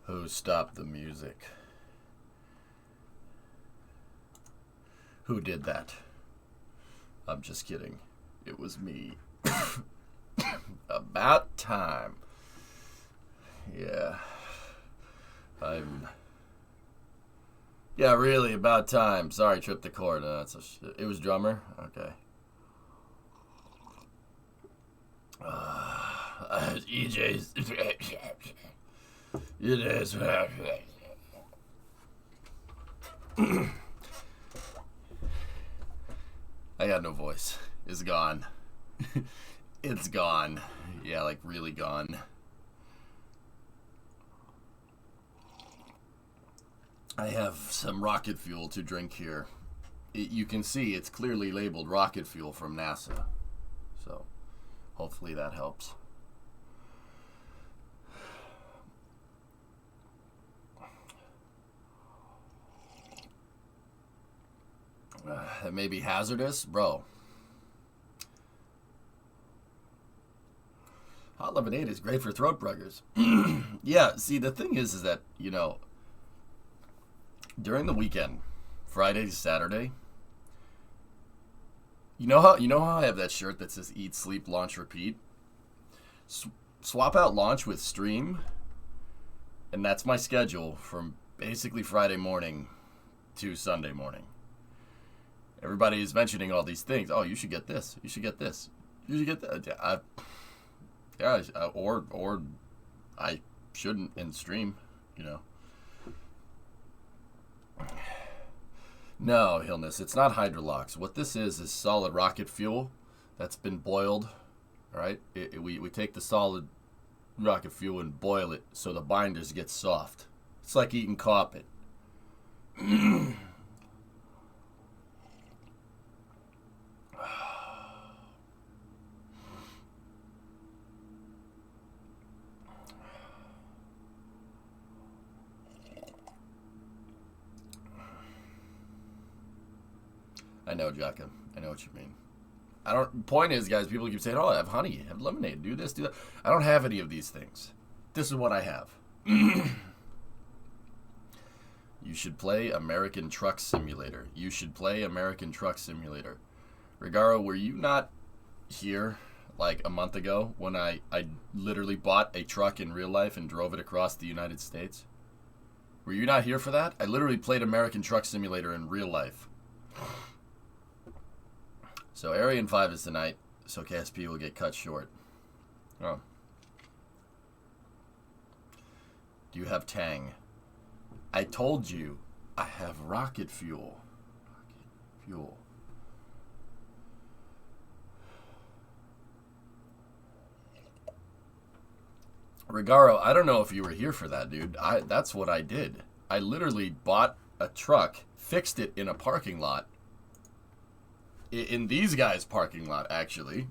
Who stopped the music? Who did that? I'm just kidding. It was me. About time. Yeah. Yeah, really, about time. Sorry, tripped the chord. It was drummer? Okay. EJ's. It is. I got no voice. It's gone. It's gone. Yeah, like really gone. I have some rocket fuel to drink here. You can see it's clearly labeled rocket fuel from NASA. So, hopefully that helps. That may be hazardous, bro. Hot lemonade is great for throat buggers. Yeah, see, the thing is that, you know, during the weekend, Friday to Saturday, you know how I have that shirt that says eat, sleep, launch, repeat? Swap out launch with stream, and that's my schedule from basically Friday morning to Sunday morning. Everybody is mentioning all these things. Oh, you should get this. You should get this. You should get that. Or I shouldn't in stream, you know. No, Hillness, it's not Hydrolox. What this is solid rocket fuel that's been boiled. All right, we take the solid rocket fuel and boil it so the binders get soft. It's like eating carpet. I know, Jacka. I know what you mean. Point is, guys, people keep saying, oh, I have honey, I have lemonade, do this, do that. I don't have any of these things. This is what I have. You should play American Truck Simulator. You should play American Truck Simulator. Regaro, were you not here like a month ago when I literally bought a truck in real life and drove it across the United States? Were you not here for that? I literally played American Truck Simulator in real life. So Arian 5 is tonight, so KSP will get cut short. Oh. Do you have Tang? I told you I have rocket fuel. Rocket fuel. Regaro, I don't know if you were here for that, dude. That's what I did. I literally bought a truck, fixed it in a parking lot, in these guys' parking lot, actually,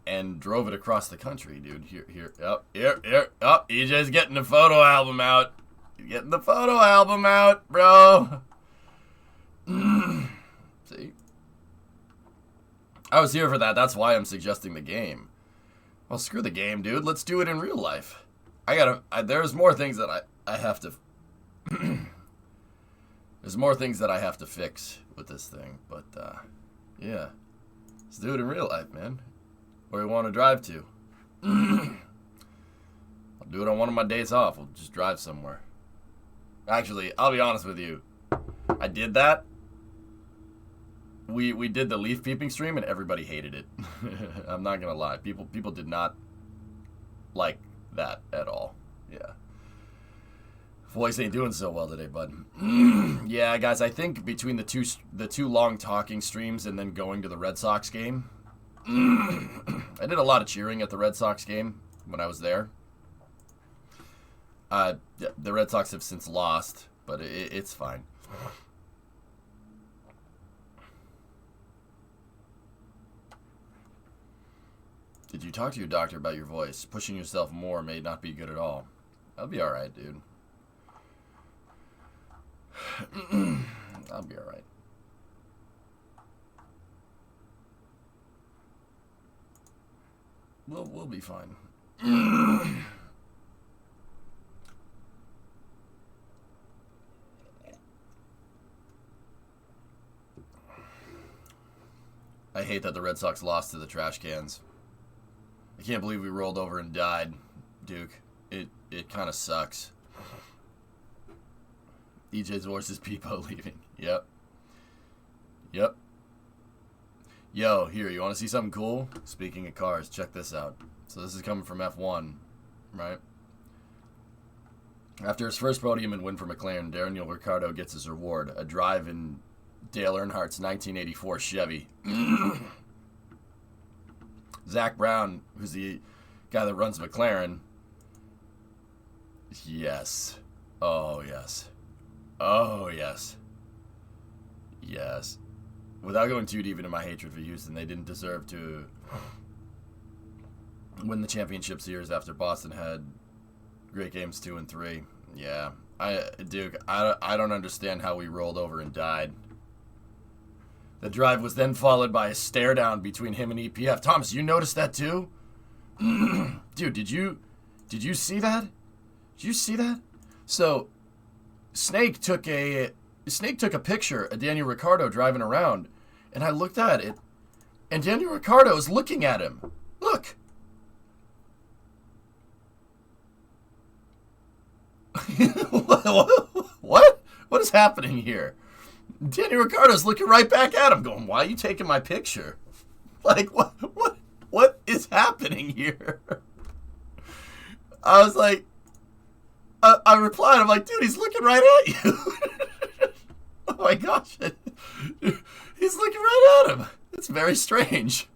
and drove it across the country, dude. Here, EJ's getting the photo album out. Getting the photo album out, bro. See? I was here for that. That's why I'm suggesting the game. Well, screw the game, dude. Let's do it in real life. There's more things that I have to... There's more things that I have to fix with this thing, but, yeah. Let's do it in real life, man. Where you want to drive to. I'll do it on one of my days off. We'll just drive somewhere. Actually, I'll be honest with you. I did that. We did the leaf peeping stream, and everybody hated it. I'm not going to lie. People did not like that at all. Yeah. Voice ain't doing so well today, bud. Yeah, guys, I think between the two long talking streams and then going to the Red Sox game, I did a lot of cheering at the Red Sox game when I was there. The Red Sox have since lost, but it's fine. Did you talk to your doctor about your voice? Pushing yourself more may not be good at all. I'll be alright, dude. I'll be alright. We'll be fine. I hate that the Red Sox lost to the trash cans. I can't believe we rolled over and died, Duke. It kind of sucks. EJ's voice is Peepo leaving. Yep. Yep. Yo, here, you want to see something cool? Speaking of cars, check this out. So this is coming from F1, right? After his first podium and win for McLaren, Daniel Ricciardo gets his reward, a drive in Dale Earnhardt's 1984 Chevy. Zach Brown, who's the guy that runs McLaren. Yes. Oh, yes. Oh, yes. Yes. Without going too deep into my hatred for Houston, they didn't deserve to win the championship series after Boston had great games 2 and 3. Yeah. Duke, I don't understand how we rolled over and died. The drive was then followed by a stare down between him and EPF. Thomas, you noticed that too? Dude, did you see that? Did you see that? So, Snake took a picture of Daniel Ricciardo driving around, and I looked at it, and Daniel Ricciardo is looking at him. Look. What? What is happening here? Daniel Ricciardo's looking right back at him, going, "Why are you taking my picture?" Like, what is happening here? I was like, I replied, I'm like, dude, he's looking right at you. Oh my gosh. He's looking right at him. It's very strange.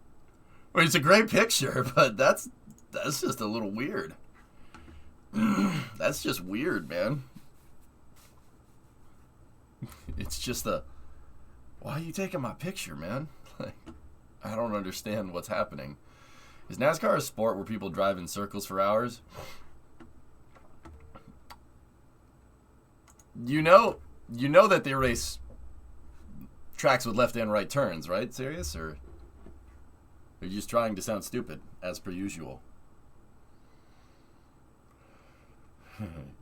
Well, it's a great picture, but that's just a little weird. That's just weird, man. It's just why are you taking my picture, man? Like, I don't understand what's happening. Is NASCAR a sport where people drive in circles for hours? You know that they race tracks with left and right turns, right? Serious? Or are you just trying to sound stupid, as per usual?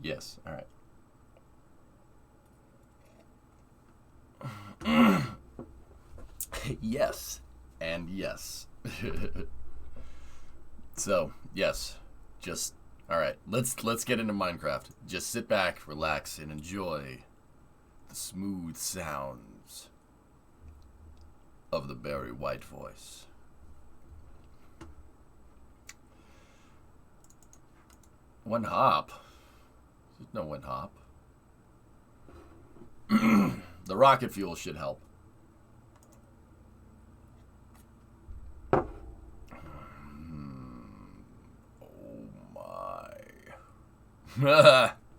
Yes, alright. Yes, and yes. So, yes, just, alright, let's get into Minecraft. Just sit back, relax, and enjoy the smooth sounds of the Barry White voice. One hop? There's no one hop. The rocket fuel should help.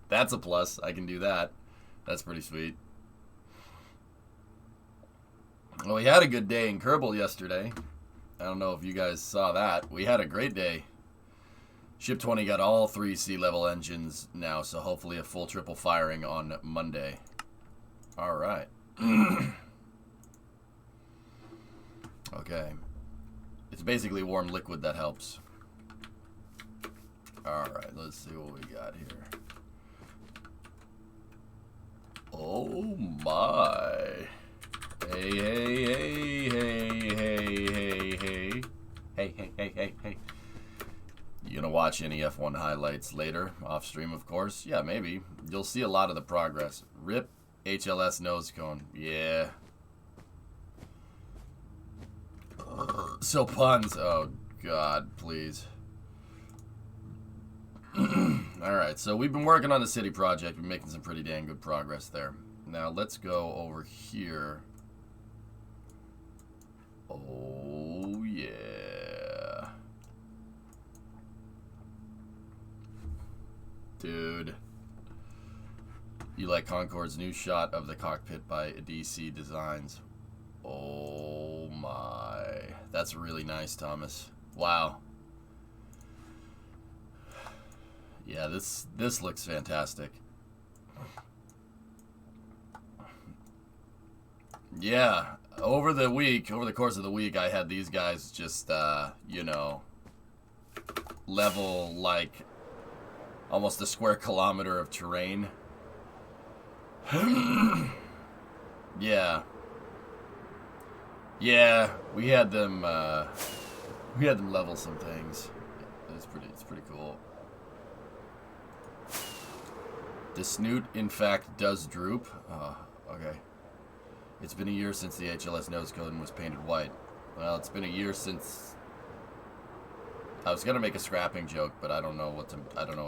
That's a plus. I can do that. That's pretty sweet. Well, we had a good day in Kerbal yesterday. I don't know if you guys saw that. We had a great day. Ship 20 got all 3 sea-level engines now, so hopefully a full triple firing on Monday. Alright. Okay. It's basically warm liquid that helps. Alright, let's see what we got here. Oh my. Hey, hey, hey, hey, hey, hey, hey. Hey, hey, hey, hey, hey. You gonna watch any F1 highlights later? Off stream, of course. Yeah, maybe. You'll see a lot of the progress. RIP HLS nose cone. Yeah. So puns. Oh, God, please. Alright, so we've been working on the city project. We're making some pretty dang good progress there. Now, let's go over here. Oh, yeah. Dude. You like Concorde's new shot of the cockpit by DC Designs. Oh, my. That's really nice, Thomas. Wow. Yeah, this looks fantastic. Yeah, over the course of the week, I had these guys just, you know, level, like, almost a square kilometer of terrain. Yeah. Yeah, we had them level some things. It's pretty cool. The snoot, in fact, does droop. Oh, okay. It's been a year since the HLS nose cone was painted white. Well, it's been a year since. I was gonna make a scrapping joke, but I don't know what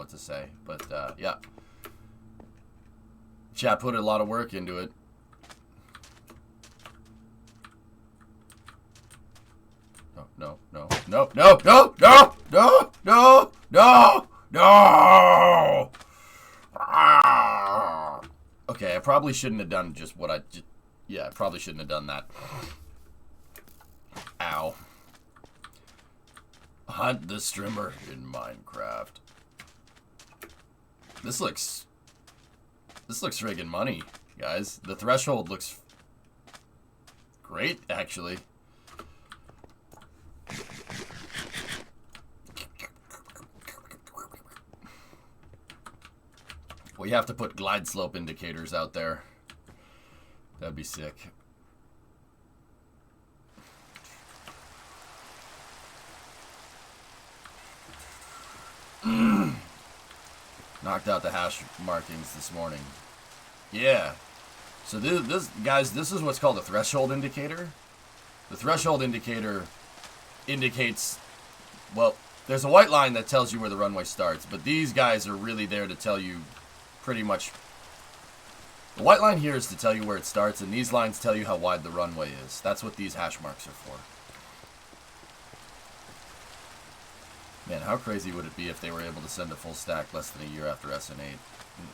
to say. But yeah, chat put a lot of work into it. No. Okay, I probably shouldn't have done just what I just. Yeah, I probably shouldn't have done that. Ow. Hunt the Strimmer in Minecraft. This looks friggin' money, guys. The threshold looks great, actually. We have to put glide slope indicators out there. That'd be sick. Knocked out the hash markings this morning. Yeah. So this guys, this is what's called a threshold indicator. The threshold indicator indicates, well, there's a white line that tells you where the runway starts, but these guys are really there to tell you pretty much. The white line here is to tell you where it starts, and these lines tell you how wide the runway is. That's what these hash marks are for. Man, how crazy would it be if they were able to send a full stack less than a year after SN8?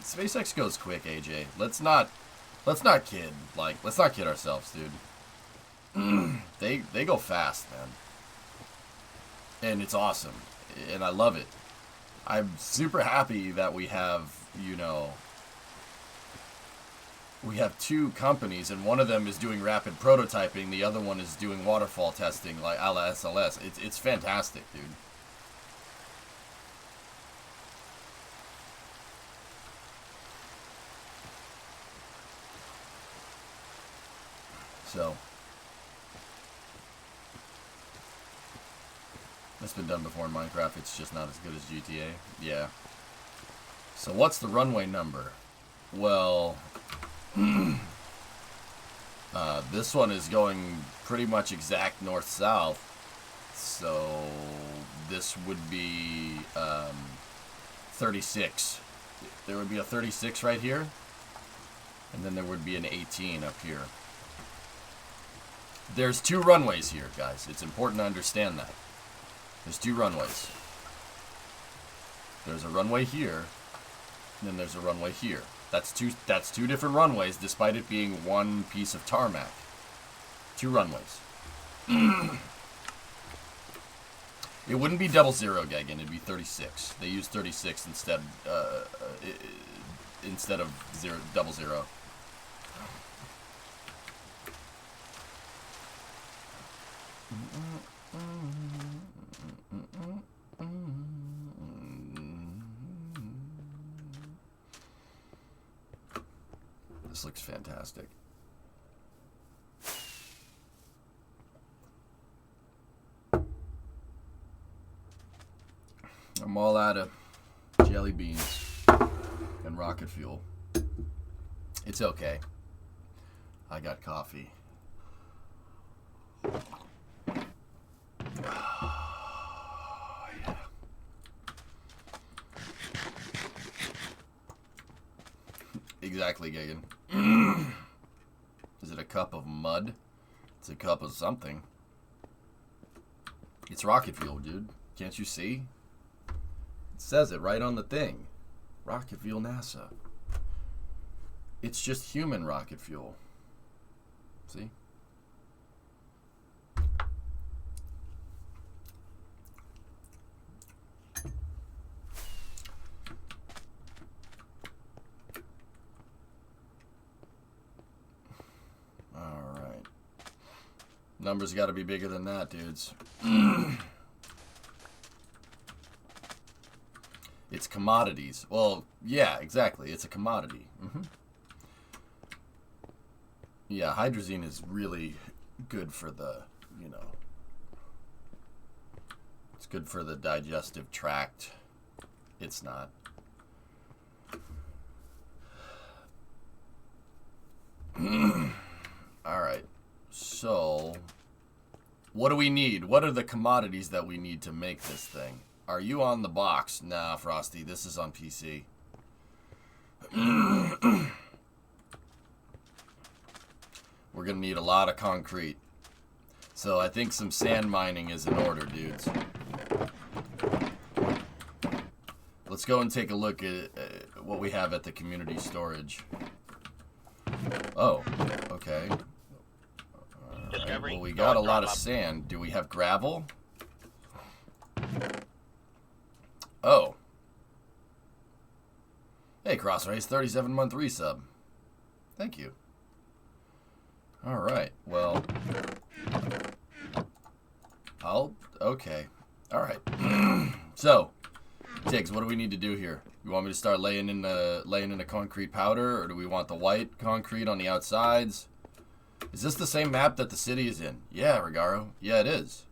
SpaceX goes quick, AJ. Let's not kid. Like, let's not kid ourselves, dude. They go fast, man. And it's awesome. And I love it. I'm super happy that we have, you know, we have two companies, and one of them is doing rapid prototyping, the other one is doing waterfall testing, like a la SLS. It's fantastic, dude. So, it's been done before in Minecraft. It's just not as good as GTA. Yeah. So what's the runway number? Well, this one is going pretty much exact north-south. So this would be 36. There would be a 36 right here. And then there would be an 18 up here. There's two runways here, guys. It's important to understand that. There's two runways. There's a runway here, and then there's a runway here. That's two different runways, despite it being one piece of tarmac. Two runways. It wouldn't be 00, Gagan. It'd be 36. They use 36 instead of 00. This looks fantastic. I'm all out of jelly beans and rocket fuel. It's okay. I got coffee. Exactly, Gagan. Is it a cup of mud? It's a cup of something. It's rocket fuel, dude. Can't you see? It says it right on the thing. Rocket fuel NASA. It's just human rocket fuel. See? Numbers got to be bigger than that, dudes. It's commodities. Well, yeah, exactly. It's a commodity. Yeah, hydrazine is really, good for the, you know, it's good for the digestive tract. It's not. Alright, so what do we need? What are the commodities that we need to make this thing? Are you on the box? Nah, Frosty, this is on PC. We're gonna need a lot of concrete. So I think some sand mining is in order, dudes. Let's go and take a look at what we have at the community storage. Oh, okay. Right. Well, we got a lot of sand. Do we have gravel? Oh. Hey, Crossrace, 37-month resub. Thank you. Alright, well. Okay. Alright. So, Tiggs, what do we need to do here? You want me to start laying in a concrete powder, or do we want the white concrete on the outsides? Is this the same map that the city is in? Yeah, Regaro. Yeah, it is.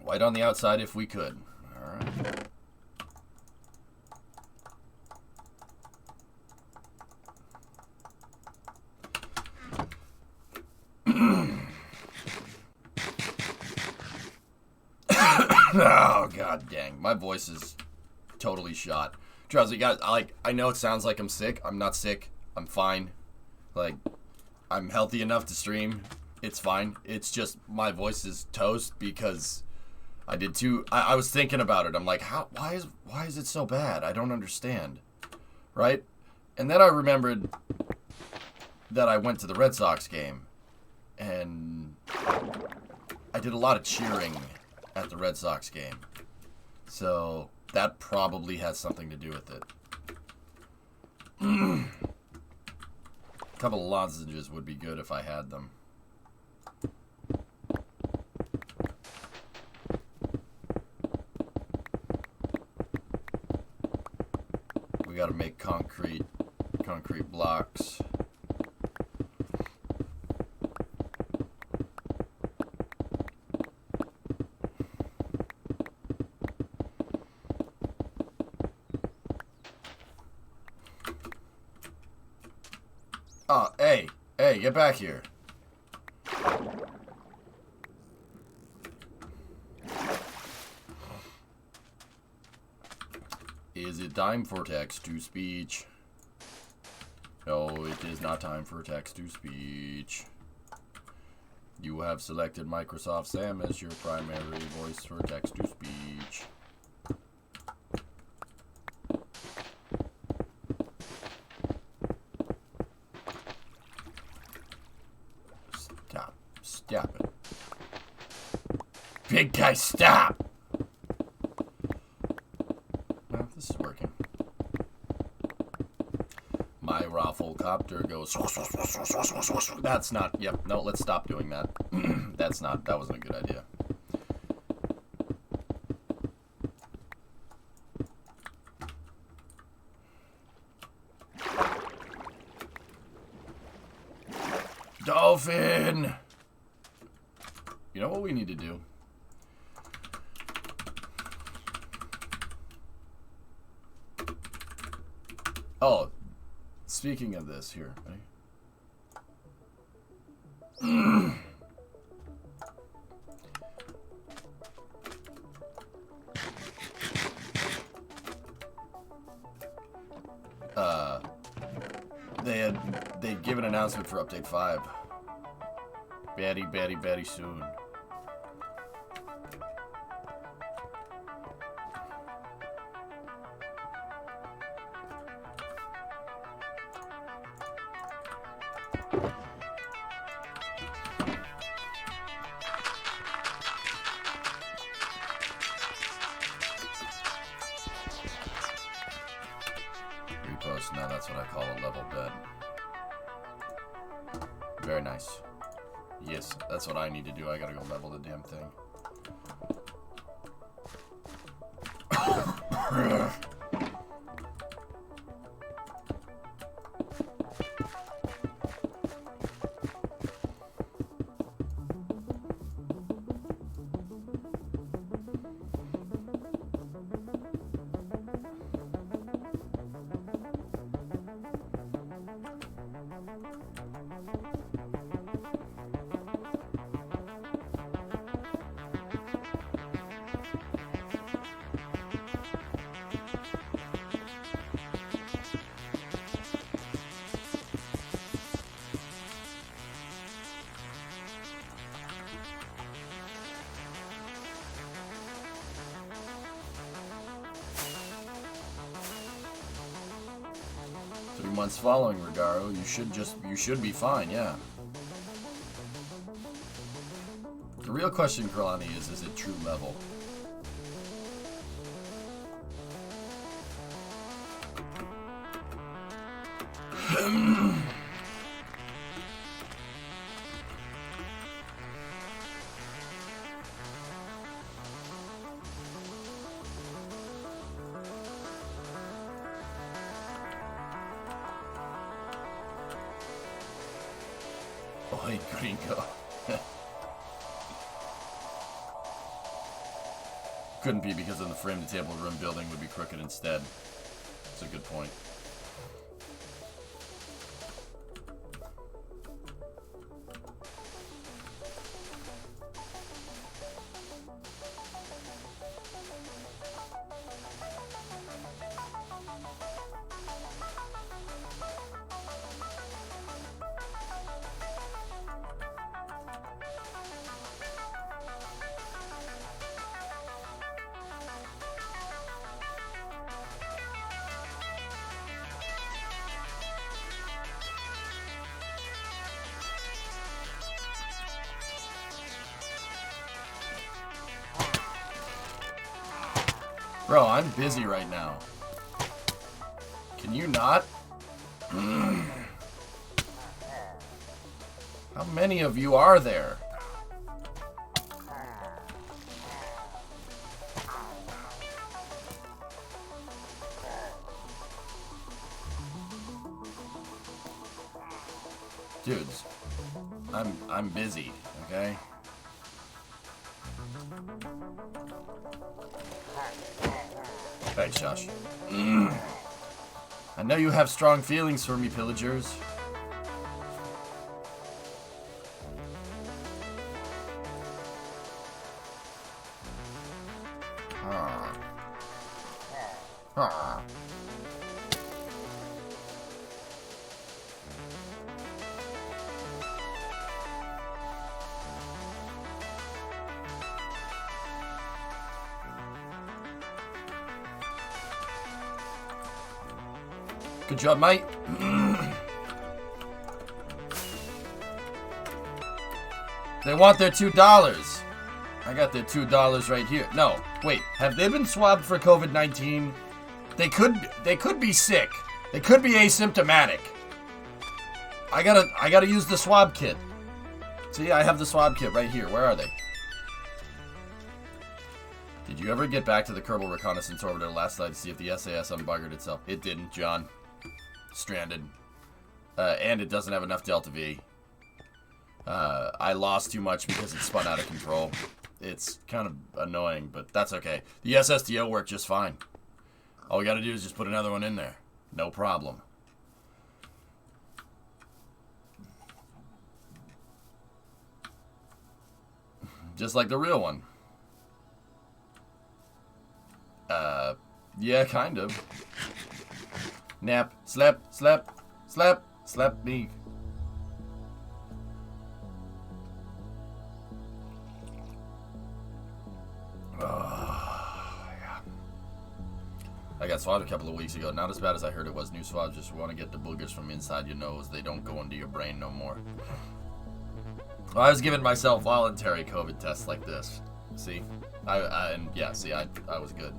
White on the outside if we could. Alright. Oh, god dang. My voice is totally shot. Trust me, guys, I know it sounds like I'm sick. I'm not sick. I'm fine. Like, I'm healthy enough to stream. It's fine. It's just my voice is toast because I did too. I was thinking about it. I'm like, why is it so bad? I don't understand. Right? And then I remembered that I went to the Red Sox game and I did a lot of cheering at the Red Sox game. So that probably has something to do with it. A couple of lozenges would be good if I had them. We gotta make concrete blocks. Oh, hey, get back here. Is it time for text-to-speech? No, it is not time for text-to-speech. You have selected Microsoft Sam as your primary voice for text-to-speech. Stop it. Big guy, stop! Well, this is working. My raffle copter goes... That's not... Yep, no, let's stop doing that. That wasn't a good idea. Dolphin! You know what we need to do? Oh, speaking of this, here. They'd give an announcement for Update 5. Very soon. Repost, now that's what I call a level bed. Very nice. Yes, that's what I need to do. I gotta go level the damn thing. 3 months following, Regaro. You should be fine, yeah. The real question, Kralani, is it true level? Oi, gringo. Couldn't be, because then the frame the table room building would be crooked instead. That's a good point. Bro, I'm busy right now. Can you not? How many of you are there? Dudes, I'm busy, okay? Thanks, Josh. I know you have strong feelings for me, pillagers. Good job, mate. They want their $2. I got their $2 right here. No, wait. Have they been swabbed for COVID-19? They could be sick. They could be asymptomatic. I gotta use the swab kit. See, I have the swab kit right here. Where are they? Did you ever get back to the Kerbal Reconnaissance Orbiter last night to see if the SAS unbuggered itself? It didn't, John. Stranded. And it doesn't have enough Delta V. I lost too much because it spun out of control. It's kind of annoying, but that's okay. The SSDO worked just fine. All we gotta do is just put another one in there. No problem. Just like the real one. Yeah, kind of. Nap, slap, slap, slap, slap me. Yeah. I got swabbed a couple of weeks ago. Not as bad as I heard it was. New swabs just want to get the boogers from inside your nose. They don't go into your brain no more. Well, I was giving myself voluntary COVID tests like this. See? I was good.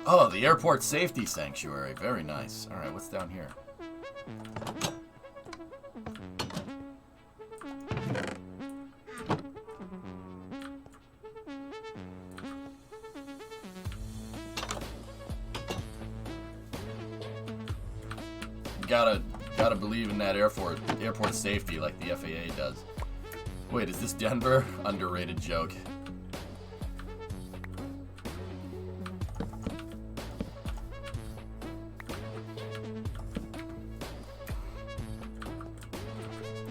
Oh, the airport safety sanctuary. Very nice. Alright, what's down here? Gotta believe in that airport safety like the FAA does. Wait, is this Denver? Underrated joke.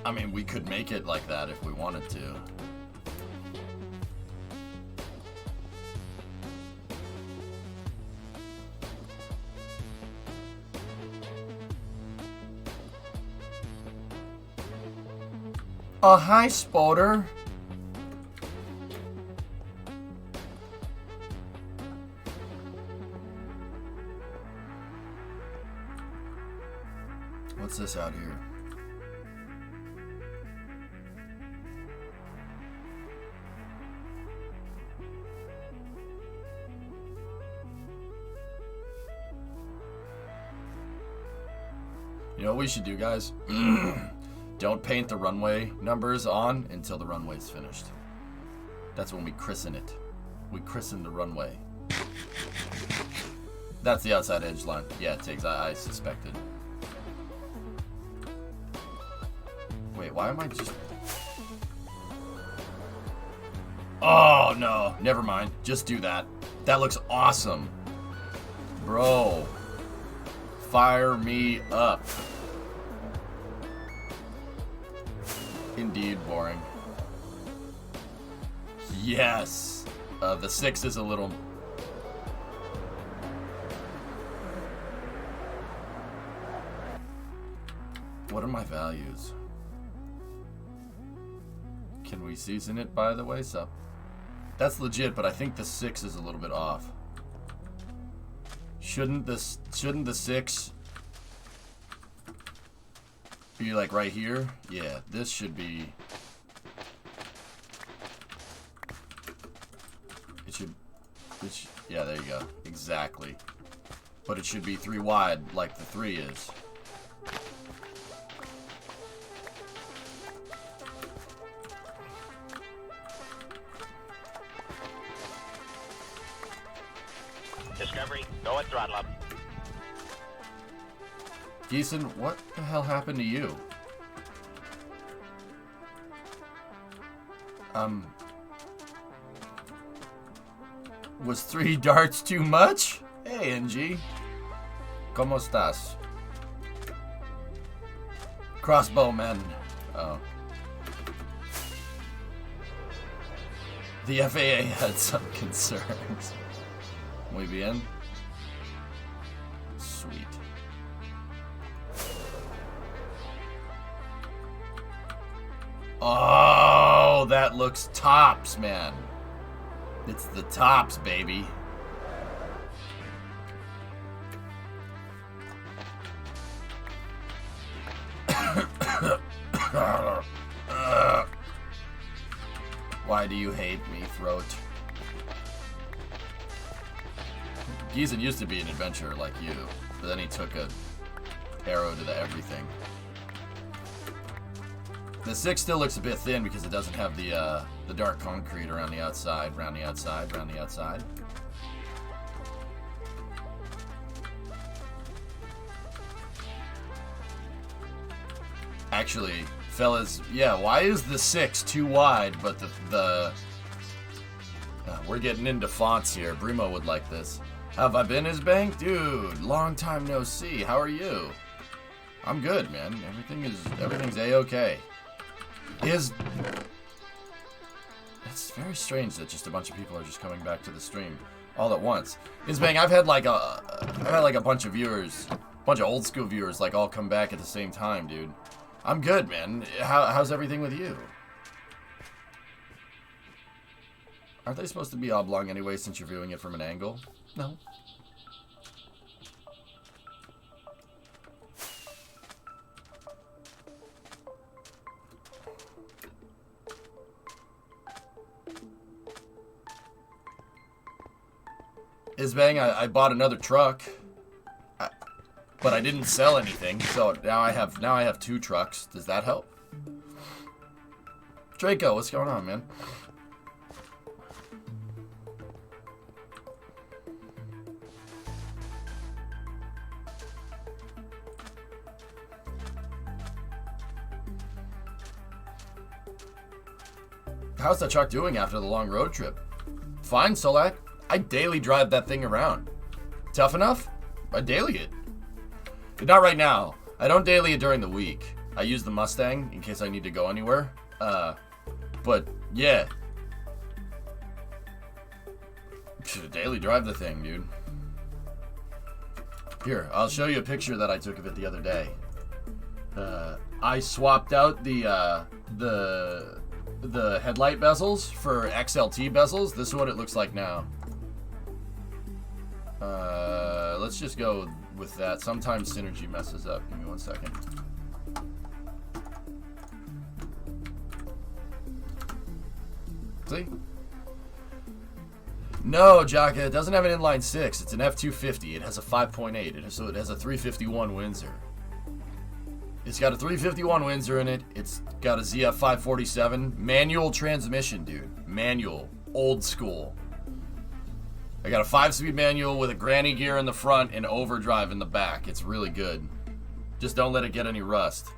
I mean, we could make it like that if we wanted to. Oh, hi, Spoder. What's this out here? You know what we should do, guys? Don't paint the runway numbers on until the runway's finished. That's when we christen it. We christen the runway. That's the outside edge line. Yeah, Tiggs, I suspected. Wait, why am I just... Oh, no. Never mind. Just do that. That looks awesome. Bro. Fire me up. Indeed, boring. Yes. The 6 is a little... What are my values? Can we season it, by the way? So that's legit, but I think the 6 is a little bit off. Shouldn't the 6 be like right here? Yeah, this should be... Yeah, there you go. Exactly. But it should be 3 wide like the 3 is. Discovery, go at throttle up. Geeson, what the hell happened to you? Was 3 darts too much? Hey, NG. ¿Cómo estás? Crossbowman. Oh. The FAA had some concerns. Muy bien. Sweet. Oh, that looks tops, man. It's the tops, baby. Why do you hate me, throat? Geeson used to be an adventurer like you, but then he took a arrow to the everything. The 6 still looks a bit thin because it doesn't have the dark concrete around the outside, around the outside, around the outside. Actually, fellas, yeah, why is the 6 too wide, but we're getting into fonts here. Brimo would like this. Have I been his bank? Dude, long time no see. How are you? I'm good, man. Everything's A-okay. It's very strange that just a bunch of people are just coming back to the stream all at once. Isbang, I've had like a bunch of viewers, a bunch of old school viewers, like all come back at the same time, dude. I'm good, man. How's everything with you? Aren't they supposed to be oblong anyway since you're viewing it from an angle? No. Isbang, I bought another truck, but I didn't sell anything, so now I have 2 trucks. Does that help? Draco, what's going on, man? How's that truck doing after the long road trip? Fine, Solak. I daily drive that thing around. Tough enough? I daily it. Not right now. I don't daily it during the week. I use the Mustang in case I need to go anywhere. But yeah. Should daily drive the thing, dude. Here, I'll show you a picture that I took of it the other day. I swapped out the headlight bezels for XLT bezels. This is what it looks like now. Let's just go with that. Sometimes Synergy messes up. Give me 1 second. See? No, Jaka, it doesn't have an inline 6. It's an F250. It has a 5.8. So it has a 351 Windsor. It's got a 351 Windsor in it. It's got a ZF 547. Manual transmission, dude. Manual. Old school. I got a 5-speed manual with a granny gear in the front and overdrive in the back. It's really good. Just don't let it get any rust.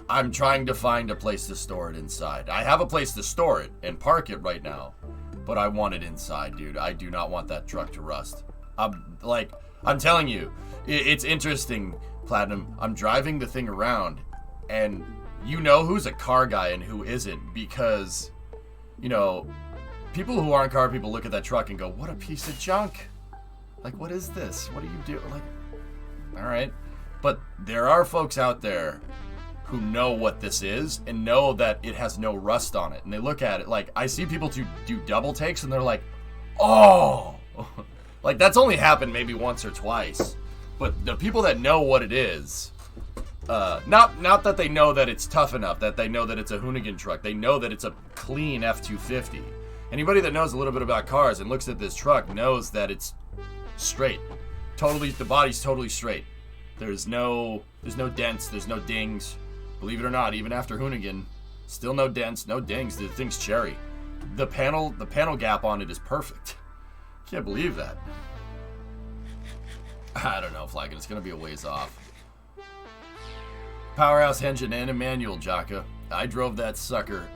I'm trying to find a place to store it inside. I have a place to store it and park it right now, but I want it inside, dude. I do not want that truck to rust. I'm telling you, it's interesting, Platinum. I'm driving the thing around, and you know who's a car guy and who isn't, because, you know, people who aren't car people look at that truck and go, what a piece of junk. Like, what is this? What do you do? Like, all right. But there are folks out there who know what this is and know that it has no rust on it. And they look at it, like, I see people do double takes and they're like, oh, like that's only happened maybe once or twice. But the people that know what it is, not that they know that it's tough enough, that they know that it's a Hoonigan truck. They know that it's a clean F-250. Anybody that knows a little bit about cars and looks at this truck knows that it's straight. Totally, the body's totally straight. There's no dents, there's no dings. Believe it or not, even after Hoonigan, still no dents, no dings. The thing's cherry. The panel gap on it is perfect. Can't believe that. I don't know, Flagon. It's gonna be a ways off. Powerhouse engine and a manual, Jaka. I drove that sucker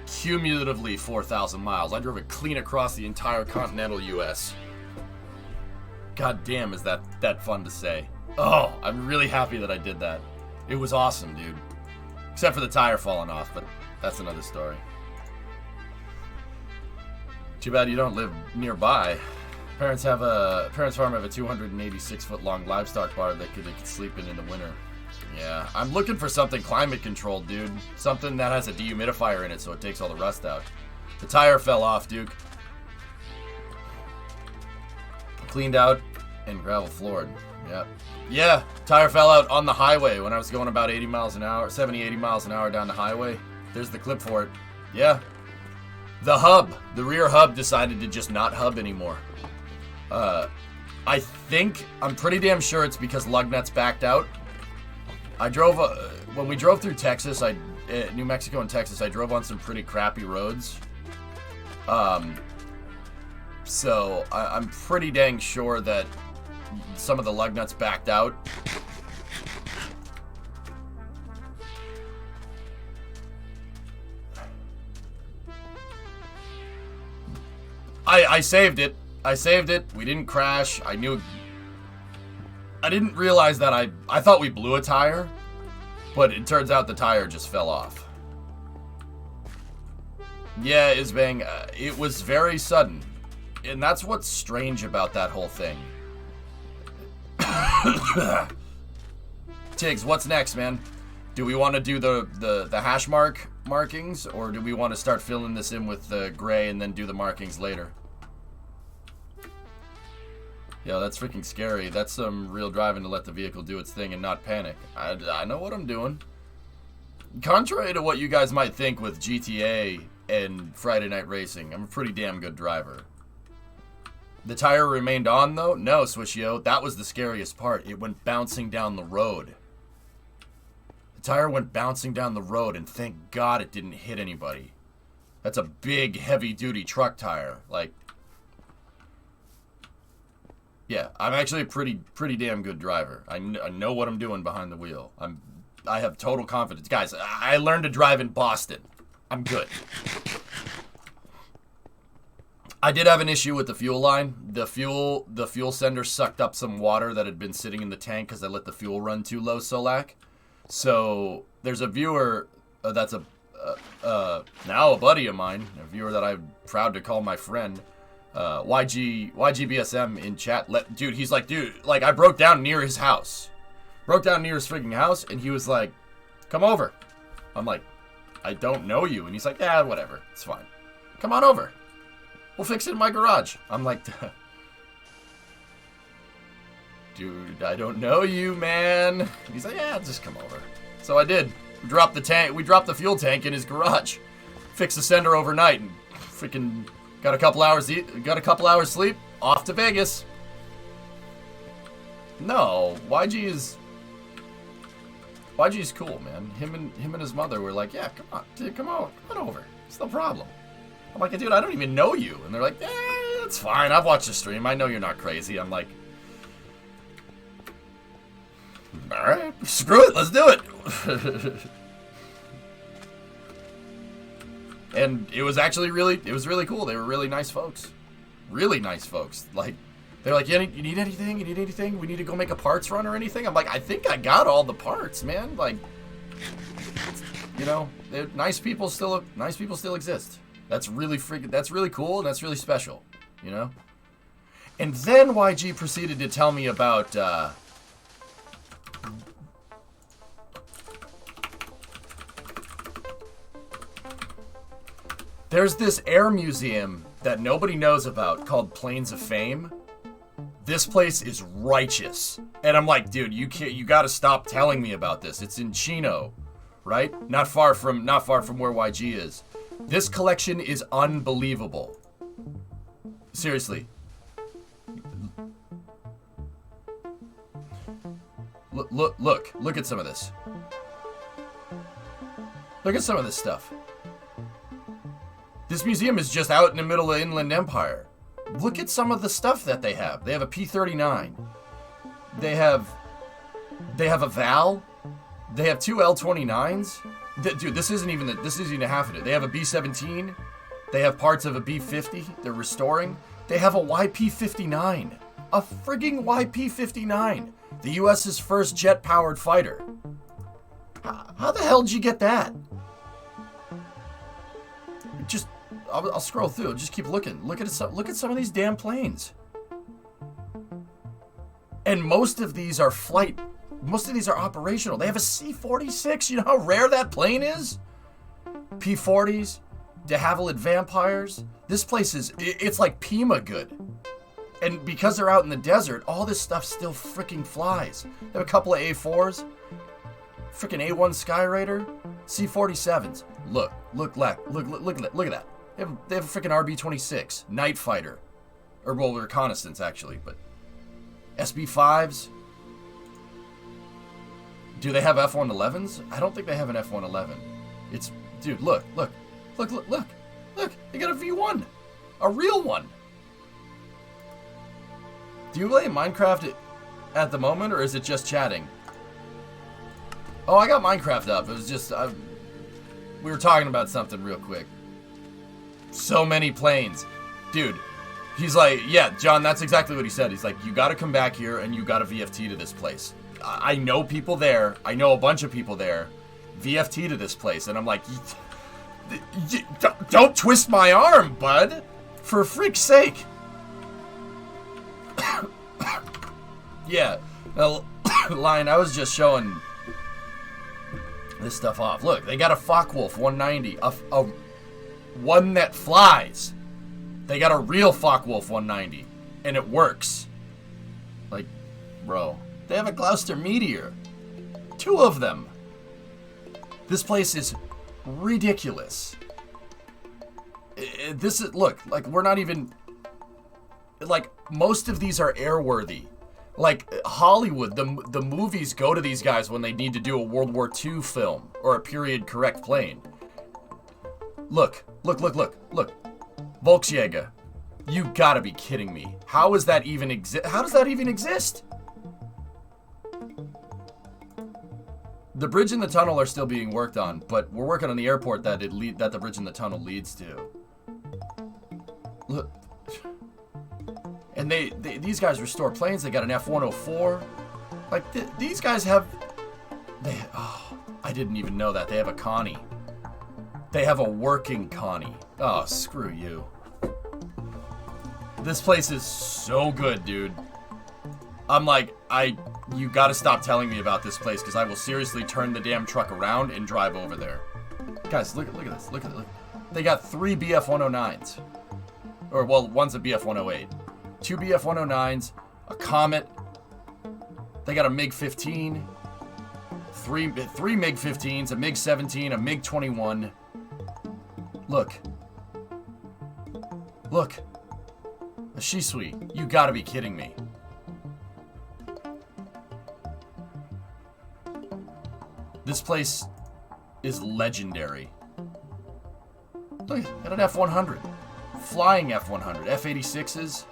cumulatively 4,000 miles. I drove it clean across the entire continental U.S. God damn, is that fun to say. Oh, I'm really happy that I did that. It was awesome, dude. Except for the tire falling off, but that's another story. Too bad you don't live nearby. Parents farm have a 286-foot long livestock barn that they could sleep in the winter. Yeah, I'm looking for something climate controlled, dude. Something that has a dehumidifier in it so it takes all the rust out. The tire fell off, Duke. Cleaned out and gravel floored. Yep. Yeah, tire fell out on the highway when I was going about 80 miles an hour, 70, 80 miles an hour down the highway. There's the clip for it. Yeah. The rear hub decided to just not hub anymore. I'm pretty damn sure it's because lug nuts backed out. I drove, when we drove through Texas, New Mexico and Texas, I drove on some pretty crappy roads. So I'm pretty dang sure that some of the lug nuts backed out. I saved it. We didn't crash. I didn't realize that I thought we blew a tire, but it turns out the tire just fell off. Yeah, Isbang, it was very sudden. And that's what's strange about that whole thing. Tiggs, what's next, man? Do we want to do the hash markings, or do we want to start filling this in with the gray and then do the markings later? Yeah, that's freaking scary. That's some real driving to let the vehicle do its thing and not panic. I know what I'm doing. Contrary to what you guys might think with GTA and Friday Night Racing, I'm a pretty damn good driver. The tire remained on, though? No, Swishio. That was the scariest part. It went bouncing down the road. The tire went bouncing down the road, and thank God it didn't hit anybody. That's a big, heavy-duty truck tire. Like, yeah, I'm actually a pretty damn good driver. I know what I'm doing behind the wheel. I have total confidence. Guys, I learned to drive in Boston. I'm good. I did have an issue with the fuel line. The fuel sender sucked up some water that had been sitting in the tank because I let the fuel run too low, Solak. So there's a viewer that's now a buddy of mine, a viewer that I'm proud to call my friend, YGBSM in chat. Dude, he's like, I broke down near his house. Freaking house, and he was like, come over. I'm like, I don't know you. And he's like, yeah, whatever. It's fine. Come on over. We'll fix it in my garage. I'm like, dude, I don't know you, man. He's like, yeah, just come over. So I did. We dropped the fuel tank in his garage. Fixed the sender overnight and freaking got a couple hours sleep. Off to Vegas. No, YG's cool, man. Him and his mother were like, yeah, come on, dude, come on over. It's no problem. I'm like, dude, I don't even know you. And they're like, it's fine. I've watched the stream. I know you're not crazy. I'm like, all right, screw it. Let's do it. And it was actually really cool. They were really nice folks. Really nice folks. Like, they're like, you need anything? You need anything? We need to go make a parts run or anything? I'm like, I think I got all the parts, man. Like, you know, nice people still exist. That's really cool, and that's really special, you know? And then YG proceeded to tell me about, there's this air museum that nobody knows about called Planes of Fame. This place is righteous. And I'm like, dude, you gotta stop telling me about this. It's in Chino, right? Not far from where YG is. This collection is unbelievable. Seriously. Look at some of this. Look at some of this stuff. This museum is just out in the middle of Inland Empire. Look at some of the stuff that they have. They have a P-39. They have a Val. They have two L-29s. Dude, this isn't even half of it. They have a B-17. They have parts of a B-50 they're restoring. They have a YP-59. A frigging YP-59. The U.S.'s first jet-powered fighter. How the hell did you get that? I'll scroll through. Just keep looking. Look at some of these damn planes. And most of these are operational. They have a C-46. You know how rare that plane is? P-40s, de Havilland Vampires. This place it's like Pima good. And because they're out in the desert, all this stuff still freaking flies. They have a couple of A4s. Freaking A1 Skyraider. C-47s. Look at that. They have a freaking RB-26. Night Fighter. Or, well, reconnaissance, actually, but... SB-5s. Do they have F-111s? I don't think they have an F-111. It's... Dude, look. Look, they got a V1. A real one. Do you play Minecraft at the moment, or is it just chatting? Oh, I got Minecraft up. It was just... we were talking about something real quick. So many planes. Dude, he's like, yeah, John, that's exactly what he said. He's like, you got to come back here and you got to VFT to this place. I know people there. I know a bunch of people there. VFT to this place. And I'm like, don't twist my arm, bud. For freak's sake. Yeah. Lion, I was just showing this stuff off. Look, they got a Focke-Wulf 190. A one that flies. They got a real Focke-Wulf 190. And it works. Like, bro. They have a Gloucester Meteor. 2 of them. This place is ridiculous. This is, look, like, we're not even, like, most of these are airworthy. Like, Hollywood, the movies go to these guys when they need to do a World War II film or a period correct plane. Look. Volksjäger. You gotta be kidding me. How does that even exist? The bridge and the tunnel are still being worked on, but we're working on the airport that the bridge and the tunnel leads to. Look. And these guys restore planes. They got an F-104. Like, these guys have... Oh, I didn't even know that. They have a Connie. They have a working Connie. Oh, screw you. This place is so good, dude. I'm like, you gotta stop telling me about this place, because I will seriously turn the damn truck around and drive over there. Guys, look at this. Look. They got 3 BF-109s. Or, well, one's a BF-108. 2 BF-109s, a Comet, They got a MiG-15. Three MiG-15s, a MiG-17, a MiG-21. Look. Look. A Shisui. You gotta be kidding me. This place is legendary. Look, at an F-100. Flying F-100. F-86s.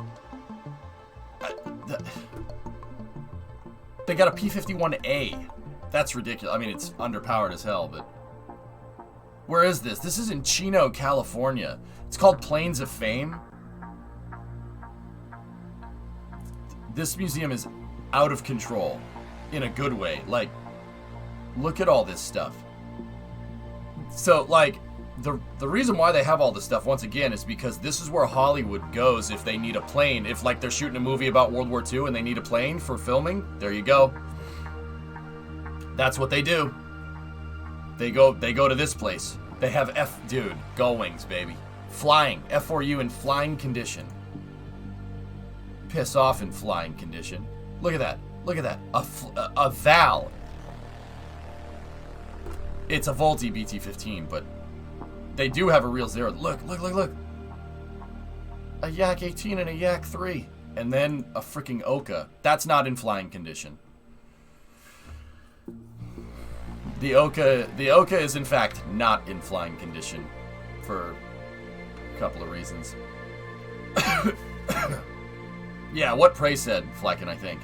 They got a P-51A. That's ridiculous. I mean, it's underpowered as hell, but... Where is this? This is in Chino, California. It's called Planes of Fame. This museum is out of control. In a good way. Like, look at all this stuff. So, like, the reason why they have all this stuff, once again, is because this is where Hollywood goes if they need a plane. If, like, they're shooting a movie about World War II and they need a plane for filming, there you go. That's what they do. They go to this place. They have dude, gull wings, baby. Flying. F4U in flying condition. Piss off in flying condition. Look at that. Look at that. A Val. It's a Volti BT-15, but they do have a real zero. Look. A Yak-18 and a Yak-3. And then a freaking Oka. That's not in flying condition. The Oka is in fact not in flying condition for a couple of reasons. Yeah, what Prey said, Flecken, I think.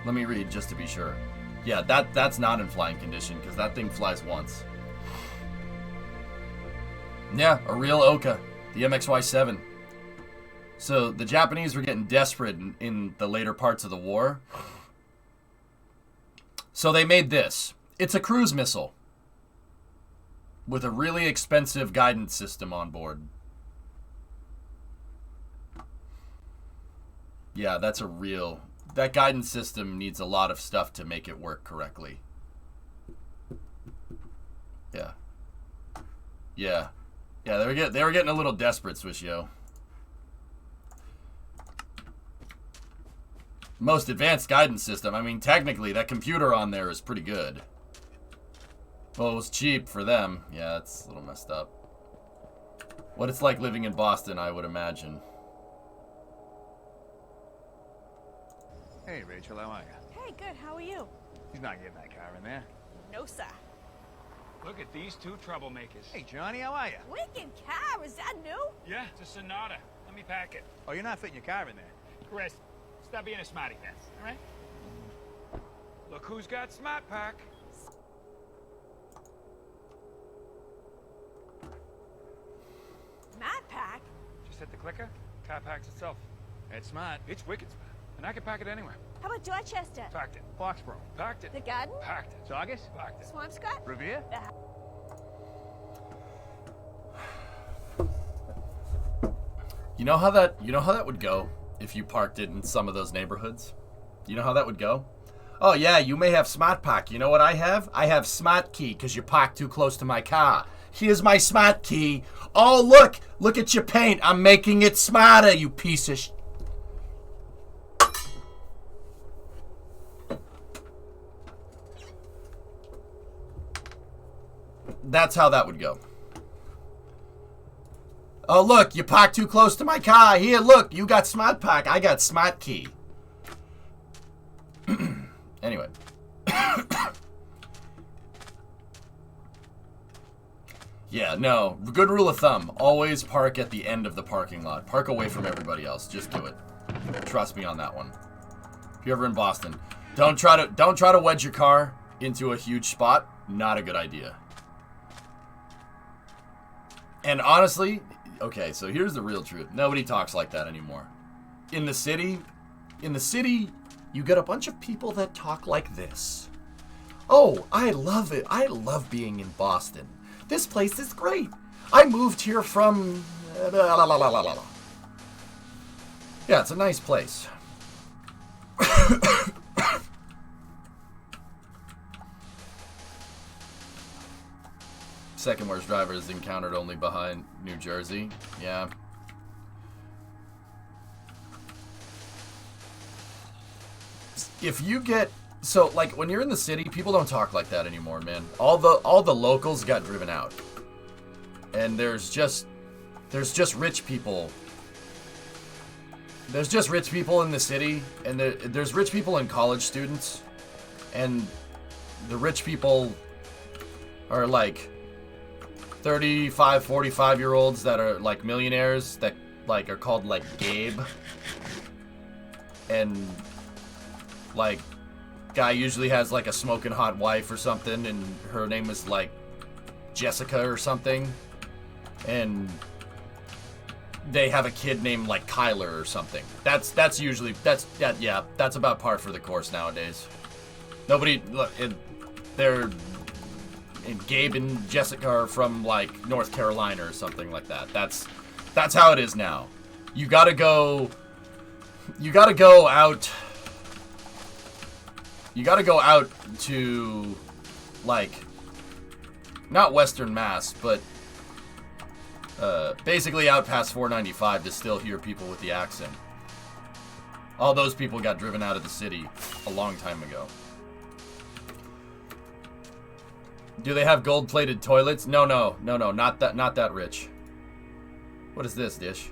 Let me read just to be sure. Yeah, that's not in flying condition because that thing flies once. Yeah, a real Oka, the MXY-7. So the Japanese were getting desperate in the later parts of the war. So they made this. It's a cruise missile with a really expensive guidance system on board. Yeah, that's a real... That guidance system needs a lot of stuff to make it work correctly. Yeah. Yeah. Yeah, they were getting a little desperate, Swishio. Most advanced guidance system. I mean, technically, that computer on there is pretty good. Well, it was cheap for them. Yeah, it's a little messed up. What it's like living in Boston, I would imagine. Hey, Rachel, how are you? Hey, good. How are you? He's not getting that car in there. No, sir. Look at these two troublemakers. Hey, Johnny, how are you? Wicked car. Is that new? Yeah, it's a Sonata. Let me pack it. Oh, you're not fitting your car in there. Chris, stop being a smarty pants, all right? Look who's got Smart Pack. Matt Pack? Just hit the clicker, car packs itself. That's smart. It's wicked smart. And I can pack it anywhere. How about Dorchester? Packed it. Foxborough. Packed it. The Garden? Packed it. Saugus? Packed it. Swampscott? Revere? You know how that would go if you parked it in some of those neighborhoods? You know how that would go? Oh yeah, you may have Smart Pack. You know what I have? I have Smart Key because you parked too close to my car. Here's my Smart Key. Oh look at your paint. I'm making it smarter, you piece of That's how that would go. Oh, look, you parked too close to my car. Here, look, you got Smart Pack. I got Smart Key. Anyway. Yeah, no. Good rule of thumb. Always park at the end of the parking lot. Park away from everybody else. Just do it. Trust me on that one. If you're ever in Boston, don't try to wedge your car into a huge spot. Not a good idea. And honestly, okay, so here's the real truth. Nobody talks like that anymore. In the city, you get a bunch of people that talk like this. Oh, I love it. I love being in Boston. This place is great. I moved here from... Yeah, it's a nice place. Second worst driver is encountered only behind New Jersey. Yeah. if you get so like when you're in the city, people don't talk like that anymore, man. All the locals got driven out, and there's just rich people. There's just rich people in the city, and there's rich people and college students, and the rich people are like 35, 45-year-olds that are like millionaires that like are called like Gabe, and like guy usually has like a smoking hot wife or something, and her name is like Jessica or something, and they have a kid named like Kyler or something. That's about par for the course nowadays. Nobody look, they're and Gabe and Jessica are from like North Carolina or something like that. That's how it is now. You gotta go out. You gotta go out to like not Western Mass, but basically out past 495 to still hear people with the accent. All those people got driven out of the city a long time ago. Do they have gold-plated toilets? No, not that rich. What is this, Dish?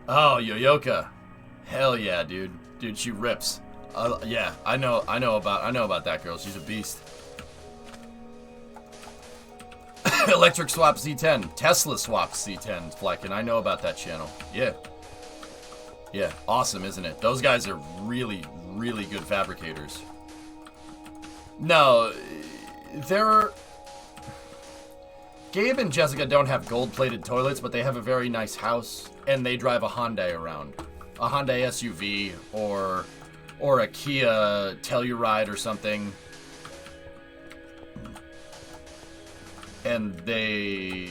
Oh, Yoyoka. Hell yeah, dude. Dude, she rips. Yeah, I know about that girl. She's a beast. Electric Swap Z10. Tesla Swap Z10, Fleck, and I know about that channel. Yeah. Yeah, awesome, isn't it? Those guys are really, really good fabricators. No, Gabe and Jessica don't have gold-plated toilets, but they have a very nice house, and they drive a Hyundai around. A Hyundai SUV, or a Kia Telluride or something. And they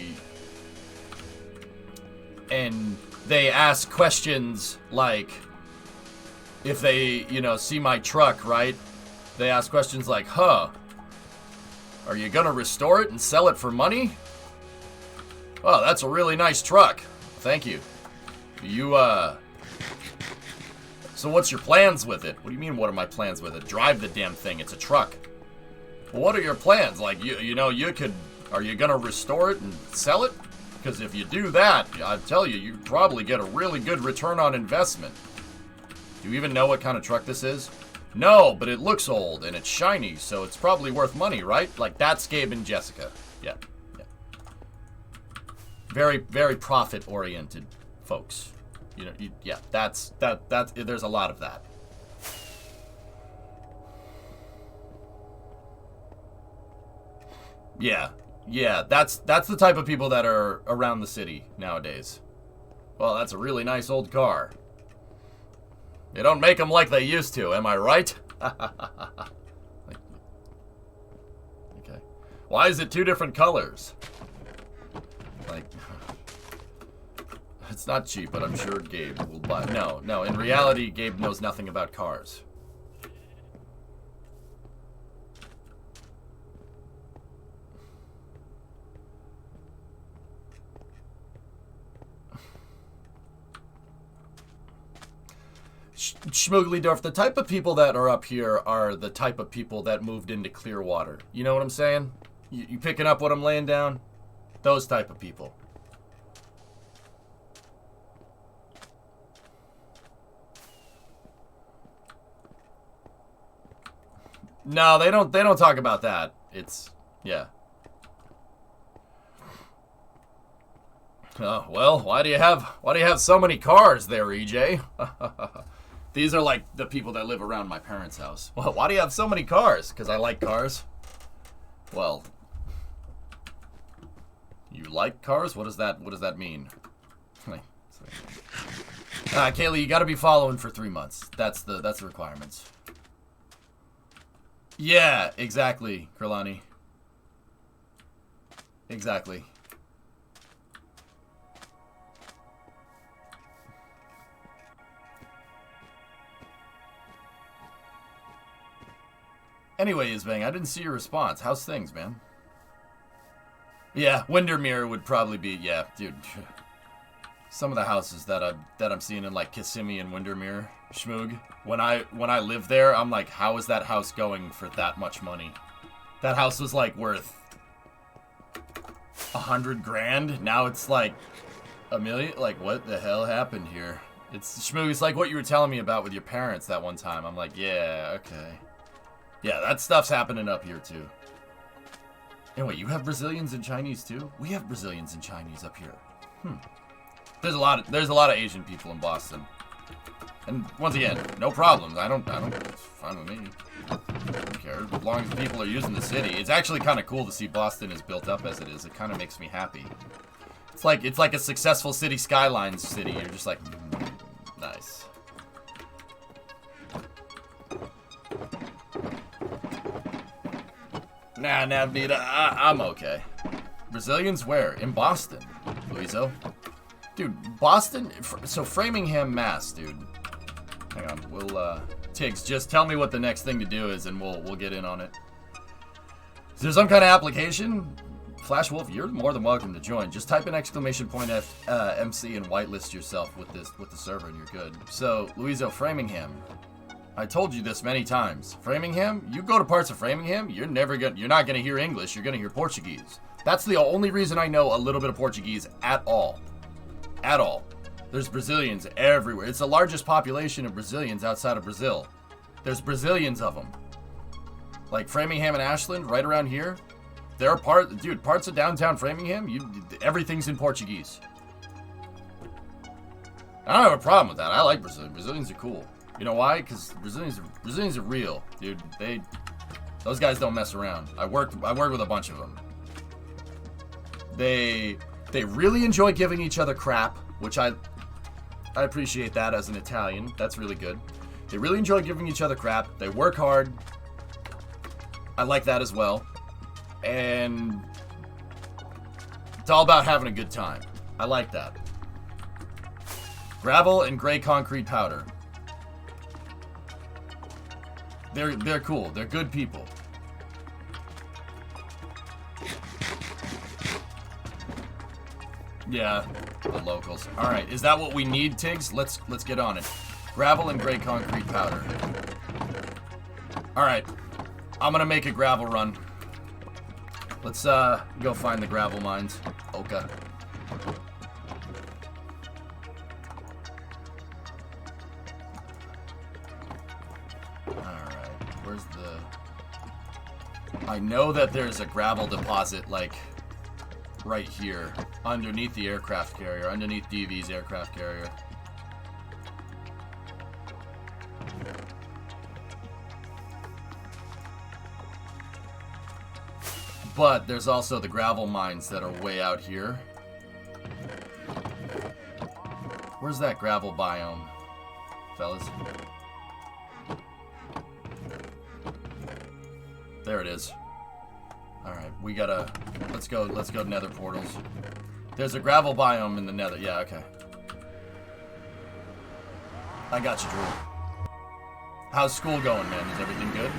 ask questions like, if they, see my truck, right? They ask questions like, are you gonna restore it and sell it for money? Oh, that's a really nice truck. Thank you. So what's your plans with it? What do you mean, what are my plans with it? Drive the damn thing, it's a truck. Well, what are your plans? Like, are you gonna restore it and sell it? Because if you do that, I tell you, you probably get a really good return on investment. Do you even know what kind of truck this is? No, but it looks old and it's shiny, so it's probably worth money, right? Like, that's Gabe and Jessica. Yeah. Very, very profit-oriented folks. That's there's a lot of that. Yeah, that's the type of people that are around the city nowadays. Well, that's a really nice old car. They don't make them like they used to, am I right? Okay. Why is it two different colors? Like, it's not cheap, but I'm sure Gabe will buy. No, in reality, Gabe knows nothing about cars. Schmooglydorf, the type of people that are up here are the type of people that moved into Clearwater. You know what I'm saying? You picking up what I'm laying down? Those type of people. No, they don't talk about that. It's, yeah. Oh, well, why do you have so many cars there, EJ? These are like the people that live around my parents' house. Well, why do you have so many cars? Because I like cars. Well, you like cars? What does that mean? Kaylee, you got to be following for 3 months. That's the requirements. Yeah, exactly, Kralani. Exactly. Anyways, Bang, I didn't see your response. How's things, man? Yeah, Windermere would probably be, yeah, dude. Some of the houses that I'm seeing in like Kissimmee and Windermere, Schmoog. When I lived there, I'm like, how is that house going for that much money? That house was like worth 100 grand. Now it's like $1 million. Like, what the hell happened here? It's Schmoog. It's like what you were telling me about with your parents that one time. I'm like, yeah, okay, yeah, that stuff's happening up here too. And wait, you have Brazilians and Chinese too? We have Brazilians and Chinese up here. There's a lot of Asian people in Boston. And once again, no problems. I don't it's fine with me. I don't care. As long as people are using the city. It's actually kind of cool to see Boston as built up as it is. It kind of makes me happy. It's like a successful city skylines city. You're just like, nice. Nah, Navnita, I'm okay. Brazilians where? In Boston, Luizo. Dude, Boston, so Framingham, Mass, dude. Hang on, we'll, Tiggs, just tell me what the next thing to do is and we'll get in on it. Is there some kind of application? Flash Wolf, you're more than welcome to join. Just type in MC and whitelist yourself with the server and you're good. So, Luizo, Framingham. I told you this many times. Framingham, you go to parts of Framingham, you're not gonna hear English, you're gonna hear Portuguese. That's the only reason I know a little bit of Portuguese at all. At all. There's Brazilians everywhere. It's the largest population of Brazilians outside of Brazil. There's Brazilians of them. Like Framingham and Ashland, right around here. There are parts of downtown Framingham, everything's in Portuguese. I don't have a problem with that. I like Brazilians. Brazilians are cool. You know why? Because Brazilians are real, dude. Those guys don't mess around. I worked with a bunch of them. They really enjoy giving each other crap, which I appreciate that as an Italian. That's really good. They really enjoy giving each other crap. They work hard. I like that as well. And it's all about having a good time. I like that. Gravel and gray concrete powder. They're cool. They're good people. Yeah, the locals. All right, is that what we need, Tiggs? Let's get on it. Gravel and gray concrete powder. All right, I'm gonna make a gravel run. Let's go find the gravel mines. Okay. I know that there's a gravel deposit, like, right here, underneath the aircraft carrier, underneath DV's aircraft carrier. But there's also the gravel mines that are way out here. Where's that gravel biome, fellas? There it is. Alright, let's go nether portals. There's a gravel biome in the nether. Yeah, okay. I got you, Drew. How's school going, man? Is everything good?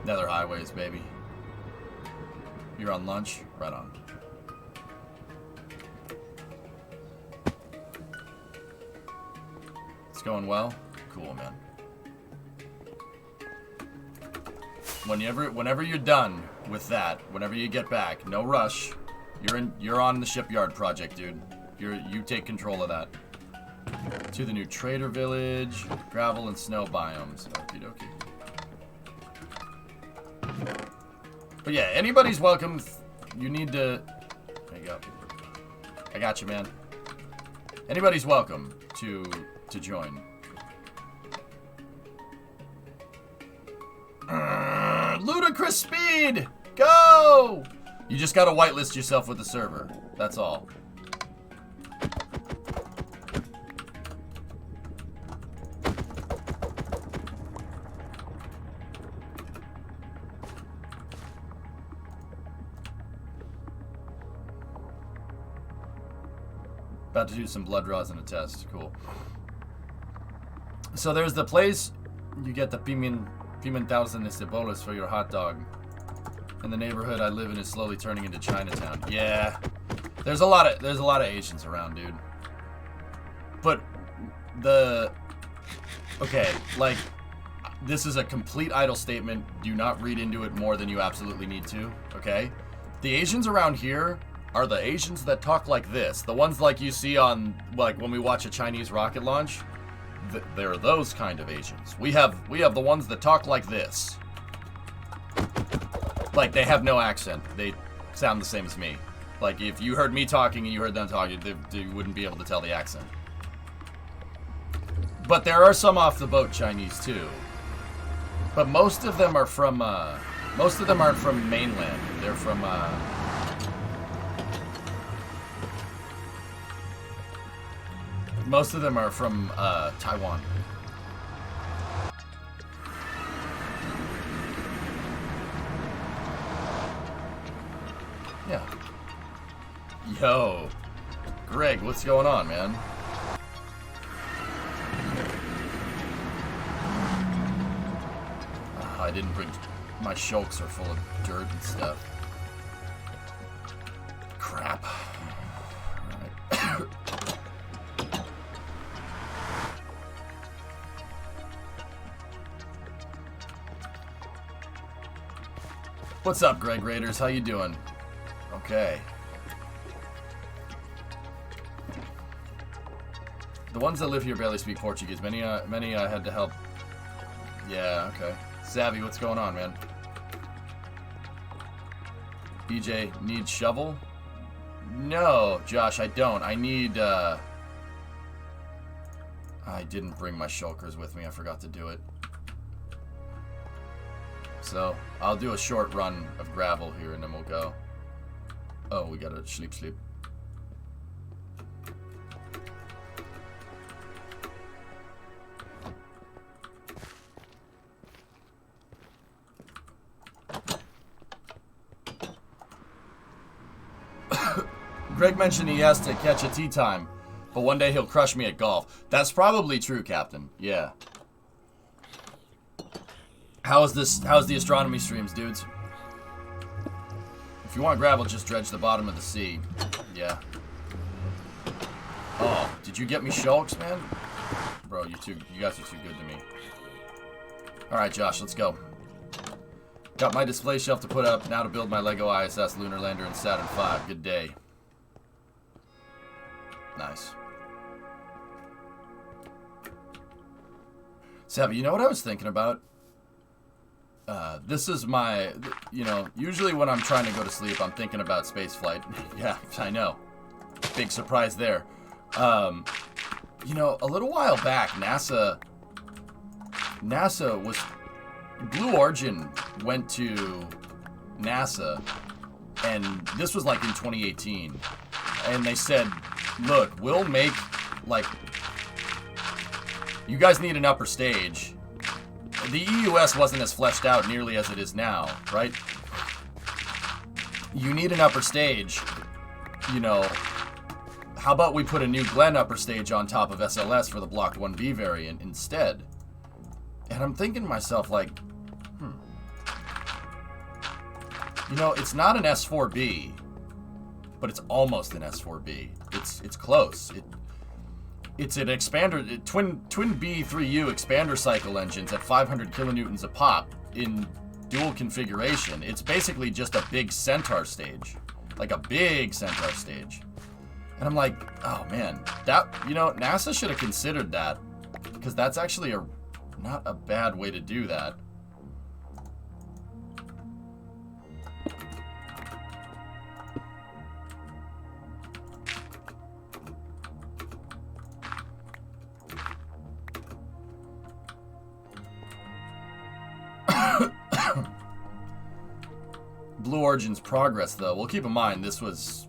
Nether highways, baby. You're on lunch? Right on. It's going well? Cool, man. Whenever you're done with that, whenever you get back, no rush. You're on the shipyard project, dude. You take control of that. To the new trader village, gravel and snow biomes. Okie dokie. But yeah, anybody's welcome. You need to... There you go. I got you, man. Anybody's welcome to join. Ludicrous speed! Go! You just gotta whitelist yourself with the server. That's all. About to do some blood draws and a test. Cool. So there's the place. You get the pimentaos and cebolas for your hot dog. And the neighborhood I live in is slowly turning into Chinatown. Yeah. There's a lot of Asians around, dude. But okay, like, this is a complete idle statement. Do not read into it more than you absolutely need to, okay? The Asians around here are the Asians that talk like this. The ones like you see on, like, when we watch a Chinese rocket launch. They're those kind of Asians. We have the ones that talk like this. Like, they have no accent. They sound the same as me. Like, if you heard me talking and you heard them talking, they wouldn't be able to tell the accent. But there are some off-the-boat Chinese, too. But most of them are from, most of them aren't from mainland. They're from, most of them are from, Taiwan. Yeah. Yo. Greg, what's going on, man? I didn't bring... My shulks are full of dirt and stuff. Crap. Alright. What's up, Greg Raiders? How you doing? Okay. The ones that live here barely speak Portuguese. Many I had to help. Yeah, okay. Savvy, what's going on, man? BJ, need shovel? No, Josh, I don't. I need, I didn't bring my shulkers with me. I forgot to do it. So, I'll do a short run of gravel here and then we'll go. Oh, we gotta sleep. Greg mentioned he has to catch a tea time, but one day he'll crush me at golf. That's probably true, Captain. Yeah. How's the astronomy streams, dudes? If you want gravel, just dredge the bottom of the sea. Yeah. Oh, did you get me shulks, man? Bro, you guys are too good to me. Alright, Josh, let's go. Got my display shelf to put up, now to build my Lego ISS Lunar Lander and Saturn V. Good day. Nice. Savvy, you know what I was thinking about? This is my, you know, usually when I'm trying to go to sleep, I'm thinking about spaceflight. Yeah, I know. Big surprise there. You know, a little while back, NASA was, Blue Origin went to NASA, and this was like in 2018, and they said, look, we'll make, like, you guys need an upper stage. The EUS wasn't as fleshed out nearly as it is now, right? You need an upper stage, you know, how about we put a new Glen upper stage on top of SLS for the Block 1B variant instead? And I'm thinking to myself, like, you know, it's not an S4B, but it's almost an S4B. It's close. It's an expander, twin B3U expander cycle engines at 500 kilonewtons a pop in dual configuration. It's basically just a big Centaur stage, like a big Centaur stage. And I'm like, oh man, that, you know, NASA should have considered that, because that's actually not a bad way to do that. Blue Origin's progress, though. Well, keep in mind, this was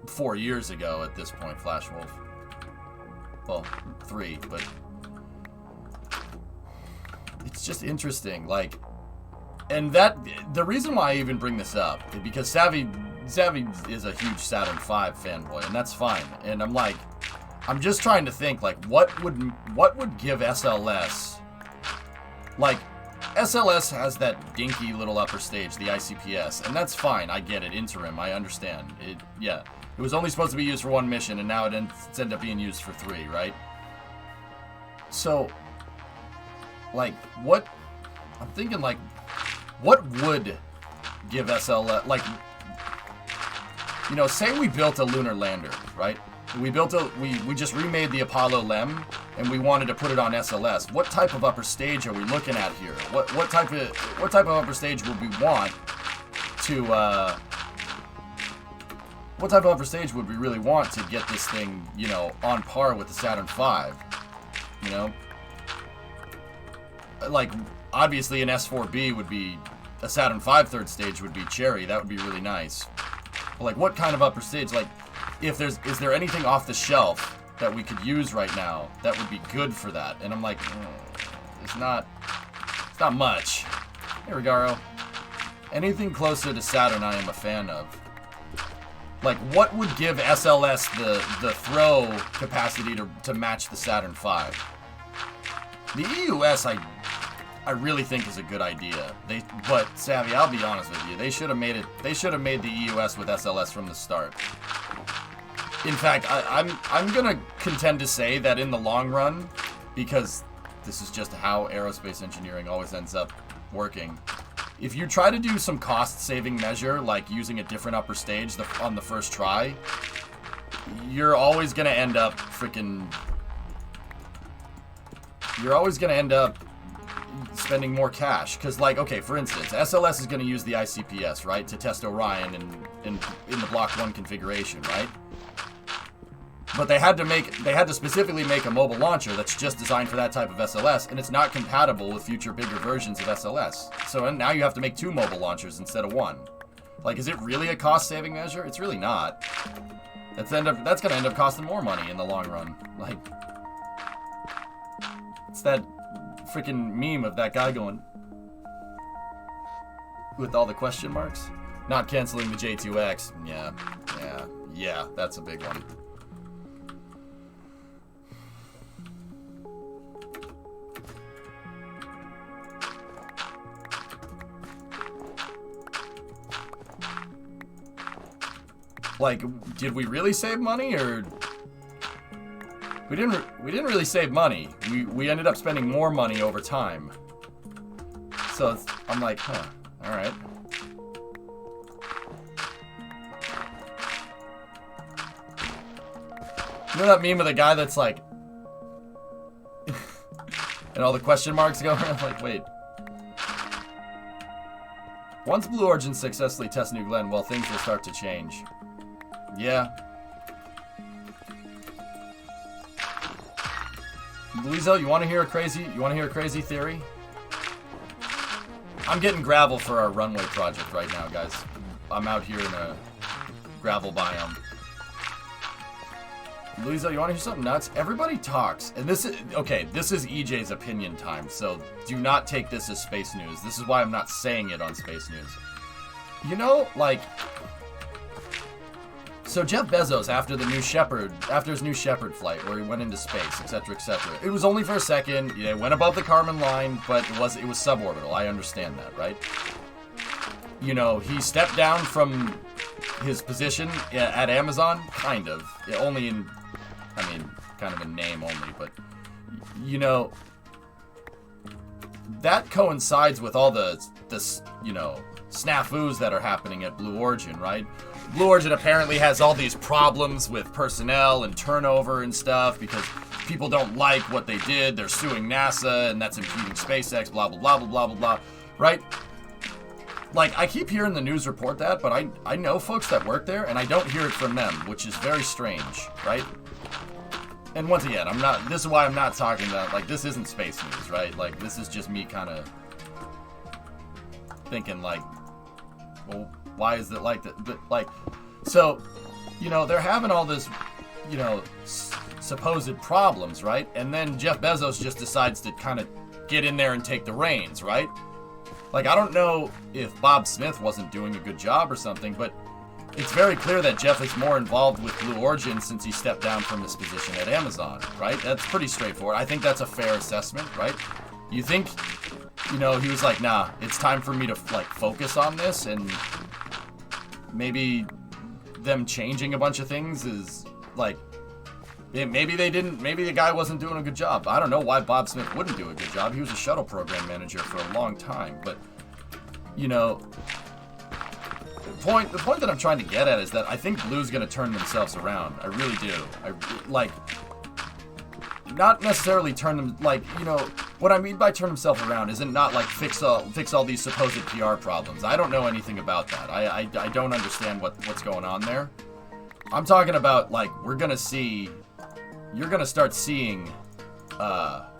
4 years ago at this point, Flash Wolf. Well, 3, but it's just interesting, like, and that, the reason why I even bring this up is because Savvy is a huge Saturn V fanboy, and that's fine. And I'm like, I'm just trying to think, like, what would give SLS, like, SLS has that dinky little upper stage, the ICPS, and that's fine. I get it. Interim, I understand. Yeah. It was only supposed to be used for one mission, and now it's ended up being used for 3, right? So, like, what... I'm thinking, like, what would give SLS... Like, you know, say we built a lunar lander, right? We just remade the Apollo LEM, and we wanted to put it on SLS. What type of upper stage are we looking at here? What type of upper stage would we want to what type of upper stage would we really want to get this thing, you know, on par with the Saturn V? You know, like obviously an S4B would be a Saturn V third stage would be cherry. That would be really nice. But like, what kind of upper stage? Like, is there anything off the shelf that we could use right now that would be good for that? And I'm like, it's not much. Hey, Regaro. Anything closer to Saturn I am a fan of. Like, what would give SLS the throw capacity to match the Saturn V? The EUS I really think is a good idea. But Savvy, I'll be honest with you, they should have made the EUS with SLS from the start. In fact, I'm gonna contend to say that in the long run, because this is just how aerospace engineering always ends up working. If you try to do some cost-saving measure, like using a different upper stage on the first try, you're always gonna end up spending more cash. Because, like, okay, for instance, SLS is gonna use the ICPS, right, to test Orion in the Block 1 configuration, right? But they had to specifically make a mobile launcher that's just designed for that type of SLS, and it's not compatible with future bigger versions of SLS. So now you have to make 2 mobile launchers instead of 1. Like, is it really a cost-saving measure? It's really not. That's gonna end up costing more money in the long run. Like, it's that freaking meme of that guy going with all the question marks. Not canceling the J2X. Yeah, that's a big one. Like, did we really save money, or we didn't really save money. We ended up spending more money over time. So I'm like, huh, all right. You know that meme of the guy that's like, and all the question marks going? I'm like, wait. Once Blue Origin successfully tests New Glenn, well, things will start to change. Yeah. Louiso, you want to hear a crazy theory? I'm getting gravel for our runway project right now, guys. I'm out here in a gravel biome. Louiso, you want to hear something nuts? Everybody talks, and this is EJ's opinion time, so do not take this as space news. This is why I'm not saying it on space news. You know, like, so Jeff Bezos, after his new Shepard flight, where he went into space, etc., etc. It was only for a second. Yeah, it went above the Kármán line, but it was suborbital. I understand that, right? You know, he stepped down from his position at Amazon, kind of. Yeah, only in, I mean, kind of in name only, but you know, that coincides with all the you know, snafus that are happening at Blue Origin, right? Blue Origin apparently has all these problems with personnel and turnover and stuff because people don't like what they did. They're suing NASA, and that's impeding SpaceX, blah, blah, blah, blah, blah, blah, blah, right? Like, I keep hearing the news report that, but I know folks that work there, and I don't hear it from them, which is very strange, right? And once again, this is why I'm not talking about, like, this isn't space news, right? Like, this is just me kind of thinking, like, well, why is it like that? But, like, so, you know, they're having all this, you know, supposed problems, right? And then Jeff Bezos just decides to kind of get in there and take the reins, right? Like, I don't know if Bob Smith wasn't doing a good job or something, but it's very clear that Jeff is more involved with Blue Origin since he stepped down from his position at Amazon, right? That's pretty straightforward. I think that's a fair assessment, right? You think you know, he was like, nah, it's time for me to, like, focus on this, and maybe them changing a bunch of things is, like, maybe the guy wasn't doing a good job. I don't know why Bob Smith wouldn't do a good job. He was a shuttle program manager for a long time, but, you know, the point that I'm trying to get at is that I think Blue's going to turn themselves around. I really do. Not necessarily turn them, like, you know, what I mean by turn themselves around isn't not like fix all these supposed PR problems. I don't know anything about that. I don't understand what's going on there. I'm talking about, like, you're gonna start to see, how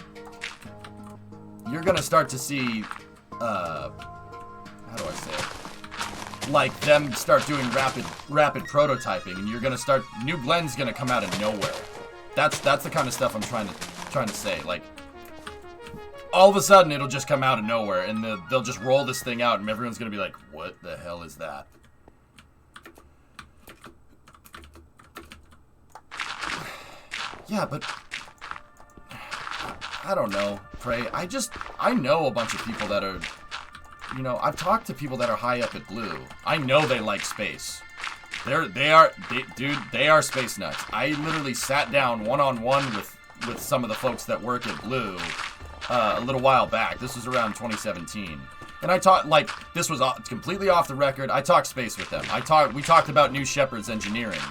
do I say it? Like, them start doing rapid prototyping, and New Glenn's gonna come out of nowhere. That's the kind of stuff I'm trying to say. Like, all of a sudden it'll just come out of nowhere, and they'll just roll this thing out, and everyone's gonna be like, "What the hell is that?" Yeah, but I don't know, Prey. I know a bunch of people that are, you know, I've talked to people that are high up at Blue. I know they like space. They are space nuts. I literally sat down one-on-one with some of the folks that work at Blue a little while back. This was around 2017. And I talked, like, this was completely off the record. I talked space with them. We talked about New Shepard's engineering.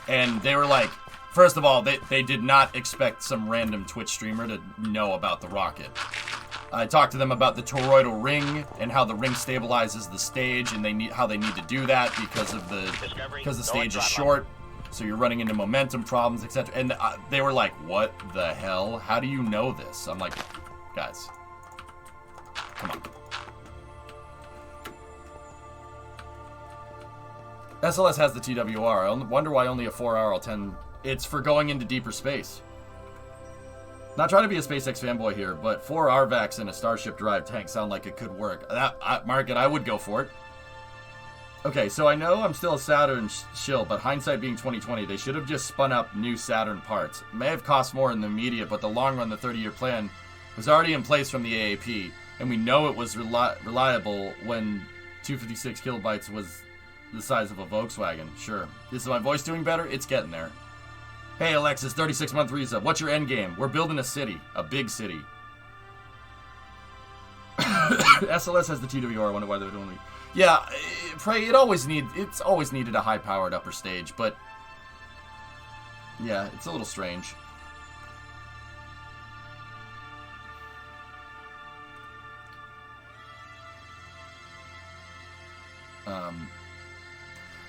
And they were like, first of all, they did not expect some random Twitch streamer to know about the rocket. I talked to them about the toroidal ring and how the ring stabilizes the stage, and how they need to do that because the stage is short, so you're running into momentum problems, etc. And they were like, "What the hell? How do you know this?" I'm like, guys, come on. SLS has the TWR. I wonder why only a 4 RL-10. It's for going into deeper space. Not trying to be a SpaceX fanboy here, but 4 RVACs in a Starship Drive tank sound like it could work. Market, I would go for it. Okay, so I know I'm still a Saturn shill, but hindsight being 2020, they should have just spun up new Saturn parts. It may have cost more in the immediate, but the long run, the 30-year plan was already in place from the AAP, and we know it was reliable when 256 kilobytes was the size of a Volkswagen. Sure. Is my voice doing better? It's getting there. Hey Alexis, 36-month resub. What's your end game? We're building a city. A big city. SLS has the TWR. I wonder why they would only... Yeah, Prey, it's always needed a high-powered upper stage, but... Yeah, it's a little strange.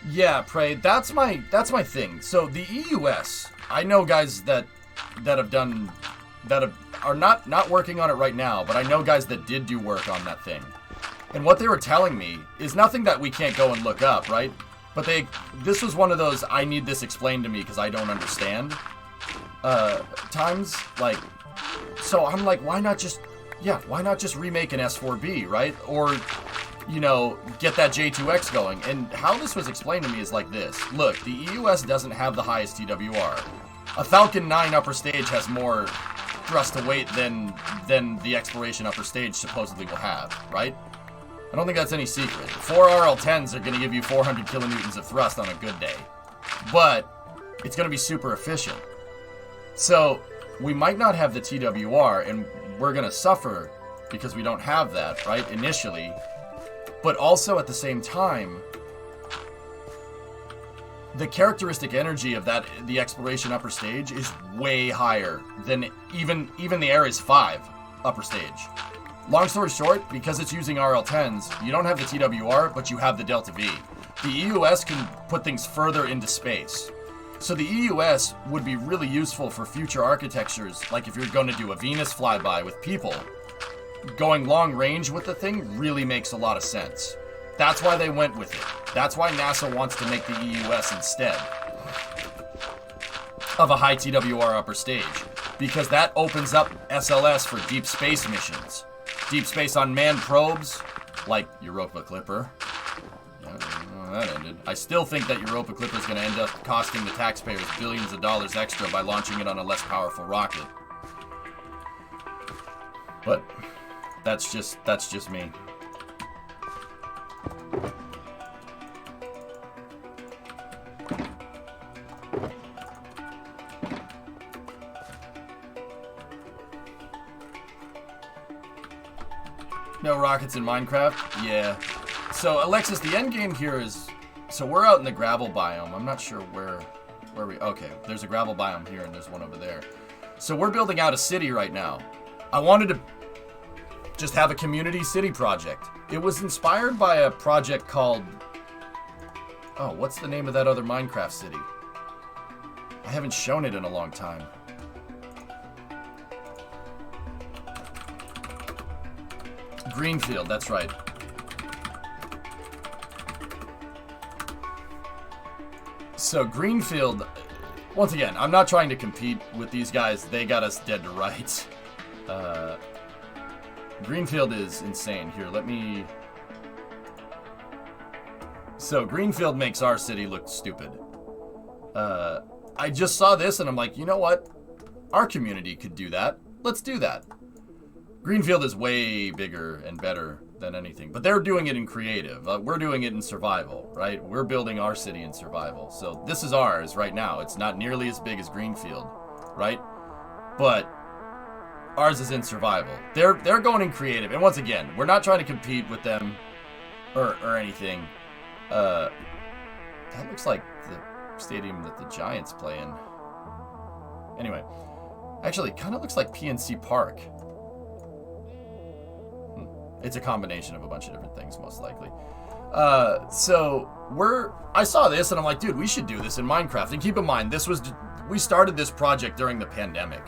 Yeah, Prey, that's my thing. So the EUS, I know guys that are not working on it right now, but I know guys that did do work on that thing. And what they were telling me is nothing that we can't go and look up, right? But this was one of those I need this explained to me because I don't understand times. Like, so I'm like, why not just remake an S4B, right? Or, you know, get that J2X going. And how this was explained to me is like this. Look, the EUS doesn't have the highest TWR. A Falcon 9 upper stage has more thrust to weight than the exploration upper stage supposedly will have, right? I don't think that's any secret. 4 RL-10s are going to give you 400 kilonewtons of thrust on a good day. But it's going to be super efficient. So we might not have the TWR, and we're going to suffer because we don't have that, right, initially. But also at the same time, the characteristic energy of the exploration upper stage is way higher than even the Ares 5 upper stage. Long story short, because it's using RL-10s, you don't have the TWR, but you have the Delta V. The EUS can put things further into space. So the EUS would be really useful for future architectures, like if you're going to do a Venus flyby with people. Going long range with the thing really makes a lot of sense. That's why they went with it. That's why NASA wants to make the EUS instead of a high TWR upper stage, because that opens up SLS for deep space missions. Deep space unmanned probes, like Europa Clipper. That ended. I still think that Europa Clipper is going to end up costing the taxpayers billions of dollars extra by launching it on a less powerful rocket. But That's just me. No rockets in Minecraft? Yeah. So, Alexis, the end game here is... So, we're out in the gravel biome. I'm not sure where we... Okay, there's a gravel biome here, and there's one over there. So, we're building out a city right now. I wanted to just have a community city project. It was inspired by a project called... Oh, what's the name of that other Minecraft city? I haven't shown it in a long time. Greenfield, that's right. So Greenfield, once again, I'm not trying to compete with these guys. They got us dead to rights. Greenfield is insane. Here, let me... So Greenfield makes our city look stupid. I just saw this and I'm like, you know what? Our community could do that. Let's do that. Greenfield is way bigger and better than anything, but they're doing it in creative. We're doing it in survival, right? We're building our city in survival. So this is ours right now. It's not nearly as big as Greenfield, right? But ours is in survival. They're going in creative. And once again, we're not trying to compete with them or anything. That looks like the stadium that the Giants play in. Anyway, actually, it kind of looks like PNC Park. It's a combination of a bunch of different things, most likely. I saw this and I'm like, dude, we should do this in Minecraft. And keep in mind, we started this project during the pandemic.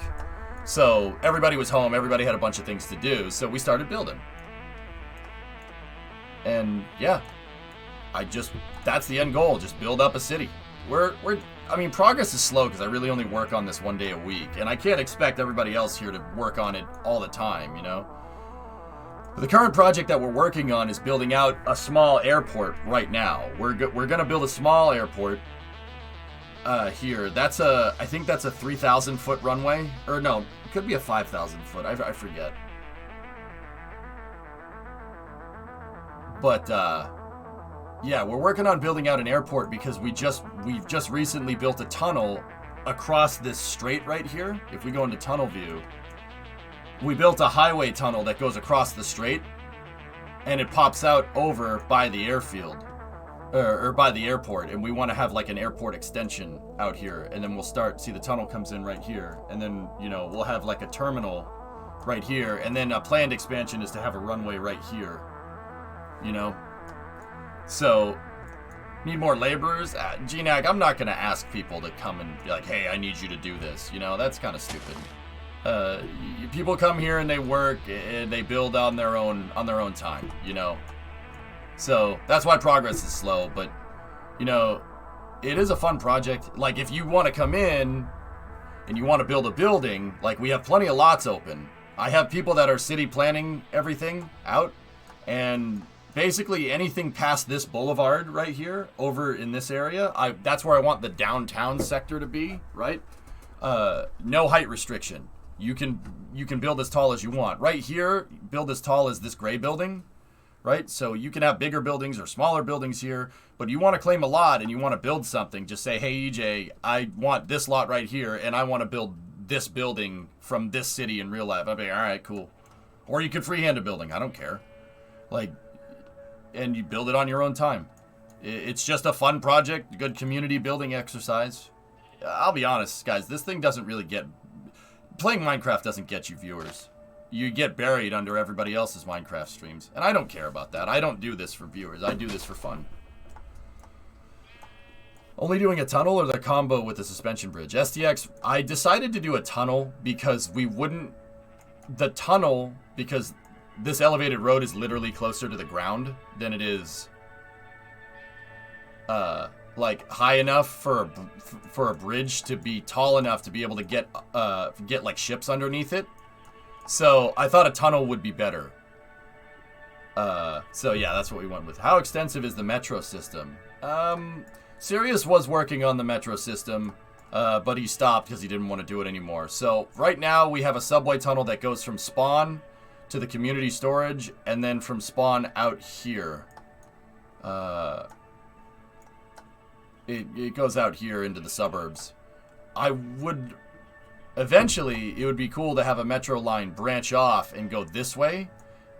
So everybody was home, everybody had a bunch of things to do, so we started building. And yeah, that's the end goal, just build up a city. I mean, progress is slow because I really only work on this one day a week, and I can't expect everybody else here to work on it all the time, you know? The current project that we're working on is building out a small airport right now. We're going to build a small airport here. I think that's a 3,000 foot runway. Or no, it could be a 5,000 foot. I forget. But yeah, we're working on building out an airport because we've just recently built a tunnel across this strait right here. If we go into tunnel view, we built a highway tunnel that goes across the strait, and it pops out over by the airfield, or by the airport, and we want to have like an airport extension out here, and then we'll see the tunnel comes in right here, and then, you know, we'll have like a terminal right here, and then a planned expansion is to have a runway right here, you know? So, need more laborers? GNAG, I'm not going to ask people to come and be like, hey, I need you to do this, you know? That's kind of stupid. People come here and they work and they build on their own time, you know. So that's why progress is slow, but you know, it is a fun project. Like if you want to come in and you want to build a building, like we have plenty of lots open. I have people that are city planning everything out, and basically anything past this boulevard right here over in this area, that's where I want the downtown sector to be, right? No height restriction. You can build as tall as you want. Right here, build as tall as this gray building, right? So you can have bigger buildings or smaller buildings here, but you want to claim a lot and you want to build something, just say, hey, EJ, I want this lot right here, and I want to build this building from this city in real life. I'd be, all right, cool. Or you could freehand a building. I don't care. Like, and you build it on your own time. It's just a fun project, good community building exercise. I'll be honest, guys, this thing doesn't really playing Minecraft doesn't get you viewers. You get buried under everybody else's Minecraft streams. And I don't care about that. I don't do this for viewers. I do this for fun. Only doing a tunnel or the combo with the suspension bridge? STX, I decided to do a tunnel because because this elevated road is literally closer to the ground than it is like high enough for a bridge to be tall enough to be able to get like ships underneath it. So I thought a tunnel would be better. So yeah, that's what we went with. How extensive is the metro system? Sirius was working on the metro system, but he stopped because he didn't want to do it anymore. So right now we have a subway tunnel that goes from spawn to the community storage, and then from spawn out here. It goes out here into the suburbs. Eventually, it would be cool to have a metro line branch off and go this way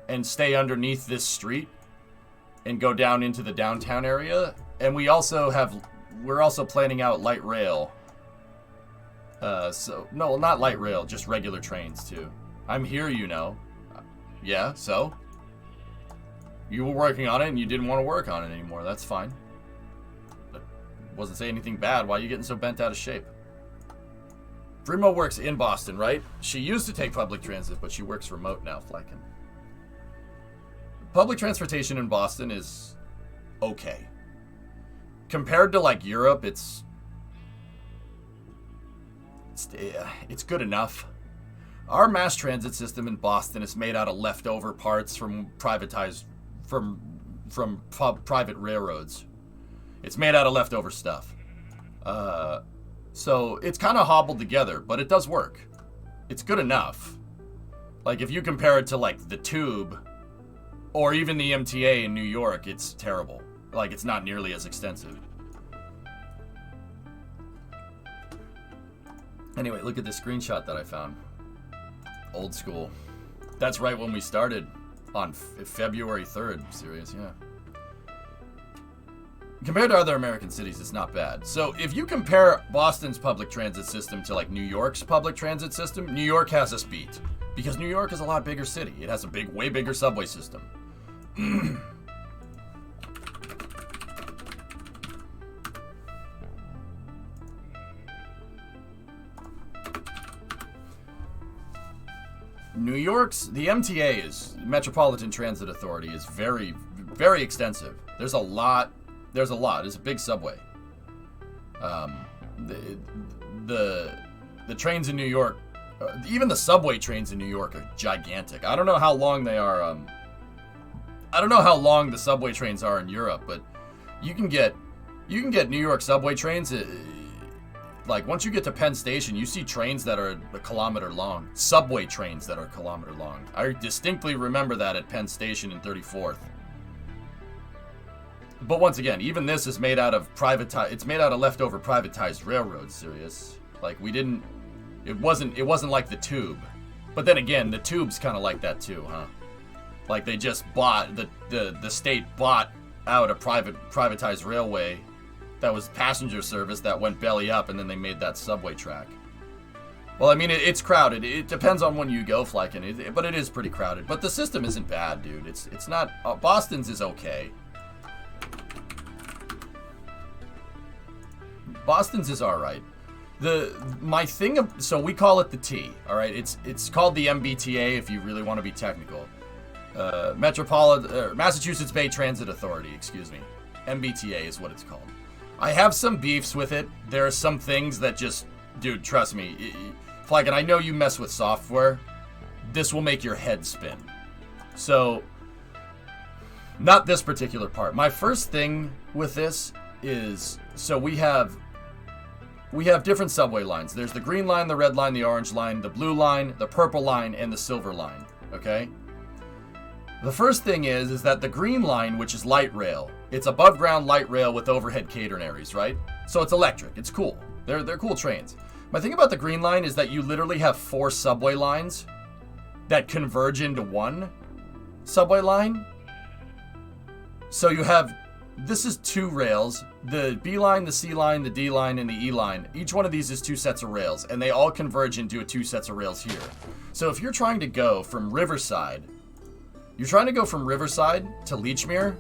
and stay underneath this street and go down into the downtown area. And we're also planning out light rail. No, not light rail, just regular trains too. I'm here, you know. Yeah, so? You were working on it and you didn't want to work on it anymore. That's fine. That wasn't saying anything bad. Why are you getting so bent out of shape? Primo works in Boston, right? She used to take public transit, but she works remote now, Flykin. Public transportation in Boston is okay. Compared to, like, Europe, it's good enough. Our mass transit system in Boston is made out of leftover parts from private railroads. It's made out of leftover stuff. So it's kind of hobbled together, but it does work. It's good enough. Like, if you compare it to, like, the Tube or even the MTA in New York, it's terrible. Like, it's not nearly as extensive. Anyway, look at this screenshot that I found. Old school. That's right when we started on February 3rd. Serious, yeah. Compared to other American cities, it's not bad. So if you compare Boston's public transit system to like New York's public transit system, New York has us beat. Because New York is a lot bigger city. It has a way bigger subway system. New York's, the MTA is, Metropolitan Transit Authority, is very, very extensive. There's a lot. It's a big subway. The trains in New York, even the subway trains in New York are gigantic. I don't know how long they are. I don't know how long the subway trains are in Europe, but you can get New York subway trains. Like, once you get to Penn Station, you see trains that are a kilometer long. Subway trains that are a kilometer long. I distinctly remember that at Penn Station in 34th. But once again, even this is made out of it's made out of leftover privatized railroads, serious. Like, it wasn't like the Tube. But then again, the Tube's kind of like that too, huh? Like, they just bought, the state bought out a privatized railway that was passenger service that went belly up, and then they made that subway track. Well, I mean, it's crowded. It depends on when you go, Flykin, but it is pretty crowded. But the system isn't bad, dude. It's not, Boston's is okay. Boston's is alright. So we call it the T, alright? It's called the MBTA if you really want to be technical. Massachusetts Bay Transit Authority, excuse me. MBTA is what it's called. I have some beefs with it. There are some things that just, dude, trust me. Flykin, I know you mess with software. This will make your head spin. So, not this particular part. My first thing with this is, so we have different subway lines. There's the green line, the red line, the orange line, the blue line, the purple line, and the silver line, okay? The first thing is that the green line, which is light rail, it's above ground light rail with overhead catenaries, right? So it's electric. It's cool. They're cool trains. My thing about the green line is that you literally have 4 subway lines that converge into one subway line. So you have, this is 2 rails, the B line, the C line, the D line, and the E line. Each one of these is 2 sets of rails, and they all converge into 2 sets of rails here. So if you're trying to go from Riverside to Leechmere,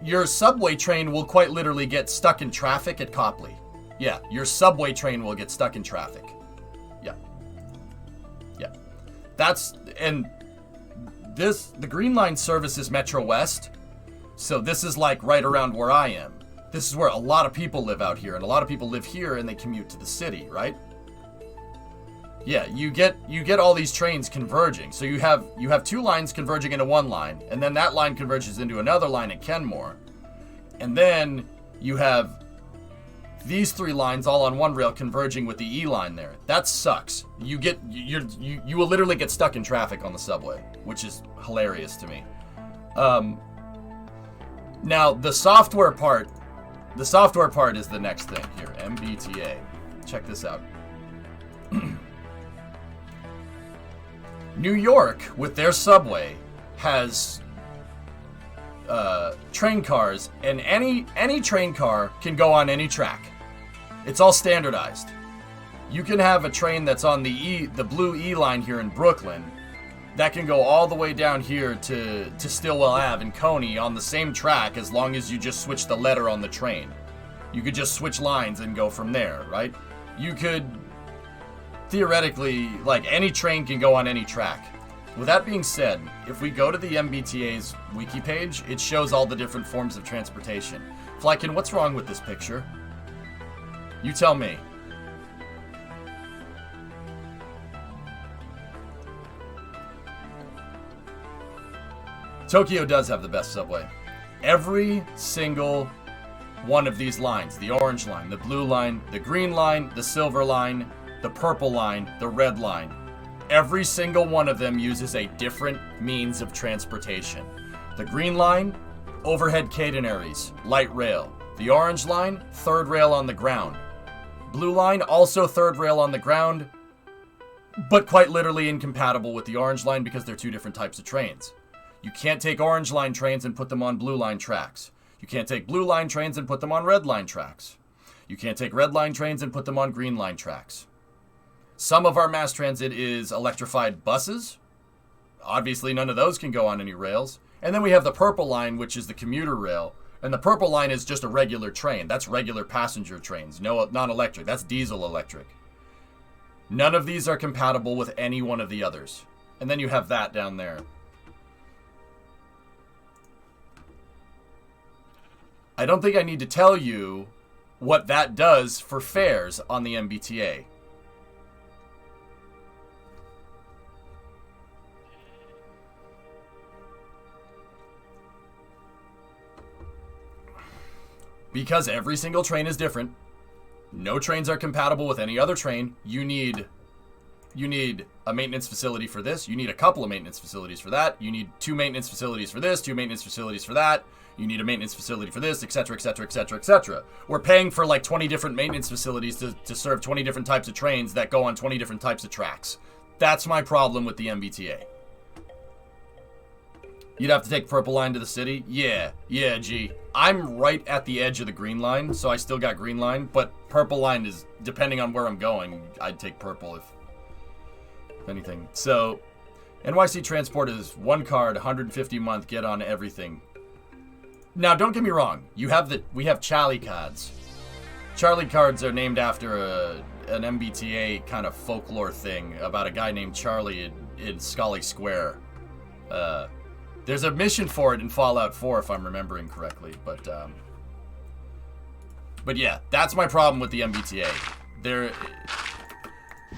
your subway train will quite literally get stuck in traffic at Copley. Yeah, your subway train will get stuck in traffic. Yeah. Yeah. The Green Line services Metro West, so this is like right around where I am. This is where a lot of people live out here, and a lot of people live here and they commute to the city, right? Yeah, you get all these trains converging. So you have 2 lines converging into one line, and then that line converges into another line at Kenmore. And then you have these 3 lines all on one rail converging with the E line there. That sucks. You will literally get stuck in traffic on the subway, which is hilarious to me. Now the software part is the next thing here. MBTA. Check this out. New York, with their subway, has train cars, and any train car can go on any track. It's all standardized. You can have a train that's on the blue E line here in Brooklyn that can go all the way down here to Stillwell Ave in Coney on the same track, as long as you just switch the letter on the train. You could just switch lines and go from there, right? You could theoretically, like, any train can go on any track. With that being said, if we go to the MBTA's wiki page, it shows all the different forms of transportation. Flykin, what's wrong with this picture? You tell me. Tokyo does have the best subway. Every single one of these lines, the orange line, the blue line, the green line, the silver line, the purple line, the red line, every single one of them uses a different means of transportation. The green line, overhead catenaries, light rail. The orange line, third rail on the ground. Blue line, also third rail on the ground, but quite literally incompatible with the orange line because they're 2 different types of trains. You can't take orange line trains and put them on blue line tracks. You can't take blue line trains and put them on red line tracks. You can't take red line trains and put them on green line tracks. Some of our mass transit is electrified buses. Obviously, none of those can go on any rails. And then we have the purple line, which is the commuter rail. And the purple line is just a regular train. That's regular passenger trains, no, non-electric. That's diesel electric. None of these are compatible with any one of the others. And then you have that down there. I don't think I need to tell you what that does for fares on the MBTA. Because every single train is different, no trains are compatible with any other train. You need a maintenance facility for this. You need a couple of maintenance facilities for that. You need 2 maintenance facilities for this, 2 maintenance facilities for that. You need a maintenance facility for this, etc., etc., etc., etc. We're paying for like 20 different maintenance facilities to serve 20 different types of trains that go on 20 different types of tracks. That's my problem with the MBTA. You'd have to take purple line to the city? Yeah, gee. I'm right at the edge of the green line, so I still got green line, but purple line is, depending on where I'm going, I'd take purple if anything. So, NYC Transport is 1 card, 150 a month, get on everything. Now, don't get me wrong. We have Charlie cards. Charlie cards are named after an MBTA kind of folklore thing about a guy named Charlie in Scully Square. There's a mission for it in Fallout 4, if I'm remembering correctly, but yeah, that's my problem with the MBTA.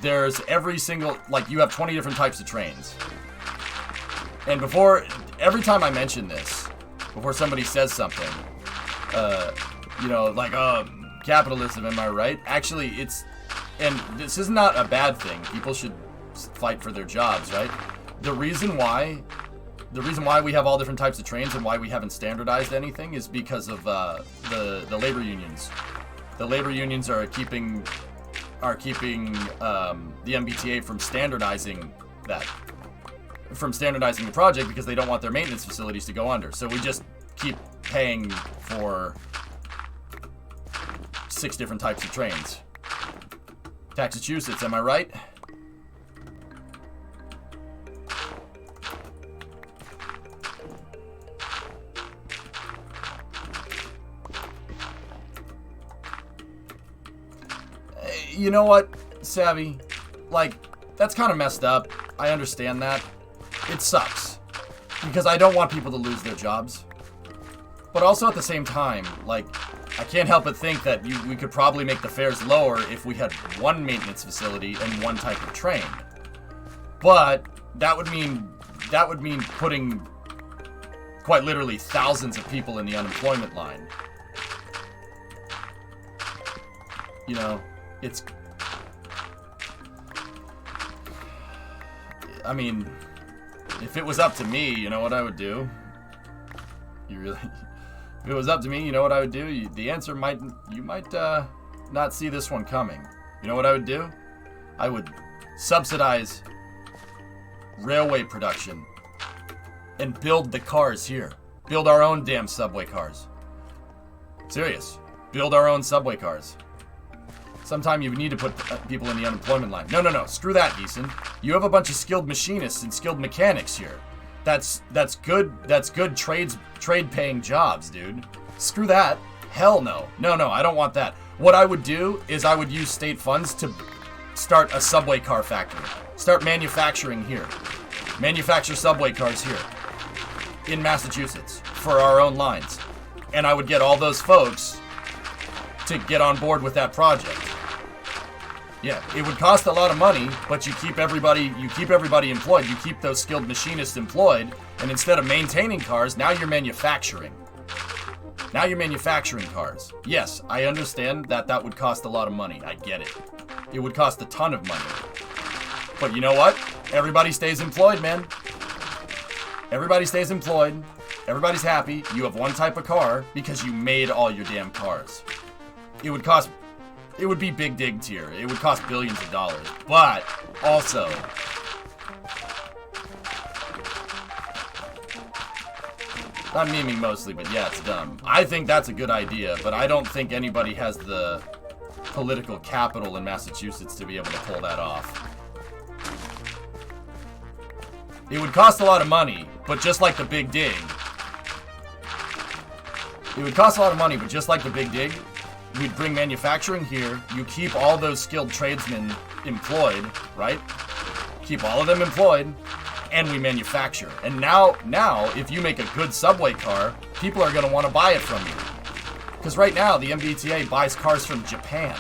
There's every single, like, you have 20 different types of trains. And every time I mention this, before somebody says something, like, capitalism, am I right? Actually, and this is not a bad thing. People should fight for their jobs, right? The reason why we have all different types of trains and why we haven't standardized anything is because of the labor unions. The labor unions are keeping the MBTA from standardizing the project because they don't want their maintenance facilities to go under. So we just keep paying for 6 different types of trains. Massachusetts, am I right? You know what, Savvy? Like, that's kind of messed up. I understand that. It sucks. Because I don't want people to lose their jobs. But also at the same time, like, I can't help but think that we could probably make the fares lower if we had 1 maintenance facility and 1 type of train. But that would mean putting quite literally thousands of people in the unemployment line. you know, it's... I mean, if it was up to me, you know what I would do? You really... If it was up to me, you know what I would do? The answer might... You might, not see this one coming. You know what I would do? I would subsidize railway production and build the cars here. Build our own damn subway cars. Serious. Build our own subway cars. Sometime you need to put people in the unemployment line. No. Screw that, Deason. You have a bunch of skilled machinists and skilled mechanics here. That's good trade-paying jobs, dude. Screw that. Hell no. No, I don't want that. What I would do is I would use state funds to start a subway car factory. Start manufacturing here. Manufacture subway cars here in Massachusetts for our own lines. And I would get all those folks to get on board with that project. Yeah, it would cost a lot of money, but you keep everybody employed. You keep those skilled machinists employed, and instead of maintaining cars, now you're manufacturing. Now you're manufacturing cars. Yes, I understand that would cost a lot of money. I get it. It would cost a ton of money. But you know what? Everybody stays employed, man. Everybody stays employed. Everybody's happy. You have one type of car because you made all your damn cars. It would be big dig tier. It would cost billions of dollars. But also, I'm memeing mostly, but yeah, it's dumb. I think that's a good idea, but I don't think anybody has the political capital in Massachusetts to be able to pull that off. It would cost a lot of money, but just like the Big Dig. It would cost a lot of money, but just like the Big Dig, we'd bring manufacturing here. You keep all those skilled tradesmen employed, right? Keep all of them employed, and we manufacture. And now, if you make a good subway car, people are going to want to buy it from you. Because right now, the MBTA buys cars from Japan.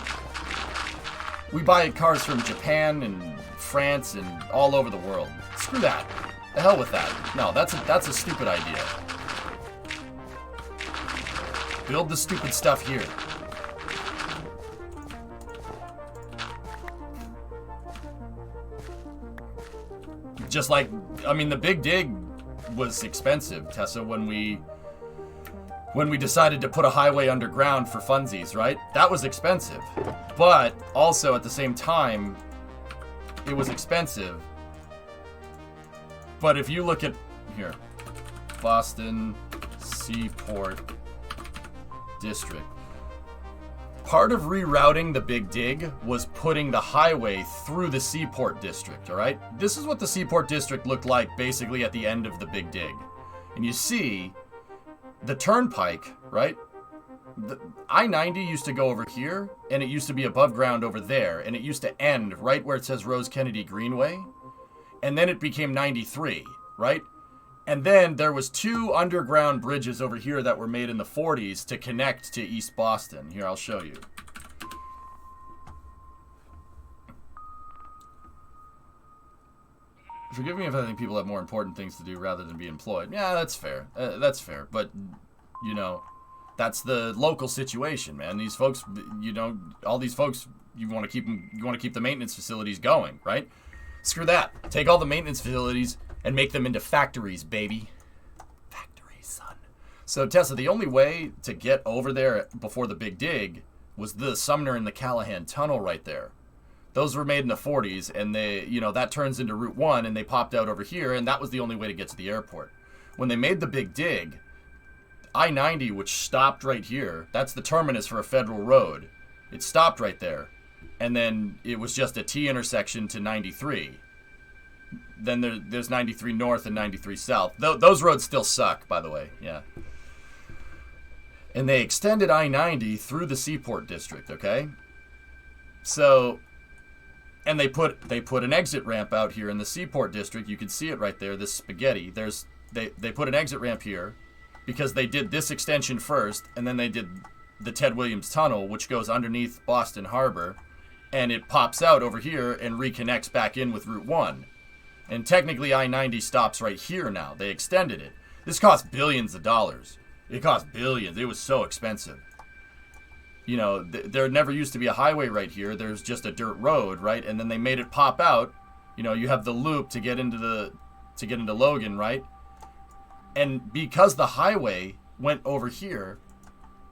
We buy cars from Japan and France and all over the world. Screw that. The hell with that. No, that's a stupid idea. Build the stupid stuff here. Just like, I mean, the Big Dig was expensive, Tessa, when we decided to put a highway underground for funsies, right? That was expensive. But also at the same time, it was expensive. But if you look at, here, Boston Seaport District. Part of rerouting the Big Dig was putting the highway through the Seaport District, alright? This is what the Seaport District looked like basically at the end of the Big Dig. And you see, the turnpike, right? The I-90 used to go over here, and it used to be above ground over there, and it used to end right where it says Rose Kennedy Greenway. And then it became 93, right? And then there was 2 underground bridges over here that were made in the 40s to connect to East Boston. Here, I'll show you. Forgive me if I think people have more important things to do rather than be employed. Yeah, that's fair. That's fair. But, you know, that's the local situation, man. These folks, you know, all these folks, you want to keep the maintenance facilities going, right? Screw that. Take all the maintenance facilities and make them into factories, baby. Factories, son. So, Tessa, the only way to get over there before the Big Dig was the Sumner and the Callahan Tunnel right there. Those were made in the 40s, and they, you know, that turns into Route 1, and they popped out over here, and that was the only way to get to the airport. When they made the Big Dig, I-90, which stopped right here, that's the terminus for a federal road. It stopped right there. And then it was just a T intersection to 93. Then there's 93 North and 93 South. Those roads still suck, by the way. Yeah. And they extended I-90 through the Seaport District, okay? So, and they put an exit ramp out here in the Seaport District. You can see it right there, this spaghetti. They put an exit ramp here because they did this extension first, and then they did the Ted Williams Tunnel, which goes underneath Boston Harbor, and it pops out over here and reconnects back in with Route 1. And technically I-90 stops right here now. They extended it. This cost billions of dollars. It cost billions. It was so expensive. You know, there never used to be a highway right here. There's just a dirt road, right? And then they made it pop out. You know, you have the loop to get into Logan, right? And because the highway went over here,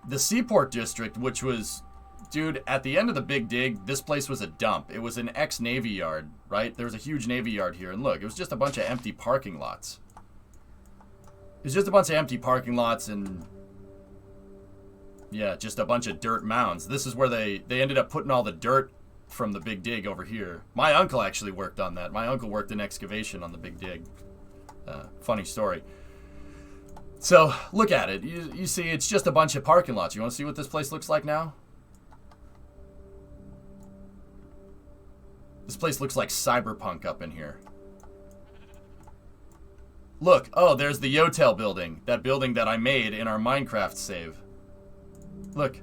the Seaport District, which was, dude, at the end of the Big Dig, this place was a dump. It was an ex-Navy yard, right? There was a huge Navy yard here. And look, it was just a bunch of empty parking lots. It was just a bunch of empty parking lots and, yeah, just a bunch of dirt mounds. This is where they ended up putting all the dirt from the Big Dig over here. My uncle actually worked on that. My uncle worked in excavation on the Big Dig. Funny story. So, look at it. You see, it's just a bunch of parking lots. You want to see what this place looks like now? This place looks like cyberpunk up in here. Look, oh, there's the Yotel building. That building that I made in our Minecraft save. Look.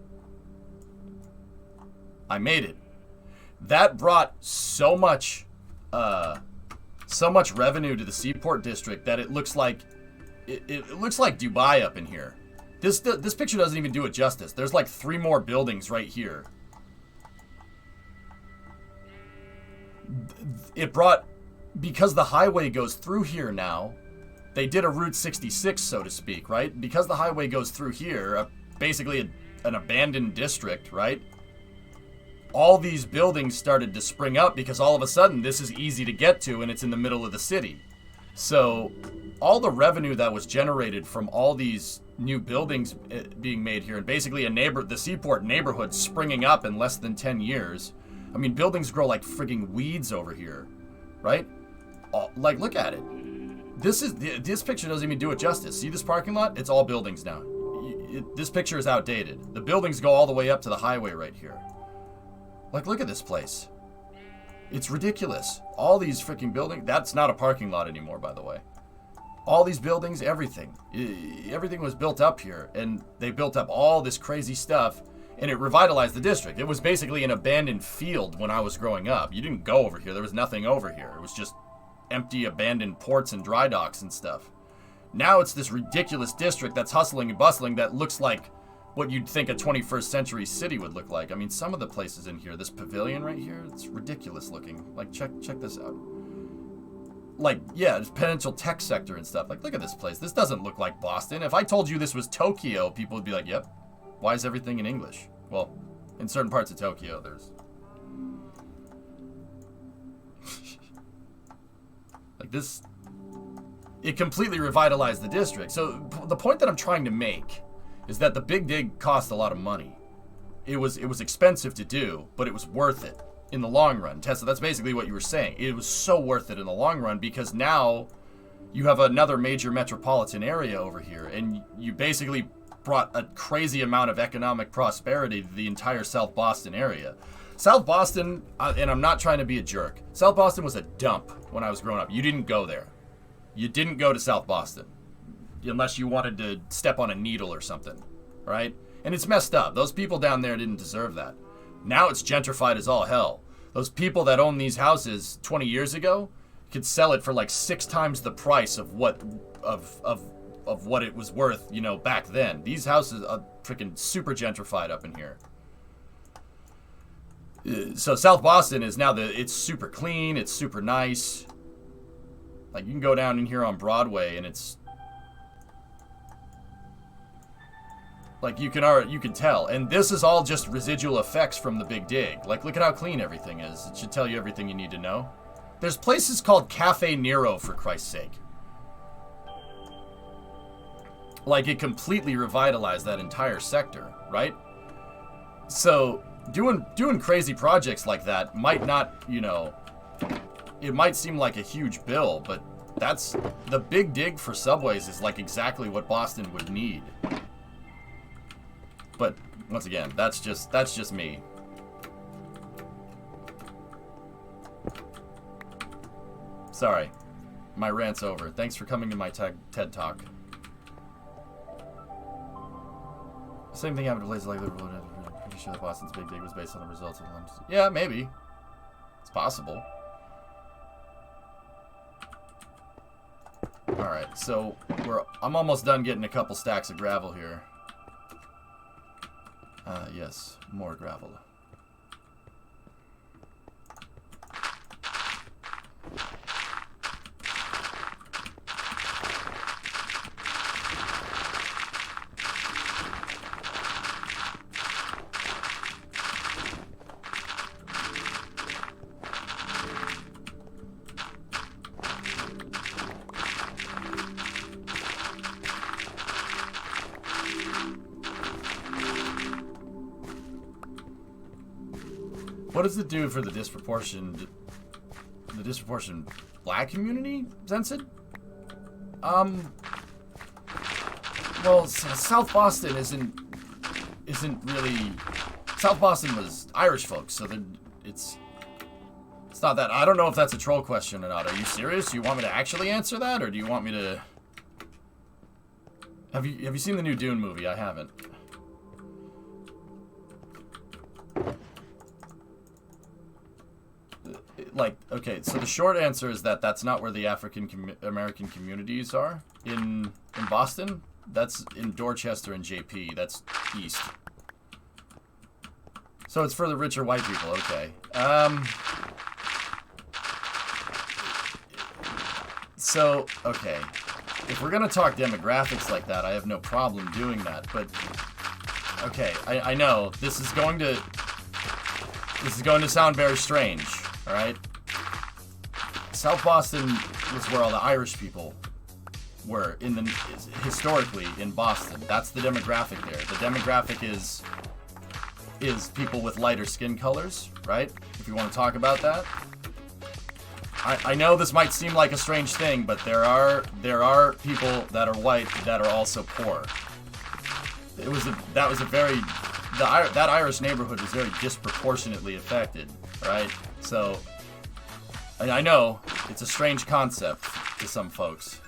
I made it. That brought so much revenue to the Seaport District that it looks like it looks like Dubai up in here. This picture doesn't even do it justice. There's like 3 more buildings right here. It brought, because the highway goes through here now, they did a Route 66, so to speak, right? Because the highway goes through here, basically an abandoned district, right? All these buildings started to spring up because all of a sudden this is easy to get to and it's in the middle of the city. So all the revenue that was generated from all these new buildings being made here, and basically the Seaport neighborhood springing up in less than 10 years. I mean, buildings grow like frigging weeds over here, right? Like, look at it. This picture doesn't even do it justice. See this parking lot? It's all buildings now. This picture is outdated. The buildings go all the way up to the highway right here. Like, look at this place. It's ridiculous. All these freaking buildings. That's not a parking lot anymore, by the way. All these buildings, everything. Everything was built up here. And they built up all this crazy stuff. And it revitalized the district. It was basically an abandoned field when I was growing up. You didn't go over here. There was nothing over here. It was just empty, abandoned ports and dry docks and stuff. Now it's this ridiculous district that's hustling and bustling that looks like what you'd think a 21st century city would look like. I mean, some of the places in here, this pavilion right here, it's ridiculous looking. Like, check this out. Like, yeah, it's potential tech sector and stuff. Like, look at this place. This doesn't look like Boston. If I told you this was Tokyo, people would be like, yep. Why is everything in English? Well, in certain parts of Tokyo, there's... like this... It completely revitalized the district. So the point that I'm trying to make is that the Big Dig cost a lot of money. It was expensive to do, but it was worth it in the long run. Tessa, that's basically what you were saying. It was so worth it in the long run because now you have another major metropolitan area over here, and you basically brought a crazy amount of economic prosperity to the entire South Boston area. South Boston, and I'm not trying to be a jerk, South Boston was a dump when I was growing up. You didn't go there. You didn't go to South Boston unless you wanted to step on a needle or something, right? And it's messed up. Those people down there didn't deserve that. Now it's gentrified as all hell. Those people that own these houses 20 years ago could sell it for like 6 times the price of what what it was worth, you know, back then. These houses are freaking super gentrified up in here. So South Boston is now it's super clean, it's super nice. Like, you can go down in here on Broadway and it's like you can tell. And this is all just residual effects from the Big Dig. Like, look at how clean everything is. It should tell you everything you need to know. There's places called Cafe Nero, for Christ's sake. Like, it completely revitalized that entire sector, right? So, doing crazy projects like that might not, you know, it might seem like a huge bill, but that's the Big Dig for subways is like exactly what Boston would need. But once again, that's just me. Sorry, my rant's over. Thanks for coming to my TED Talk. Same thing happened to places like Liverpool. I'm pretty sure that Boston's Big Dig was based on the results of them. Yeah, maybe. It's possible. Alright, so I'm almost done getting a couple stacks of gravel here. Yes, more gravel. What does it do for the disproportioned black community, Zensid? Well, South Boston isn't really. South Boston was Irish folks, so then it's not that. I don't know if that's a troll question or not. Are you serious? Do you want me to actually answer that, or do you want me to? Have you seen the new Dune movie? I haven't. Like, okay, so the short answer is that that's not where the African American communities are in Boston. That's in Dorchester and JP. That's east. So it's for the richer white people. Okay. So, okay. If we're gonna talk demographics like that, I have no problem doing that. But okay, I know this is going to sound very strange. All right. South Boston was where all the Irish people were historically in Boston. That's the demographic there. The demographic is people with lighter skin colors, right? If you want to talk about that. I know this might seem like a strange thing, but there are people that are white that are also poor. That Irish neighborhood was very disproportionately affected, right? So, I know it's a strange concept to some folks.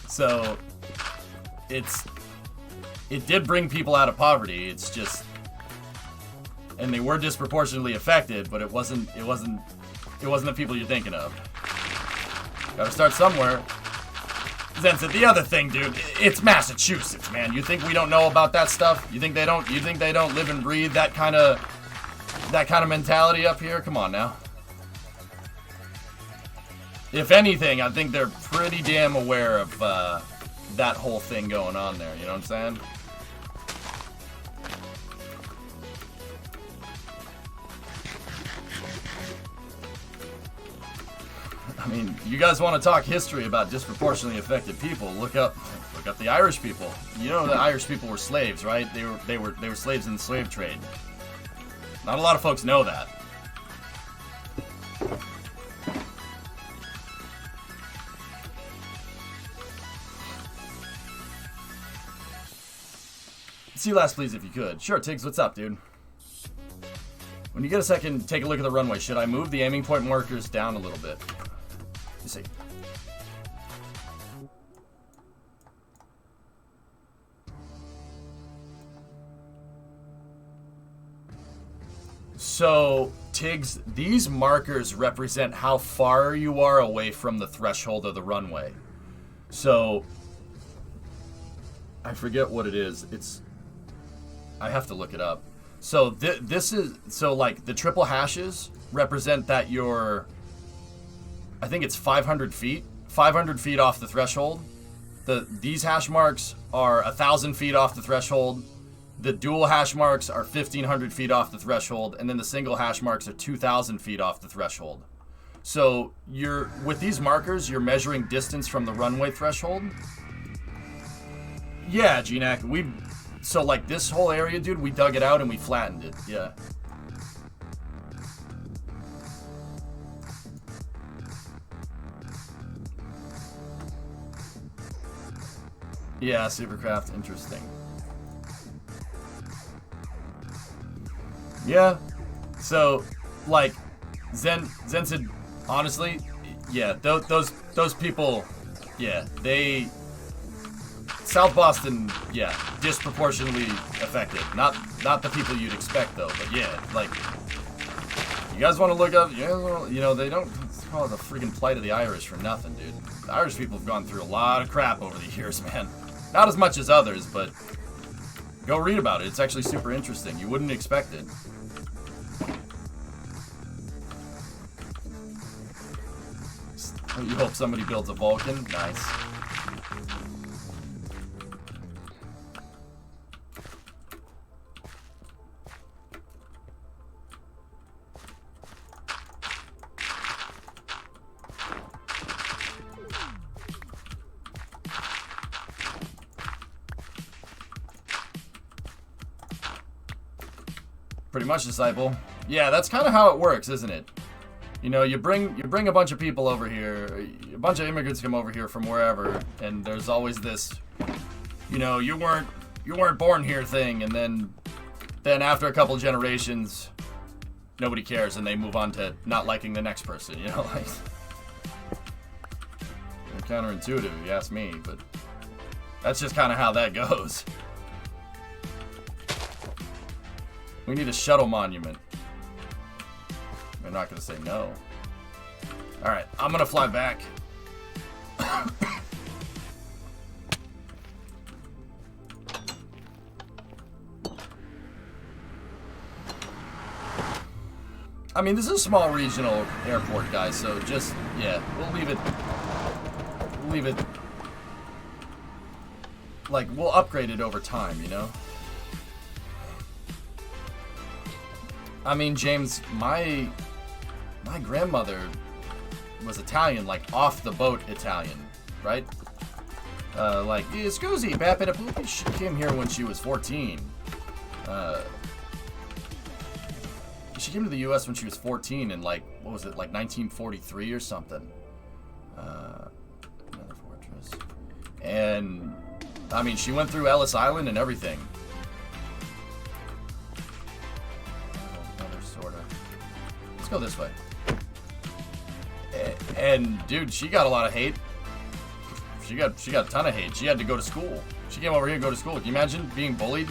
So, it did bring people out of poverty. It's just, and they were disproportionately affected, but it wasn't the people you're thinking of. Gotta start somewhere. Zensit, the other thing, dude, it's Massachusetts, man. You think we don't know about that stuff? You think they don't live and breathe that kind of mentality up here? Come on now. If anything, I think they're pretty damn aware of that whole thing going on there. You know what I'm saying? I mean, you guys want to talk history about disproportionately affected people? Look up the Irish people. You know the Irish people were slaves, right? They were slaves in the slave trade. Not a lot of folks know that. See last, please, if you could. Sure, Tiggs, what's up, dude? When you get a second, take a look at the runway. Should I move the aiming point markers down a little bit? You see. So, Tiggs, these markers represent how far you are away from the threshold of the runway. So, I forget what it is. I have to look it up. So, this is, so like the triple hashes represent that you're, I think it's 500 feet. 500 feet off the threshold. These hash marks are 1,000 feet off the threshold. The dual hash marks are 1,500 feet off the threshold, and then the single hash marks are 2,000 feet off the threshold. So with these markers, you're measuring distance from the runway threshold. Yeah, GNAC, so like this whole area, dude, we dug it out and we flattened it. Yeah. Yeah, Supercraft, interesting. Yeah, so, like, Zen said, honestly, yeah, those people, yeah, South Boston, yeah, disproportionately affected. Not the people you'd expect, though, but yeah, like, you guys want to look up, you know, they don't, call it the freaking plight of the Irish for nothing, dude. The Irish people have gone through a lot of crap over the years, man. Not as much as others, but go read about it. It's actually super interesting. You wouldn't expect it. You hope somebody builds a Vulcan? Nice. Pretty much, disciple. Yeah, that's kind of how it works, isn't it? You know, you bring a bunch of people over here, a bunch of immigrants come over here from wherever, and there's always this, you know, you weren't born here thing, and then after a couple generations, nobody cares, and they move on to not liking the next person. You know, like counterintuitive, if you ask me, but that's just kind of how that goes. We need a shuttle monument. They're not going to say no. Alright, I'm going to fly back. I mean, this is a small regional airport, guys, so just, yeah, we'll leave it, like, we'll upgrade it over time, you know? I mean, James, my grandmother was Italian, like off the boat Italian, right? Like, scusi, Papa Poopy. She came here when she was 14. She came to the U.S. when she was 14 in, like, what was it, like 1943 or something. Another fortress. And, I mean, she went through Ellis Island and everything. Let's go this way. And dude, she got a lot of hate. She got a ton of hate. She had to go to school. She came over here to go to school. Can you imagine being bullied?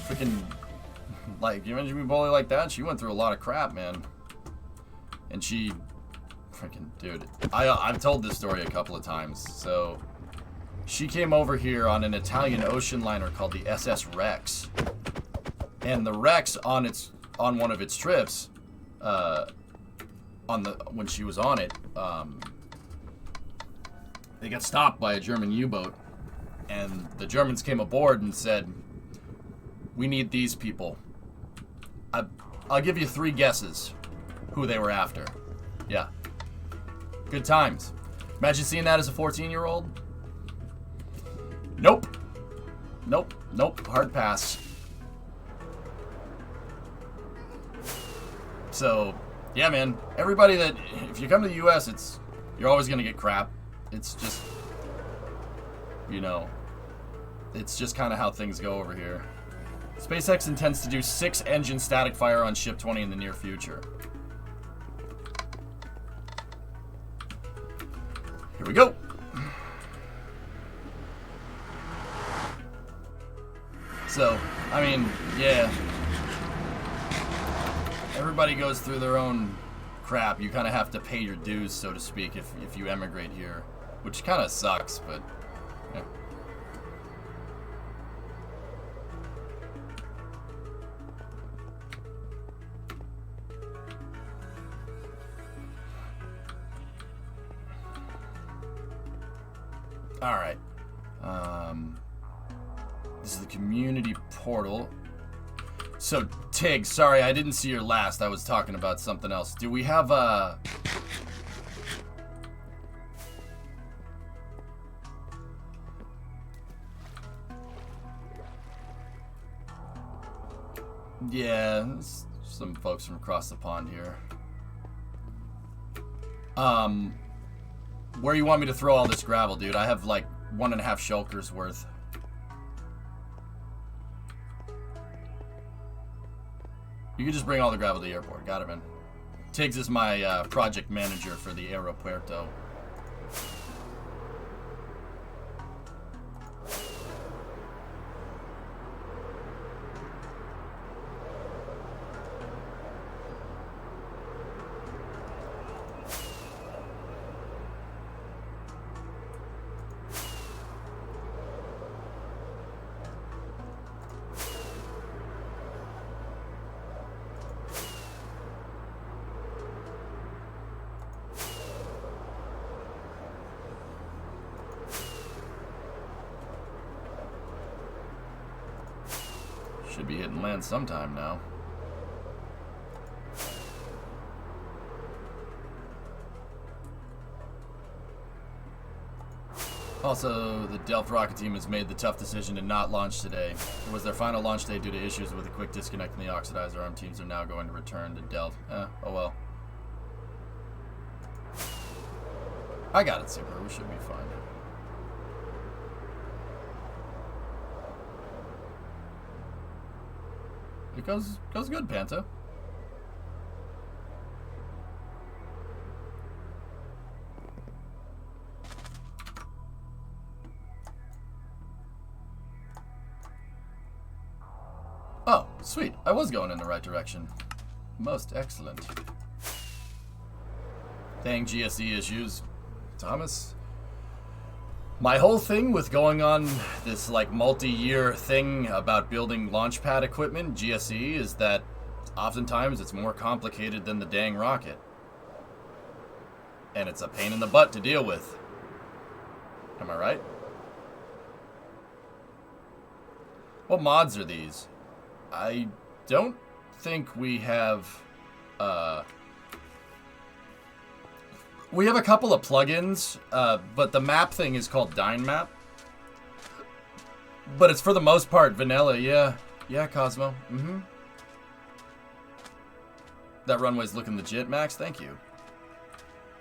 Freaking, like, can you imagine being bullied like that? She went through a lot of crap, man. And she, freaking, dude, I've told this story a couple of times. So, she came over here on an Italian ocean liner called the SS Rex. And the Rex on one of its trips, when she was on it, they got stopped by a German U-boat, and the Germans came aboard and said, "We need these people." I'll give you 3 guesses who they were after. Yeah. Good times. Imagine seeing that as a 14-year-old. Nope. Hard pass. So, yeah, man. Everybody that, if you come to the U.S., you're always gonna get crap. It's just, you know, it's just kind of how things go over here. SpaceX intends to do 6-engine static fire on Ship 20 in the near future. Here we go. So, I mean, yeah. Everybody goes through their own crap. You kind of have to pay your dues, so to speak, if you emigrate here. Which kind of sucks, but, yeah. Alright. This is the community portal. So, Tig, sorry, I didn't see your last. I was talking about something else. Do we have a... Yeah, some folks from across the pond here. Where you want me to throw all this gravel, dude? I have like 1.5 shulkers worth. You can just bring all the gravel to the airport. Got it, man. Tiggs is my project manager for the Aeropuerto. Should be hitting land sometime now. Also, the Delft rocket team has made the tough decision to not launch today. It was their final launch day due to issues with a quick disconnect in the oxidizer arm. Teams are now going to return to Delft. Oh well. I got it, Super. We should be fine. It goes good, Panto. Oh, sweet. I was going in the right direction. Most excellent. Dang GSE issues. Thomas? My whole thing with going on this, like, multi-year thing about building launch pad equipment, GSE, is that oftentimes it's more complicated than the dang rocket. And it's a pain in the butt to deal with. Am I right? What mods are these? I don't think we have, we have a couple of plugins, but the map thing is called Dynmap. But it's for the most part vanilla, yeah. Yeah, Cosmo. Mm-hmm. That runway's looking legit, Max. Thank you.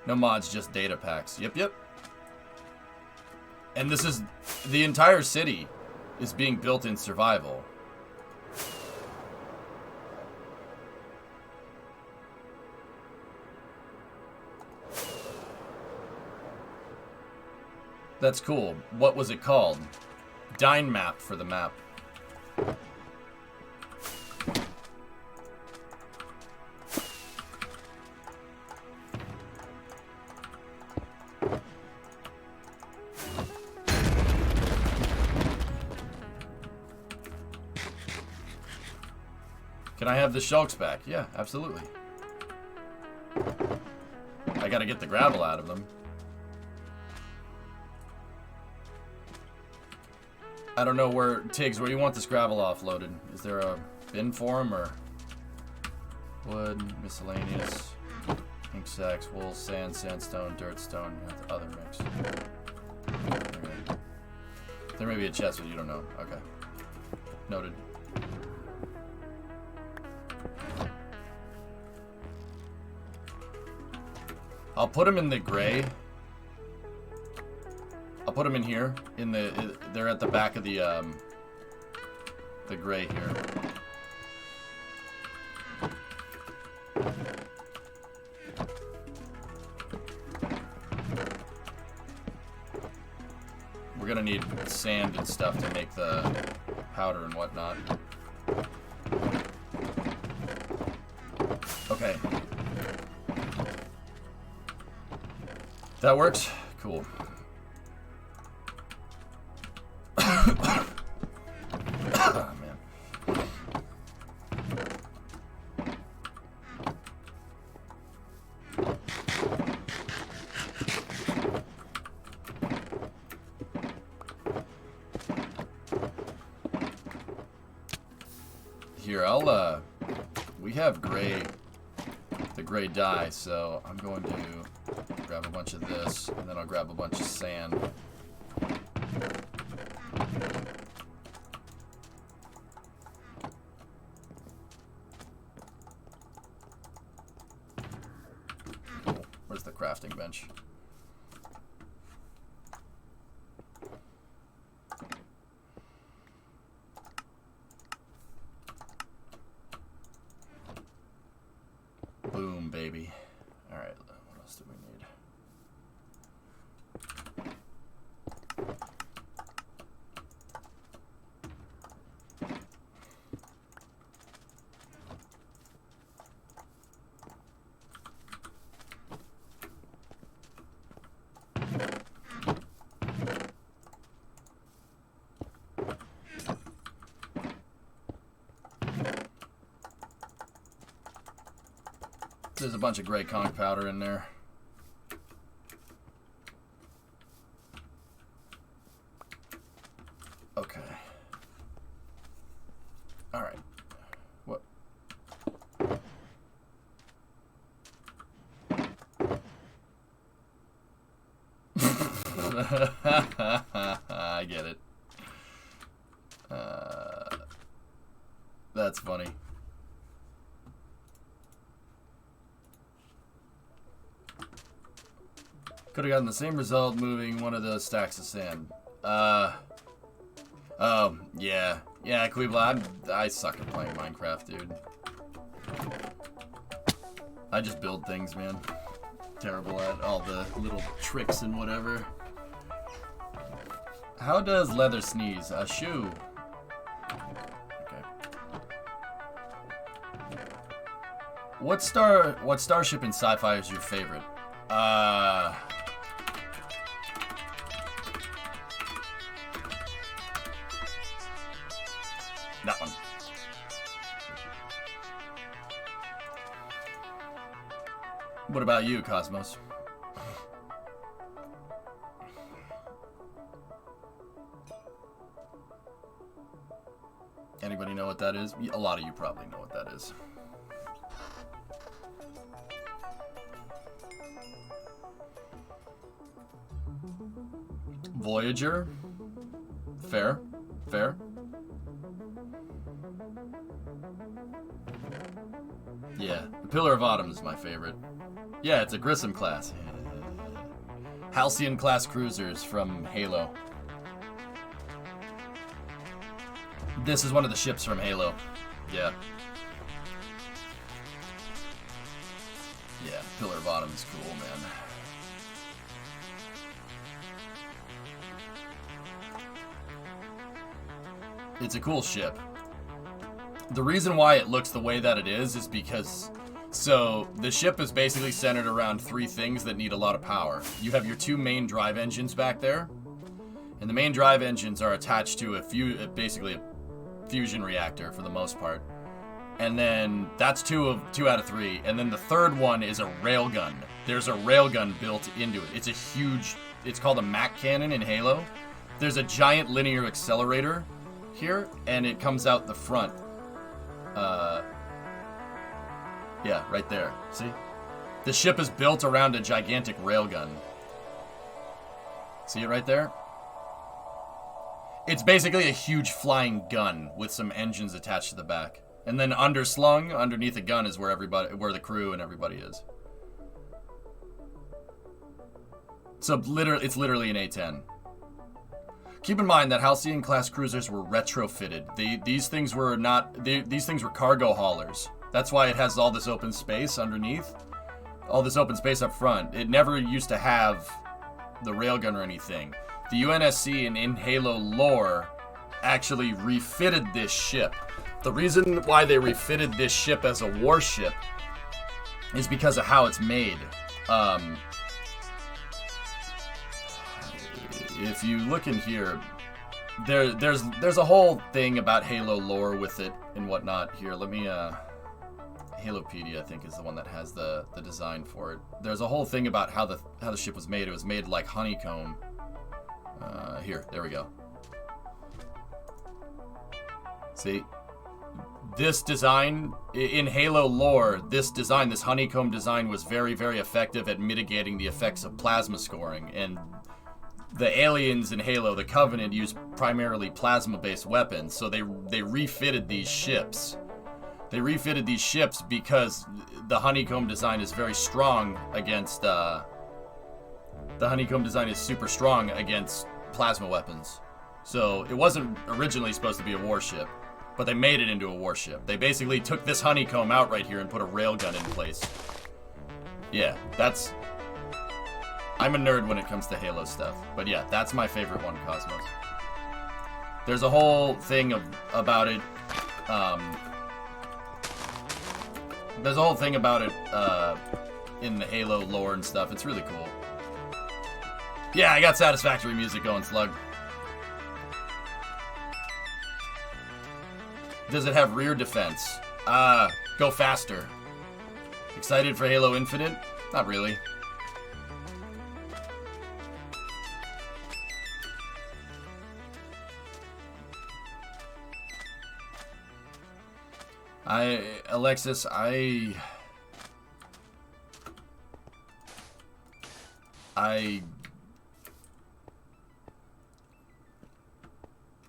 No mods, just data packs. Yep. And this is, the entire city is being built in survival. That's cool. What was it called? Dynmap for the map. Can I have the shulks back? Yeah, absolutely. I gotta get the gravel out of them. I don't know where, Tiggs, where you want this gravel offloaded? Is there a bin for them, or? Wood, miscellaneous, ink sacks, wool, sand, sandstone, dirt, stone, other mix. Okay. There may be a chest, but you don't know. Okay. Noted. I'll put them in the gray. I'll put them in here. They're at the back of the gray here. We're gonna need sand and stuff to make the powder and whatnot. Okay. That works? Cool. Oh, man. Here, we have the gray dye, so I'm going to grab a bunch of this, and then I'll grab a bunch of sand. Cool. Where's the crafting bench? Boom, baby. All right, what else do we need? There's a bunch of gray conch powder in there. Okay. All right. I get it. That's funny. Could have gotten the same result moving one of those stacks of sand. Yeah. Yeah, Queebla, I suck at playing Minecraft, dude. I just build things, man. Terrible at all the little tricks and whatever. How does leather sneeze? A shoe. Okay. What starship in sci-fi is your favorite? That one. What about you, Cosmos? Anybody know what that is? A lot of you probably know what that is. Voyager. Fair. Fair. Yeah, the Pillar of Autumn is my favorite. Yeah, it's a Grissom class. Halcyon class cruisers from Halo. This is one of the ships from Halo. Yeah. Yeah, Pillar of Autumn is cool, man. It's a cool ship. The reason why it looks the way that it is because, so the ship is basically centered around three things that need a lot of power. You have your two main drive engines back there, and the main drive engines are attached to basically a fusion reactor for the most part. And then that's two out of three. And then the third one is a railgun. There's a railgun built into it. It's a huge, it's called a Mac cannon in Halo. There's a giant linear accelerator here, and it comes out the front. Yeah, right there. See? The ship is built around a gigantic railgun. See it right there? It's basically a huge flying gun with some engines attached to the back. And then underslung underneath the gun is where the crew and everybody is. So it's literally an A-10. Keep in mind that Halcyon class cruisers were retrofitted. These things were cargo haulers. That's why it has all this open space underneath, all this open space up front. It never used to have the railgun or anything. The UNSC in Halo lore actually refitted this ship. The reason why they refitted this ship as a warship is because of how it's made. If you look in here, there's a whole thing about Halo lore with it and whatnot. Here, let me Halopedia, I think, is the one that has the design for it. There's a whole thing about how the ship was made. It was made like honeycomb. There we go. See, this design in Halo lore, this honeycomb design was very, very effective at mitigating the effects of plasma scoring. And the aliens in Halo, the Covenant, used primarily plasma-based weapons, so they refitted these ships. They refitted these ships because the honeycomb design is very strong against, the honeycomb design is super strong against plasma weapons. So it wasn't originally supposed to be a warship, but they made it into a warship. They basically took this honeycomb out right here and put a railgun in place. Yeah, I'm a nerd when it comes to Halo stuff. But yeah, that's my favorite one, Cosmos. There's a whole thing about it, there's a whole thing about it in the Halo lore and stuff. It's really cool. Yeah, I got satisfactory music going, Slug. Does it have rear defense? Go faster. Excited for Halo Infinite? Not really. Alexis, I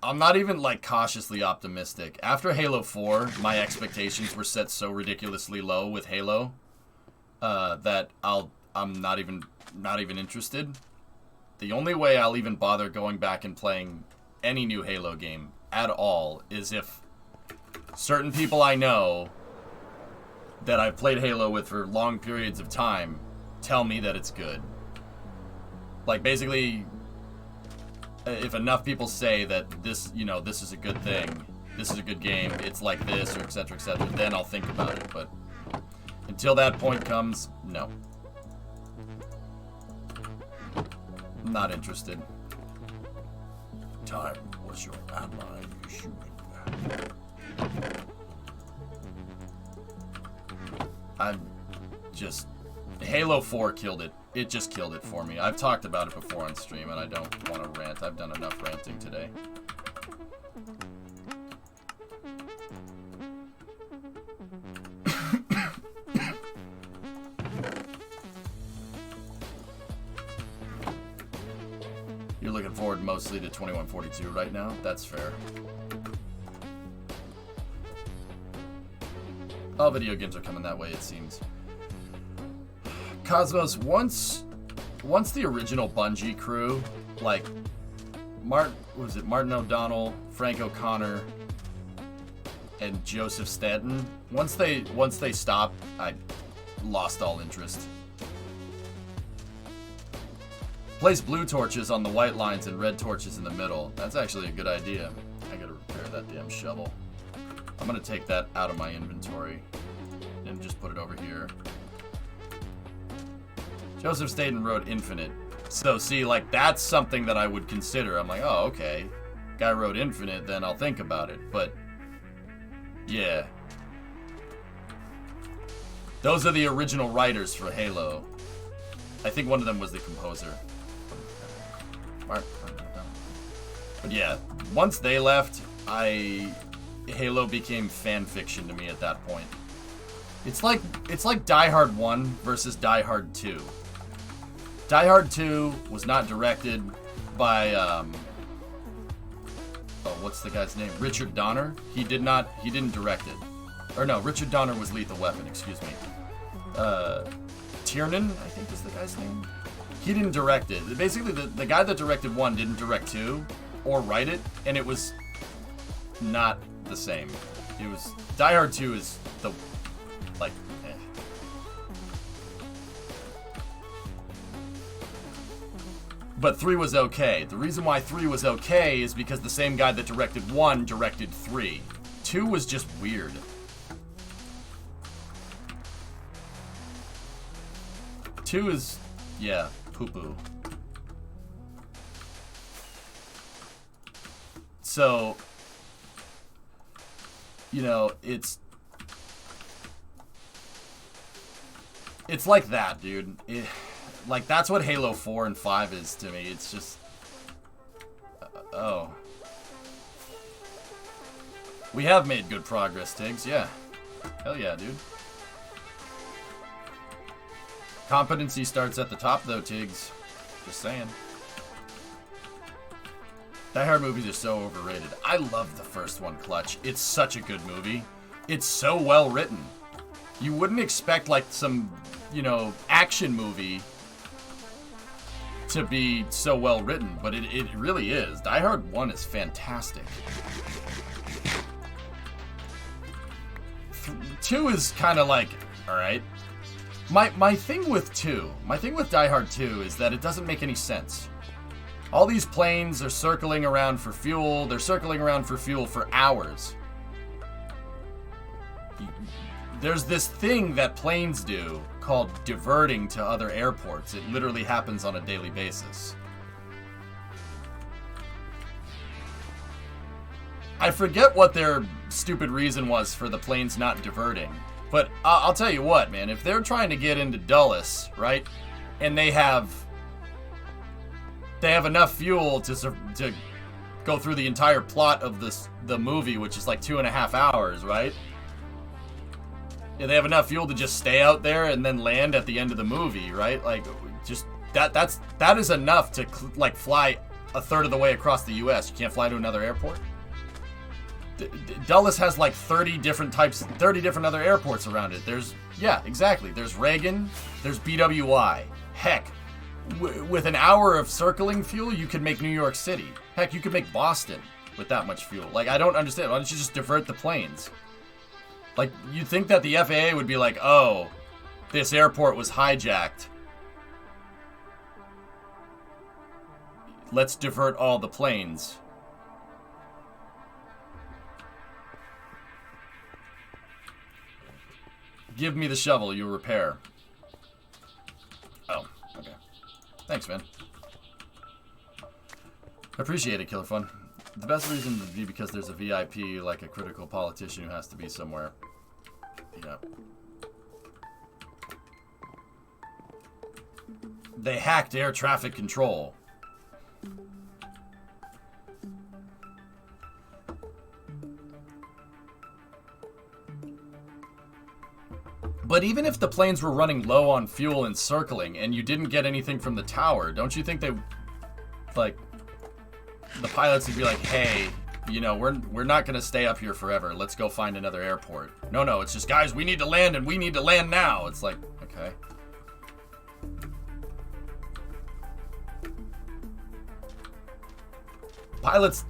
I'm not even, like, cautiously optimistic. After Halo 4, my expectations were set so ridiculously low with Halo that I'm not even interested. The only way I'll even bother going back and playing any new Halo game at all is if certain people I know that I've played Halo with for long periods of time tell me that it's good. Like, basically, if enough people say that this, you know, this is a good thing, this is a good game, it's like this, or etc., then I'll think about it. But until that point comes, no. I'm not interested. Time was your ally, you shooting. I'm just... Halo 4 killed it. It just killed it for me. I've talked about it before on stream, and I don't want to rant. I've done enough ranting today. You're looking forward mostly to 2142 right now? That's fair. All video games are coming that way, it seems. Cosmos, once the original Bungie crew, like Martin O'Donnell, Frank O'Connor, and Joseph Staten, once they stopped, I lost all interest. Place blue torches on the white lines and red torches in the middle. That's actually a good idea. I gotta repair that damn shovel. I'm gonna take that out of my inventory and just put it over here. Joseph Staten wrote Infinite. So, see, like, that's something that I would consider. I'm like, oh, okay. Guy wrote Infinite, then I'll think about it. But, yeah. Those are the original writers for Halo. I think one of them was the composer. But yeah, once they left, Halo became fan fiction to me at that point. It's like Die Hard 1 versus Die Hard 2. Die Hard 2 was not directed by what's the guy's name? Richard Donner. He didn't direct it. Or no, Richard Donner was Lethal Weapon, excuse me. Tiernan, I think is the guy's name. He didn't direct it. Basically, the guy that directed 1 didn't direct 2 or write it, and it was not the same. It was Die Hard 2 is the like eh. But 3 was okay. The reason why 3 was okay is because the same guy that directed 1 directed 3. 2 was just weird. Two is, yeah, poo-poo. So, you know, it's like that, dude. Like, that's what Halo 4 and 5 is to me. It's just, oh. We have made good progress, Tiggs, yeah. Hell yeah, dude. Competency starts at the top, though, Tiggs. Just saying. Die Hard movies are so overrated. I love the first one, Clutch. It's such a good movie. It's so well written. You wouldn't expect, like, some, you know, action movie to be so well written, but it really is. Die Hard 1 is fantastic. 2 is kind of like, alright. My thing with Die Hard 2 is that it doesn't make any sense. All these planes are circling around for fuel. They're circling around for fuel for hours. There's this thing that planes do called diverting to other airports. It literally happens on a daily basis. I forget what their stupid reason was for the planes not diverting. But I'll tell you what, man, if they're trying to get into Dulles, right, and they have enough fuel to go through the entire plot of the movie, which is like 2.5 hours, right? Yeah, they have enough fuel to just stay out there and then land at the end of the movie, right? Like, just that is enough to like fly a third of the way across the U.S. You can't fly to another airport? Dulles has like 30 different other airports around it. Yeah, exactly. There's Reagan, there's BWI. Heck, with an hour of circling fuel, you could make New York City. Heck, you could make Boston with that much fuel. Like, I don't understand. Why don't you just divert the planes? Like, you'd think that the FAA would be like, oh, this airport was hijacked. Let's divert all the planes. Give me the shovel, you'll repair. Oh, okay. Thanks, man. Appreciate it, Killer Fun. The best reason would be because there's a VIP, like a critical politician who has to be somewhere. Yeah. They hacked air traffic control. But even if the planes were running low on fuel and circling and you didn't get anything from the tower, don't you think they, like, the pilots would be like, hey, you know, we're not going to stay up here forever. Let's go find another airport. No, it's just, guys, we need to land and we need to land now. It's like, okay. Pilots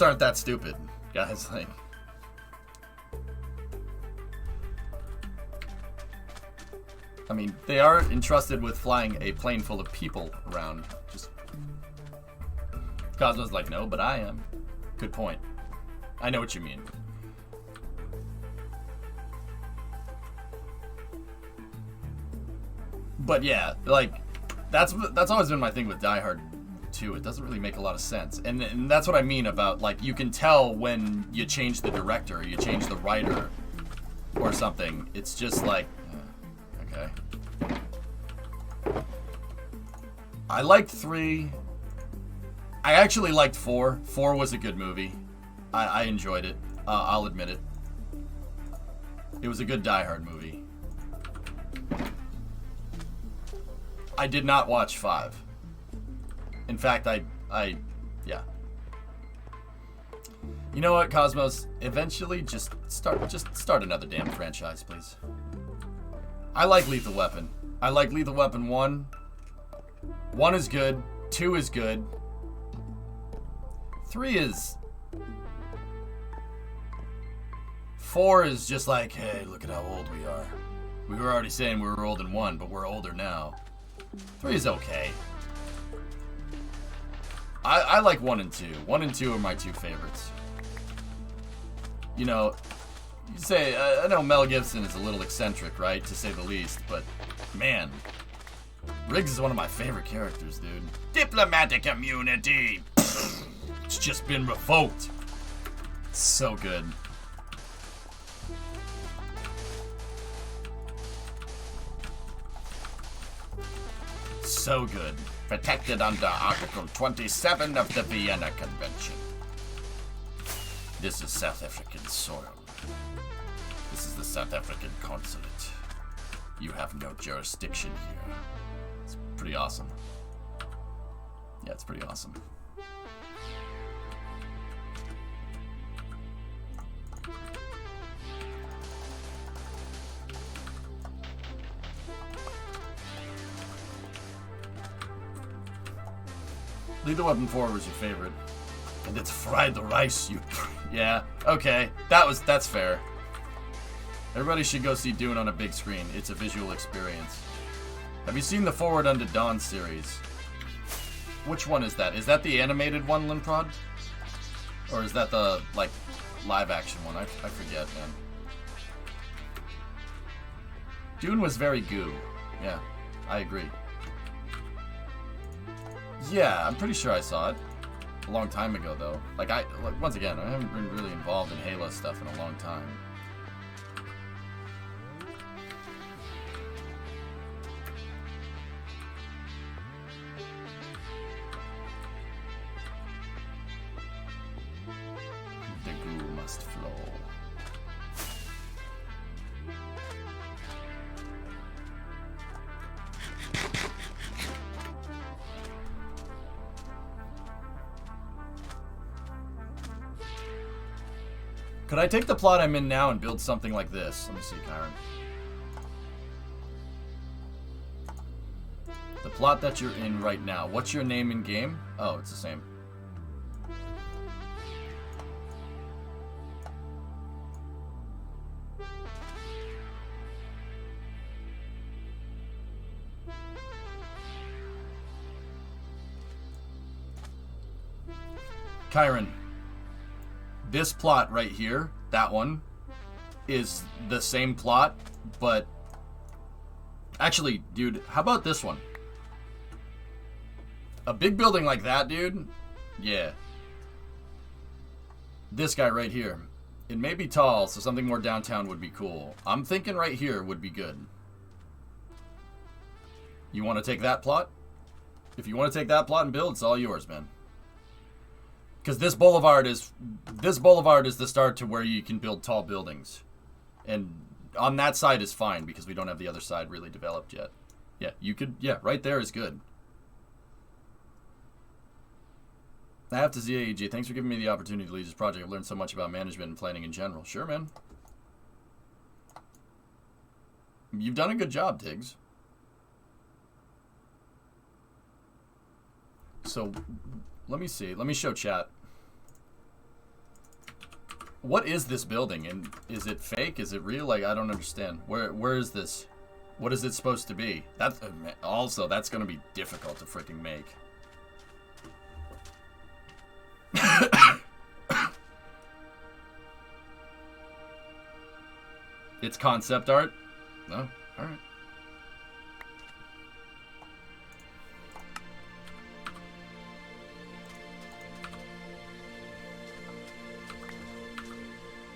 aren't that stupid, guys. Like, I mean, they are entrusted with flying a plane full of people around. Just Cosmo's like, no, but I am. Good point. I know what you mean. But yeah, like, that's always been my thing with Die Hard 2. It doesn't really make a lot of sense. And that's what I mean about, like, you can tell when you change the director, you change the writer, or something. It's just like, okay. I liked 3. I actually liked 4. 4 was a good movie. I enjoyed it. I'll admit it. It was a good Die Hard movie. I did not watch 5. In fact, yeah. You know what, Cosmos? Eventually, just start another damn franchise, please. I like Lethal Weapon. I like Lethal Weapon 1. 1 is good. 2 is good. 3 is... 4 is just like, hey, look at how old we are. We were already saying we were old in 1, but we're older now. 3 is okay. I like 1 and 2. 1 and 2 are my 2 favorites. You know, you say, I know Mel Gibson is a little eccentric, right, to say the least, but man, Riggs is one of my favorite characters, dude. Diplomatic immunity! It's just been revoked. It's so good. So good. Protected under Article 27 of the Vienna Convention. This is South African soil. This is the South African consulate. You have no jurisdiction here. It's pretty awesome. Yeah, it's pretty awesome. Lethal Weapon 4 was your favorite. And it's fried the rice, you... Yeah, okay. That's fair. Everybody should go see Dune on a big screen. It's a visual experience. Have you seen the Forward Unto Dawn series? Which one is that? Is that the animated one, Limprod? Or is that the, like, live-action one? I forget, man. Dune was very goo. Yeah, I agree. Yeah, I'm pretty sure I saw it a long time ago, though. Like, once again, I haven't been really involved in Halo stuff in a long time. The goo must flow. Could I take the plot I'm in now and build something like this? Let me see, Kyron. The plot that you're in right now. What's your name in game? Oh, it's the same. Kyron, this plot right here, that one, is the same plot, but actually, dude, how about this one? A big building like that, dude, yeah. This guy right here, it may be tall, so something more downtown would be cool. I'm thinking right here would be good. You want to take that plot? If you want to take that plot and build, it's all yours, man. Because this boulevard is the start to where you can build tall buildings. And on that side is fine because we don't have the other side really developed yet. Yeah, you could, yeah, right there is good. I have to see AEG. Thanks for giving me the opportunity to lead this project. I've learned so much about management and planning in general. Sure, man. You've done a good job, Tiggs. So, let me see. Let me show chat. What is this building? And is it fake? Is it real? Like, I don't understand. Where is this? What is it supposed to be? That's also, that's going to be difficult to freaking make. It's concept art? No? Alright.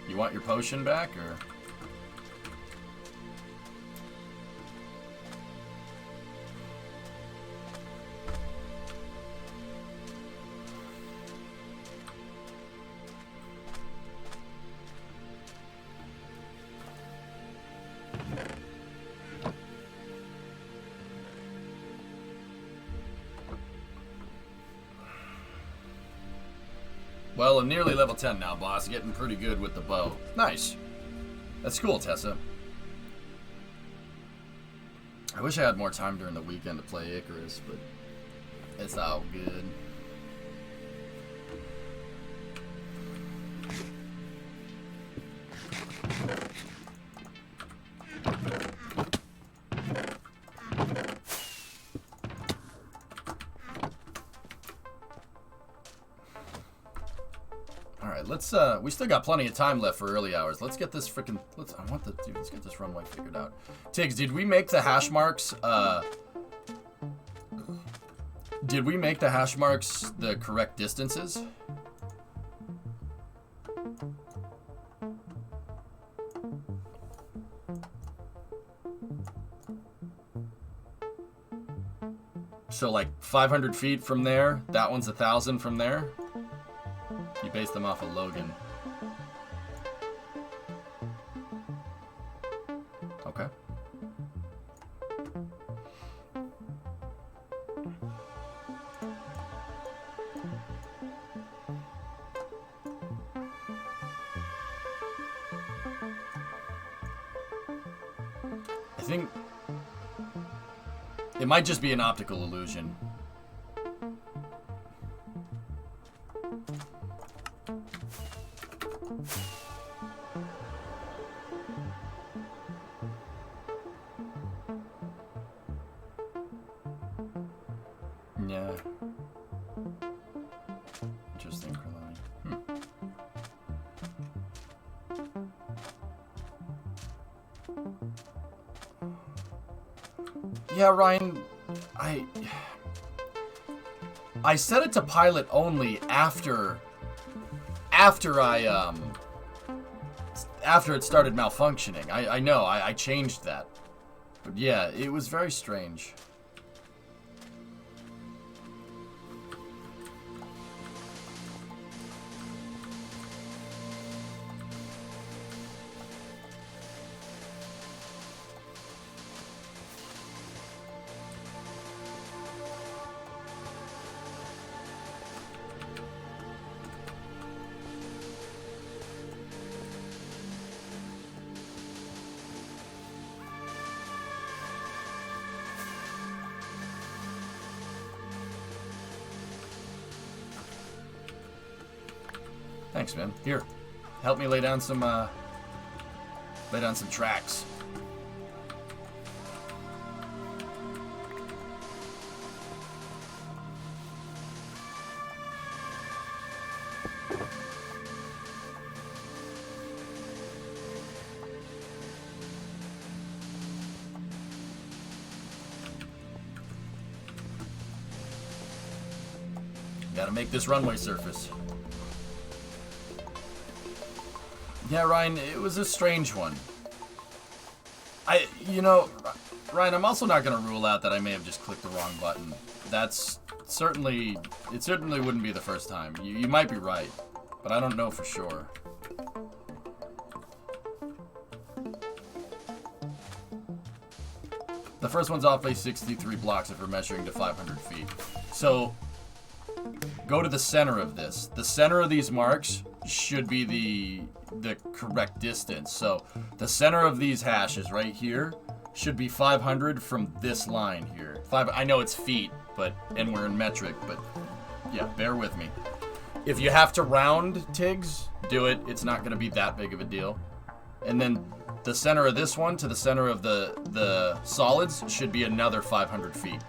You want your potion back, or? Well, I'm nearly level 10 now, boss. Getting pretty good with the bow. Nice. That's cool, Tessa. I wish I had more time during the weekend to play Icarus, but it's all good. Let's we still got plenty of time left for early hours. Let's get this freaking let's get this runway figured out. Tiggs, did we make the hash marks the correct distances? So like 500 feet from there, that one's 1,000 from there. You base them off of Logan. Okay. I think it might just be an optical illusion. Yeah. Interesting, Krillani. Yeah, Ryan, I set it to pilot only after it started malfunctioning. I know, I changed that. But yeah, it was very strange. Thanks, man. Here, help me lay down some tracks. Gotta make this runway surface. Yeah, Ryan, it was a strange one. Ryan, I'm also not gonna rule out that I may have just clicked the wrong button. It certainly wouldn't be the first time. You might be right, but I don't know for sure. The first one's off by 63 blocks if we're measuring to 500 feet. So, go to the center of this. The center of these marks should be the correct distance. So, the center of these hashes right here should be 500 from this line here. I know it's feet, and we're in metric, but yeah, bear with me. If you have to round Tigs, do it. It's not going to be that big of a deal. And then the center of this one to the center of the solids should be another 500 feet.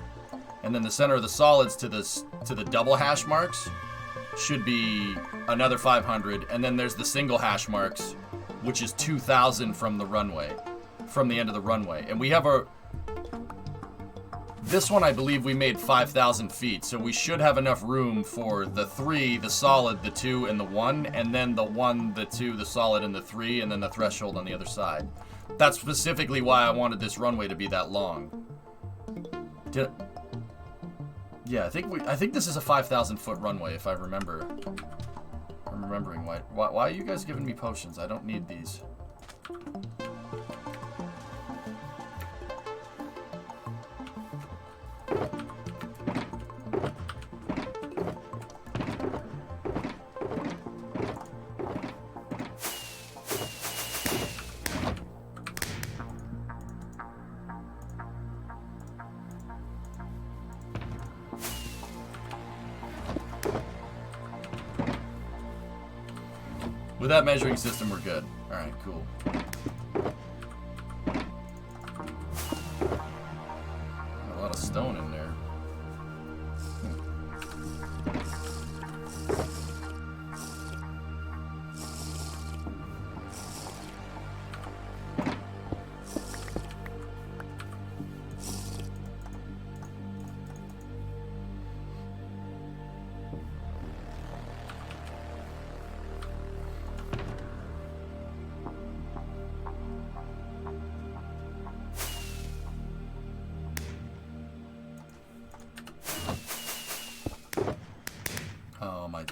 And then the center of the solids to the double hash marks should be another 500. And then there's the single hash marks, which is 2,000 from the runway, from the end of the runway. And we have this one I believe we made 5,000 feet. So we should have enough room for the 3, the solid, the 2, and the 1. And then the 1, the 2, the solid, and the 3. And then the threshold on the other side. That's specifically why I wanted this runway to be that long. Yeah, I think this is a 5,000 foot runway, if I remember. I'm remembering why are you guys giving me potions? I don't need these. With that measuring system, we're good. All right, cool. A lot of stone in there.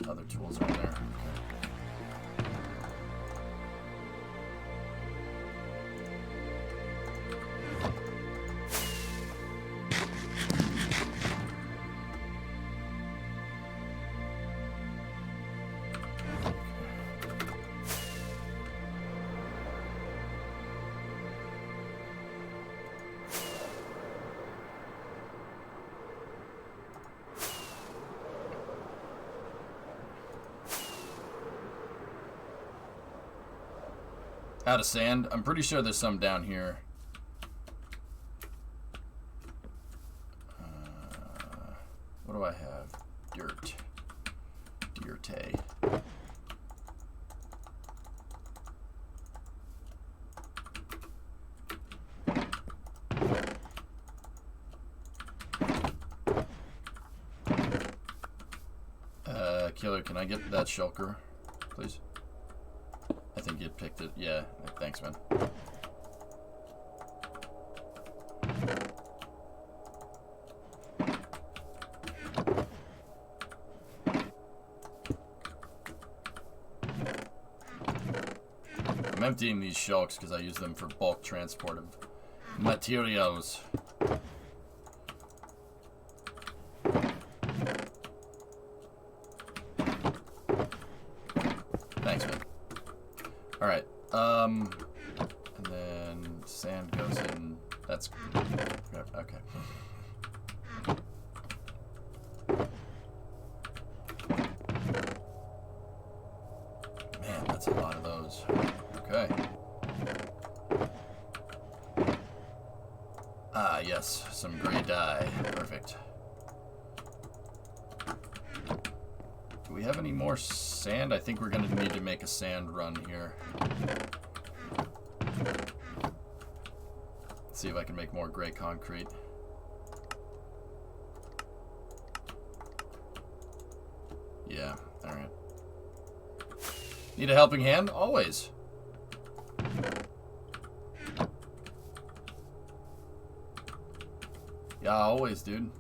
Other tools are in there. Out of sand. I'm pretty sure there's some down here. What do I have? Dirt. Dirte. Killer, can I get that shulker, please? I think you picked it. Yeah, thanks, man. I'm emptying these shulks because I use them for bulk transport of materials. Thanks, man. Alright, and then sand goes in, that's, okay. was. Okay. Ah, yes. Some gray dye. Perfect. Do we have any more sand? I think we're going to need to make a sand run here. Let's see if I can make more gray concrete. Yeah, alright. Need a helping hand? Always. Yeah, always, dude.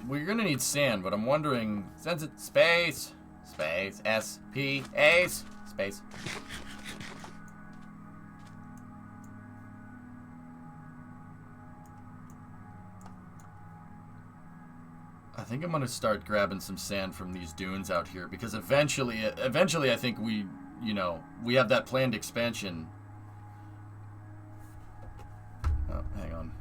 We're gonna need sand, but I'm wondering, since it's space, S-P-A-C-E, space. I think I'm gonna start grabbing some sand from these dunes out here, because eventually I think we have that planned expansion. Oh, hang on.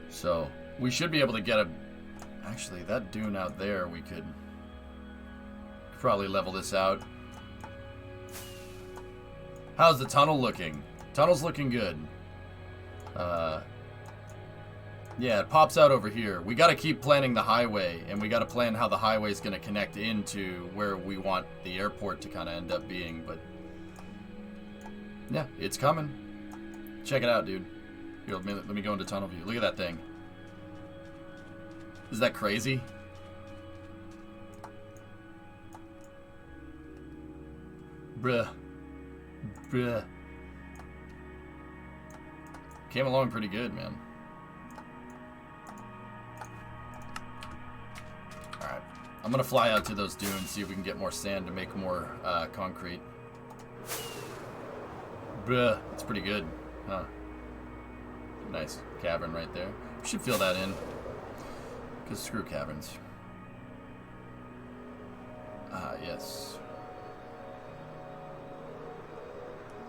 So, we should be able to get a... Actually, that dune out there, we could probably level this out. How's the tunnel looking? Tunnel's looking good. Yeah, it pops out over here. We gotta keep planning the highway, and we gotta plan how the highway's gonna connect into where we want the airport to kind of end up being, but... Yeah, it's coming. Check it out, dude. Here, let me go into tunnel view. Look at that thing. Is that crazy? Bruh. Bruh. Came along pretty good, man. Alright. I'm gonna fly out to those dunes, see if we can get more sand to make more concrete. Bruh. It's pretty good. Huh. Nice cavern right there. We should fill that in. Because screw caverns. Ah, yes.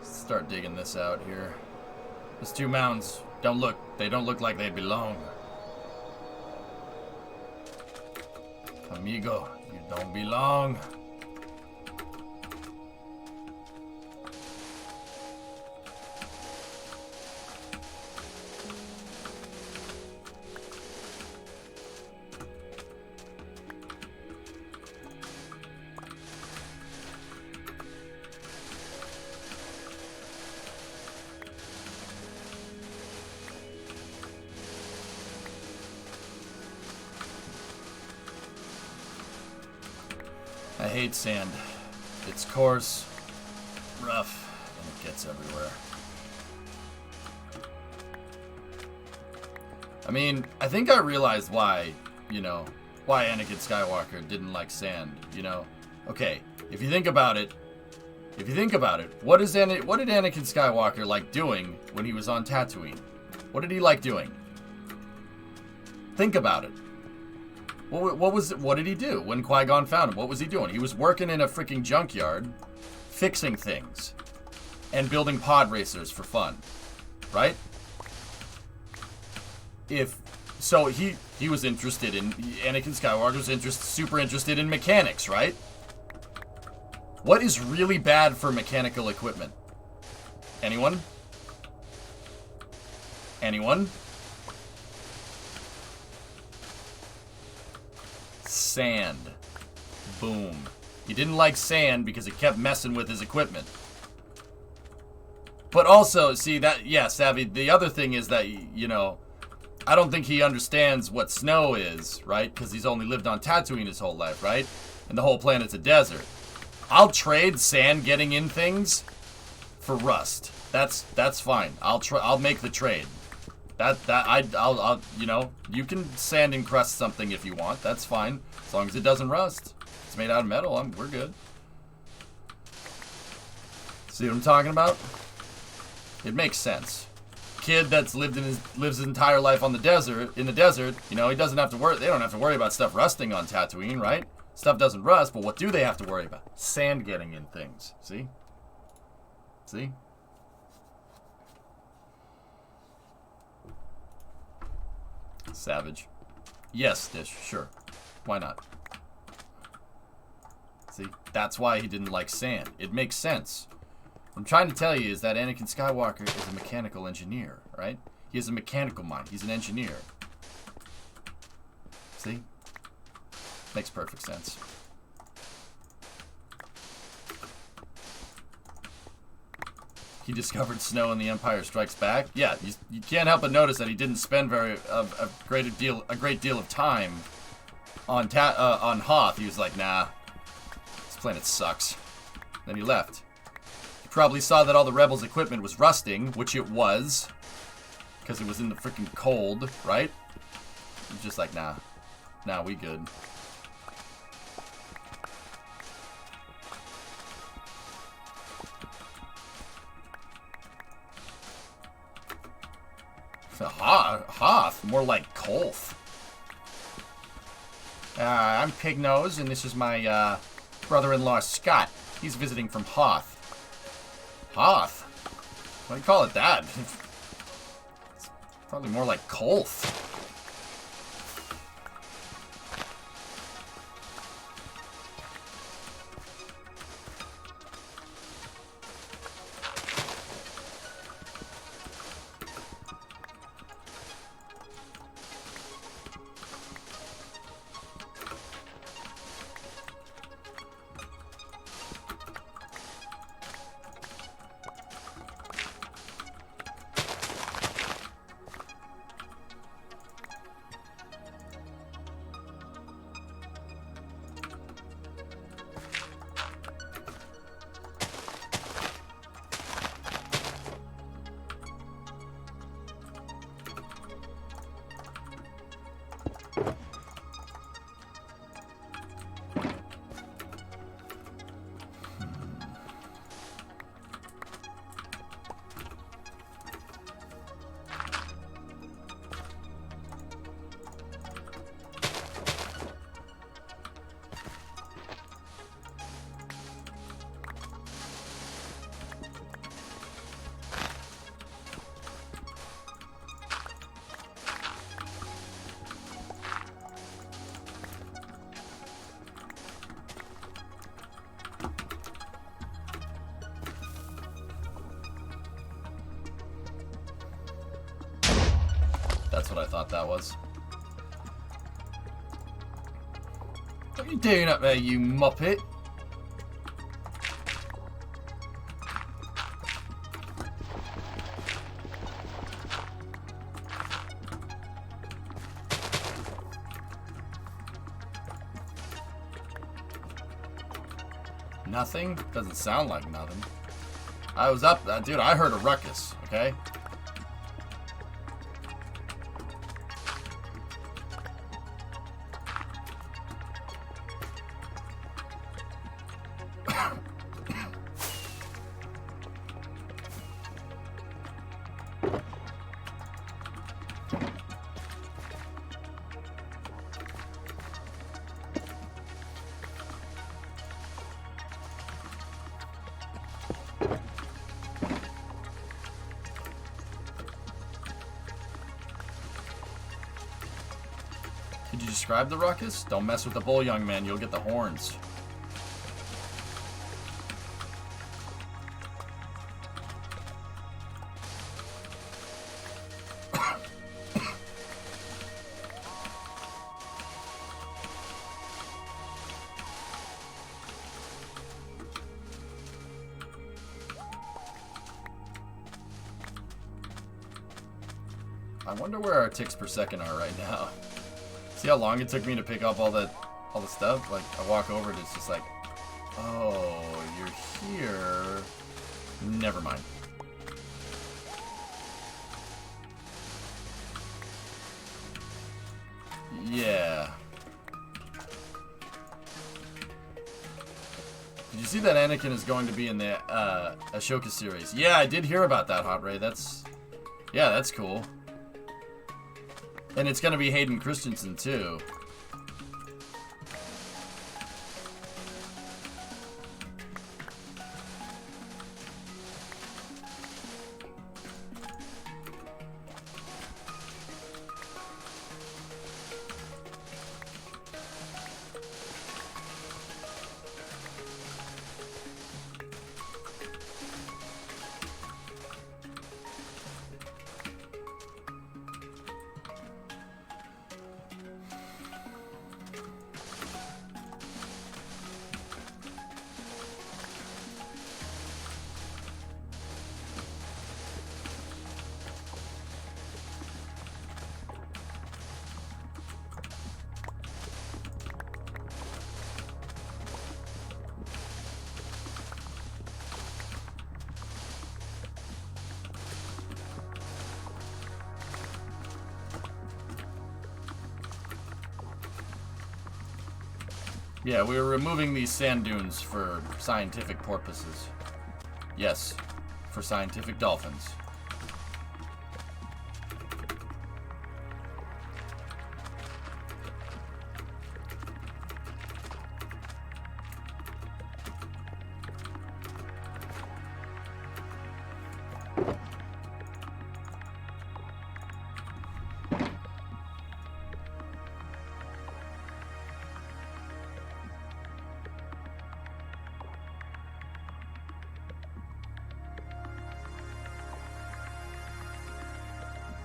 Start digging this out here. Those two mounds they don't look like they belong. Amigo, you don't belong. I hate sand. It's coarse, rough, and it gets everywhere. I mean, I think I realized why Anakin Skywalker didn't like sand, Okay, if you think about it, what did Anakin Skywalker like doing when he was on Tatooine? What did he like doing? Think about it. What did he do when Qui-Gon found him? What was he doing? He was working in a freaking junkyard, fixing things, and building pod racers for fun, right? So he was interested in, Anakin Skywalker was super interested in mechanics, right? What is really bad for mechanical equipment? Anyone? Anyone? Sand. Boom. He didn't like sand because it kept messing with his equipment. But also, see, that, yeah, Savvy, the other thing is that, you know, I don't think he understands what snow is, right? Because he's only lived on Tatooine his whole life, right? And the whole planet's a desert. I'll trade sand getting in things for rust. That's fine. I'll make the trade. I'll you know, you can sand encrust something if you want. That's fine, as long as it doesn't rust. It's made out of metal. We're good. See what I'm talking about? It makes sense. Kid that's lives his entire life on the desert, in the desert, you know, he doesn't have to worry. They don't have to worry about stuff rusting on Tatooine, right? Stuff doesn't rust, but what do they have to worry about? Sand getting in things. See? See? Savage. Yes, Dish, sure. Why not? See? That's why he didn't like sand. It makes sense. What I'm trying to tell you is that Anakin Skywalker is a mechanical engineer, right? He has a mechanical mind. He's an engineer. See? Makes perfect sense. He discovered snow in The Empire Strikes Back. Yeah, you can't help but notice that he didn't spend a great deal of time on Hoth. He was like, nah, this planet sucks. Then he left. He probably saw that all the rebels' equipment was rusting, which it was, because it was in the freaking cold, right? He's just like, nah, we good. Hoth, more like Kolth. I'm Pignose, and this is my brother-in-law Scott. He's visiting from Hoth. Hoth? Why do you call it that? It's probably more like Kolth. That's what I thought that was. What are you doing up there, you muppet? Nothing? Doesn't sound like nothing. I was up, dude, I heard a ruckus, okay? Could you describe the ruckus? Don't mess with the bull, young man. You'll get the horns. I wonder where our ticks per second are right now. See how long it took me to pick up all the stuff? Like, I walk over and it's just like, oh, you're here. Never mind. Yeah. Did you see that Anakin is going to be in the Ashoka series? Yeah, I did hear about that, Hot Ray. Yeah, that's cool. And it's going to be Hayden Christensen, too. Yeah, we were removing these sand dunes for scientific purposes. Yes, for scientific dolphins.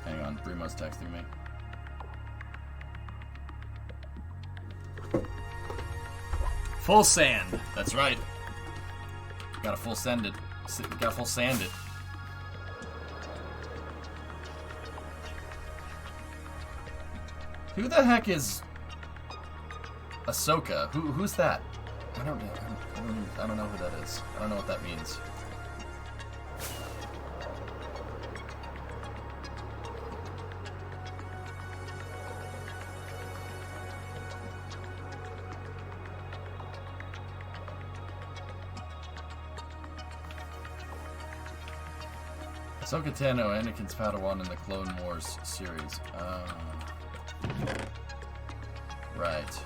Hang on, Primo's texting me. Full sand. That's right. Gotta full send it. Gotta full sand it. Who the heck is Ahsoka? Who's that? I don't know. I don't know who that is. I don't know what that means. Ahsoka Tano, Anakin's Padawan in the Clone Wars series. Right.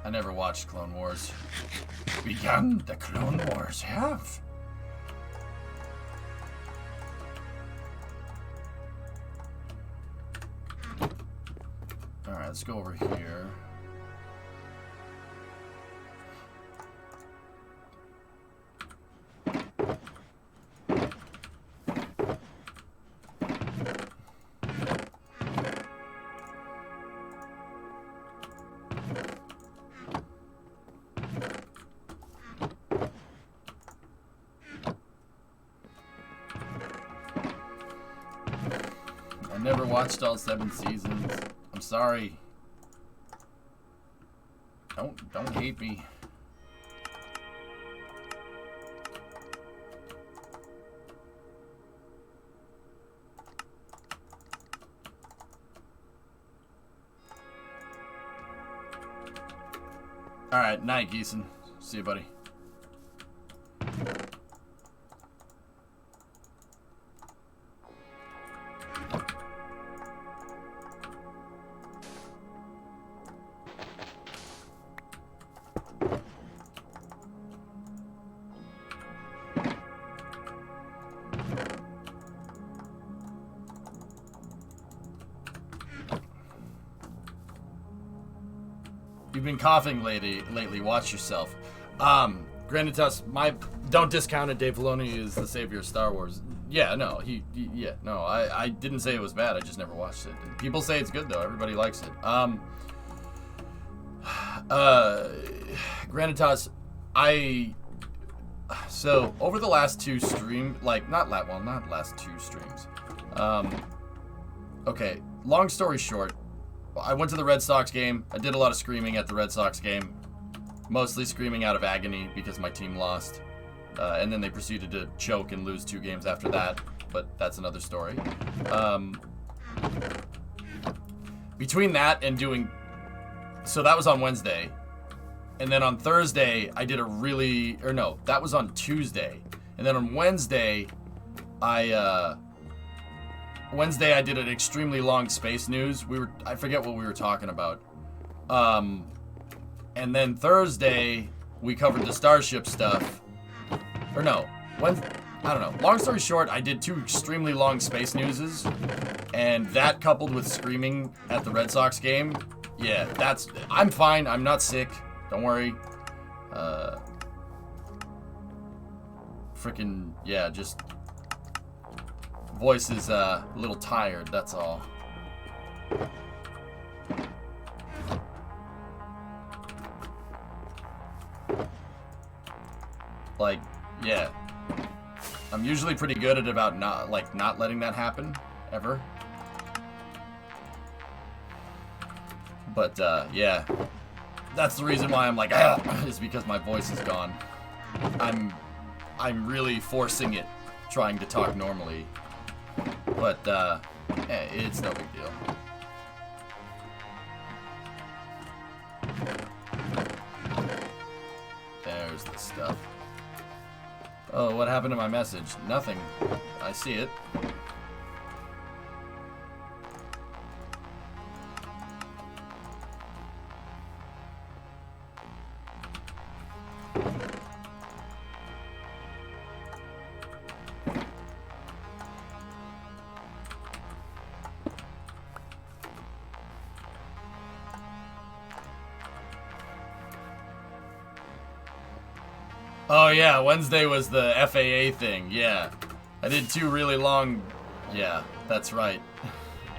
I never watched Clone Wars. Begun the Clone Wars have. Alright, let's go over here. I never watched all 7 seasons. I'm sorry. Don't hate me. Alright, night, Geeson. See you, buddy. You've been coughing lately. Watch yourself. Granitas, don't discount it. Dave Filoni is the savior of Star Wars. Yeah, no, I didn't say it was bad. I just never watched it. People say it's good though. Everybody likes it. Granitas, so over the last two streams, like not last two streams. Okay, long story short, I went to the Red Sox game. I did a lot of screaming at the Red Sox game. Mostly screaming out of agony because my team lost. And then they proceeded to choke and lose 2 games after that. But that's another story. Between that and doing... So that was on Wednesday. And then on Thursday, I did a really... Or no, that was on Tuesday. And then on Wednesday, I did an extremely long space news. I forget what we were talking about. And then Thursday, we covered the Starship stuff. Or no, I don't know. Long story short, I did 2 extremely long space newses. And that coupled with screaming at the Red Sox game, yeah, I'm fine. I'm not sick. Don't worry. Freaking, yeah, just... Voice is a little tired, that's all. Like, yeah. I'm usually pretty good at about not letting that happen, ever. But, yeah. That's the reason why I'm like, is because my voice is gone. I'm really forcing it, trying to talk normally. But, it's no big deal. There's the stuff. Oh, what happened to my message? Nothing. I see it. Oh yeah, Wednesday was the FAA thing, yeah. I did 2 really long... Yeah, that's right.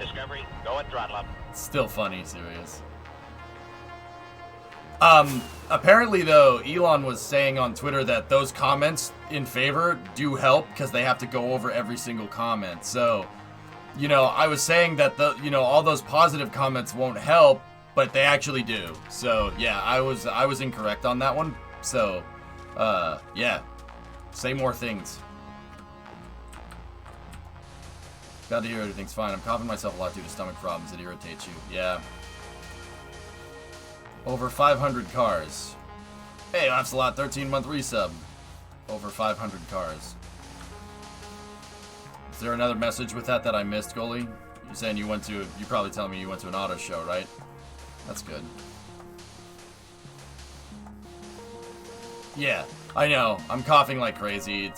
Discovery, go and throttle up. Still funny, serious. Apparently though, Elon was saying on Twitter that those comments in favor do help because they have to go over every single comment. So, you know, I was saying that all those positive comments won't help, but they actually do. So, yeah, I was incorrect on that one. So, yeah. Say more things. Glad to hear everything's fine. I'm coughing myself a lot due to stomach problems. It irritates you. Yeah. Over 500 cars. Hey, that's a lot. 13-month resub. Over 500 cars. Is there another message with that I missed, Goalie? You're saying you probably telling me you went to an auto show, right? That's good. Yeah, I know. I'm coughing like crazy.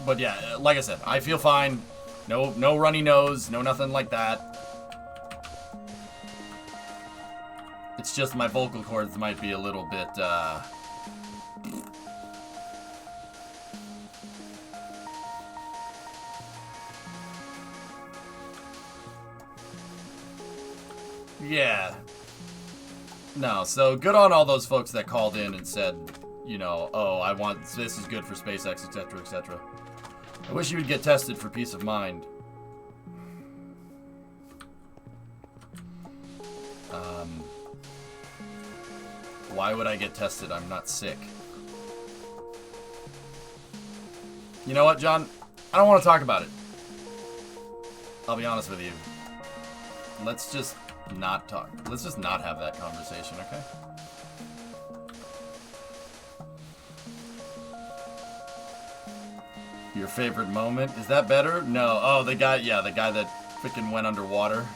But yeah, like I said, I feel fine. No runny nose, no nothing like that. It's just my vocal cords might be a little bit, yeah. No, so good on all those folks that called in and said, you know, oh, this is good for SpaceX, etc., etc. I wish you would get tested for peace of mind. Why would I get tested? I'm not sick. You know what, John? I don't want to talk about it. I'll be honest with you. Let's just not talk. Let's just not have that conversation, okay? Your favorite moment? Is that better? No. Oh, the guy that freaking went underwater.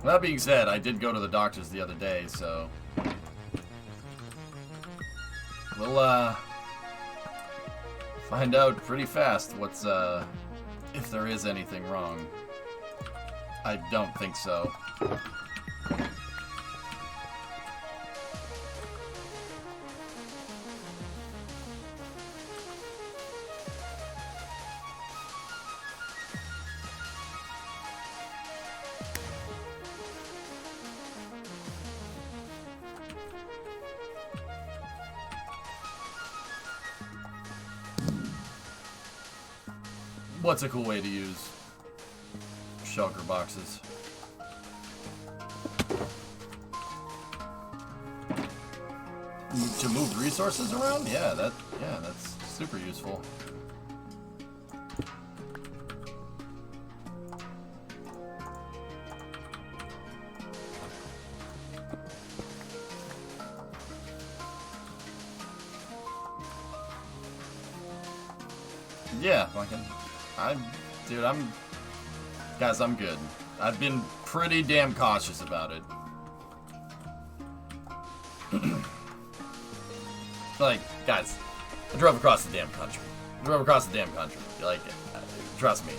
That being said, I did go to the doctors the other day, so find out pretty fast what's, if there is anything wrong. I don't think so. What's a cool way to use shulker boxes? To move resources around? Yeah, that's super useful. Yeah, fucking. Guys, I'm good. I've been pretty damn cautious about it. Like, guys, I drove across the damn country. Like, trust me.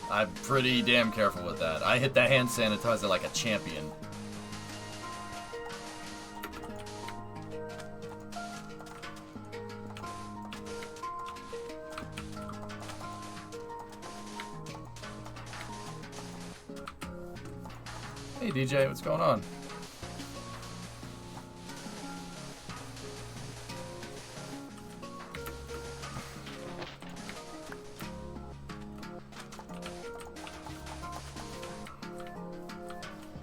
I'm pretty damn careful with that. I hit that hand sanitizer like a champion. Hey DJ, what's going on?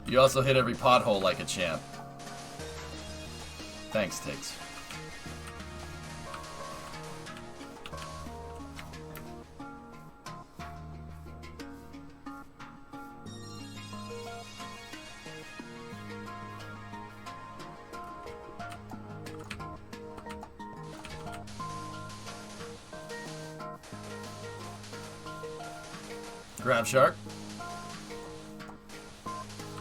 You also hit every pothole like a champ. Thanks, Tiggs. Grab shark.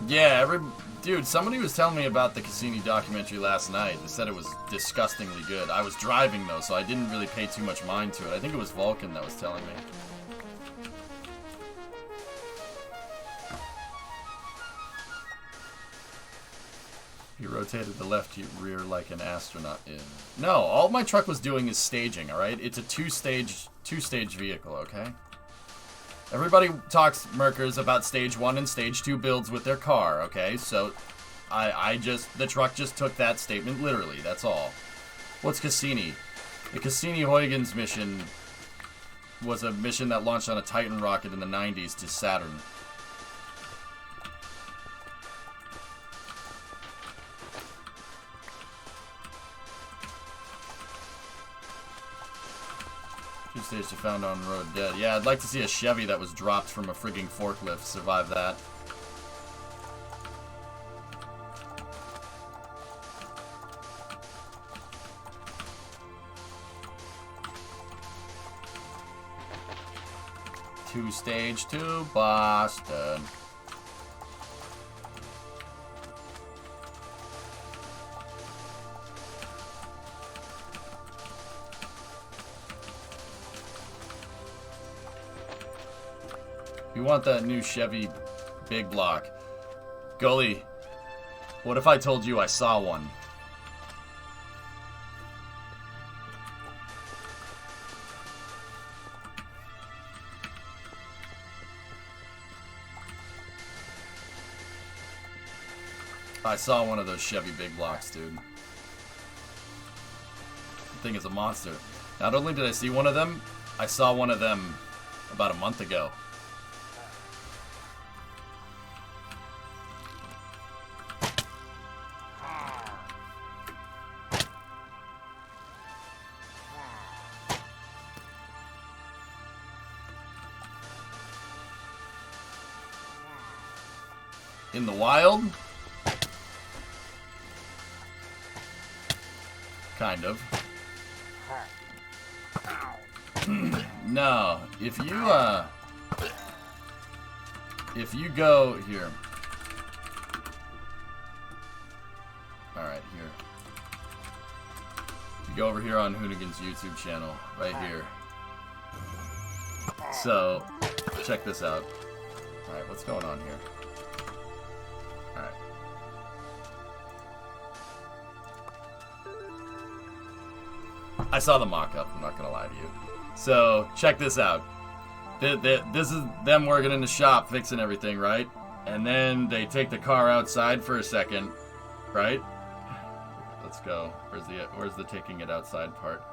Yeah, dude, somebody was telling me about the Cassini documentary last night. They said it was disgustingly good. I was driving, though, so I didn't really pay too much mind to it. I think it was Vulcan that was telling me. He rotated the left rear like an astronaut in. No, all my truck was doing is staging, alright? It's a two-stage vehicle, okay? Everybody talks, Merkers, about stage 1 and stage 2 builds with their car, okay? So, the truck just took that statement literally, that's all. What's Cassini? The Cassini-Huygens mission was a mission that launched on a Titan rocket in the 90s to Saturn. Stage to found on road dead. Yeah, I'd like to see a Chevy that was dropped from a frigging forklift survive that. Stage 2 Boston. You want that new Chevy big block. Gully, what if I told you I saw one? I saw one of those Chevy big blocks, dude. The thing is a monster. Not only did I see one of them, I saw one of them about a month ago. In the wild? Kind of. No, if you go here. Alright, here. You go over here on Hoonigan's YouTube channel, right here. So, check this out. Alright, what's going on here? Alright. I saw the mock-up, I'm not gonna lie to you. So, check this out. This is them working in the shop, fixing everything, right? And then they take the car outside for a second, right? Let's go. Where's the taking it outside part?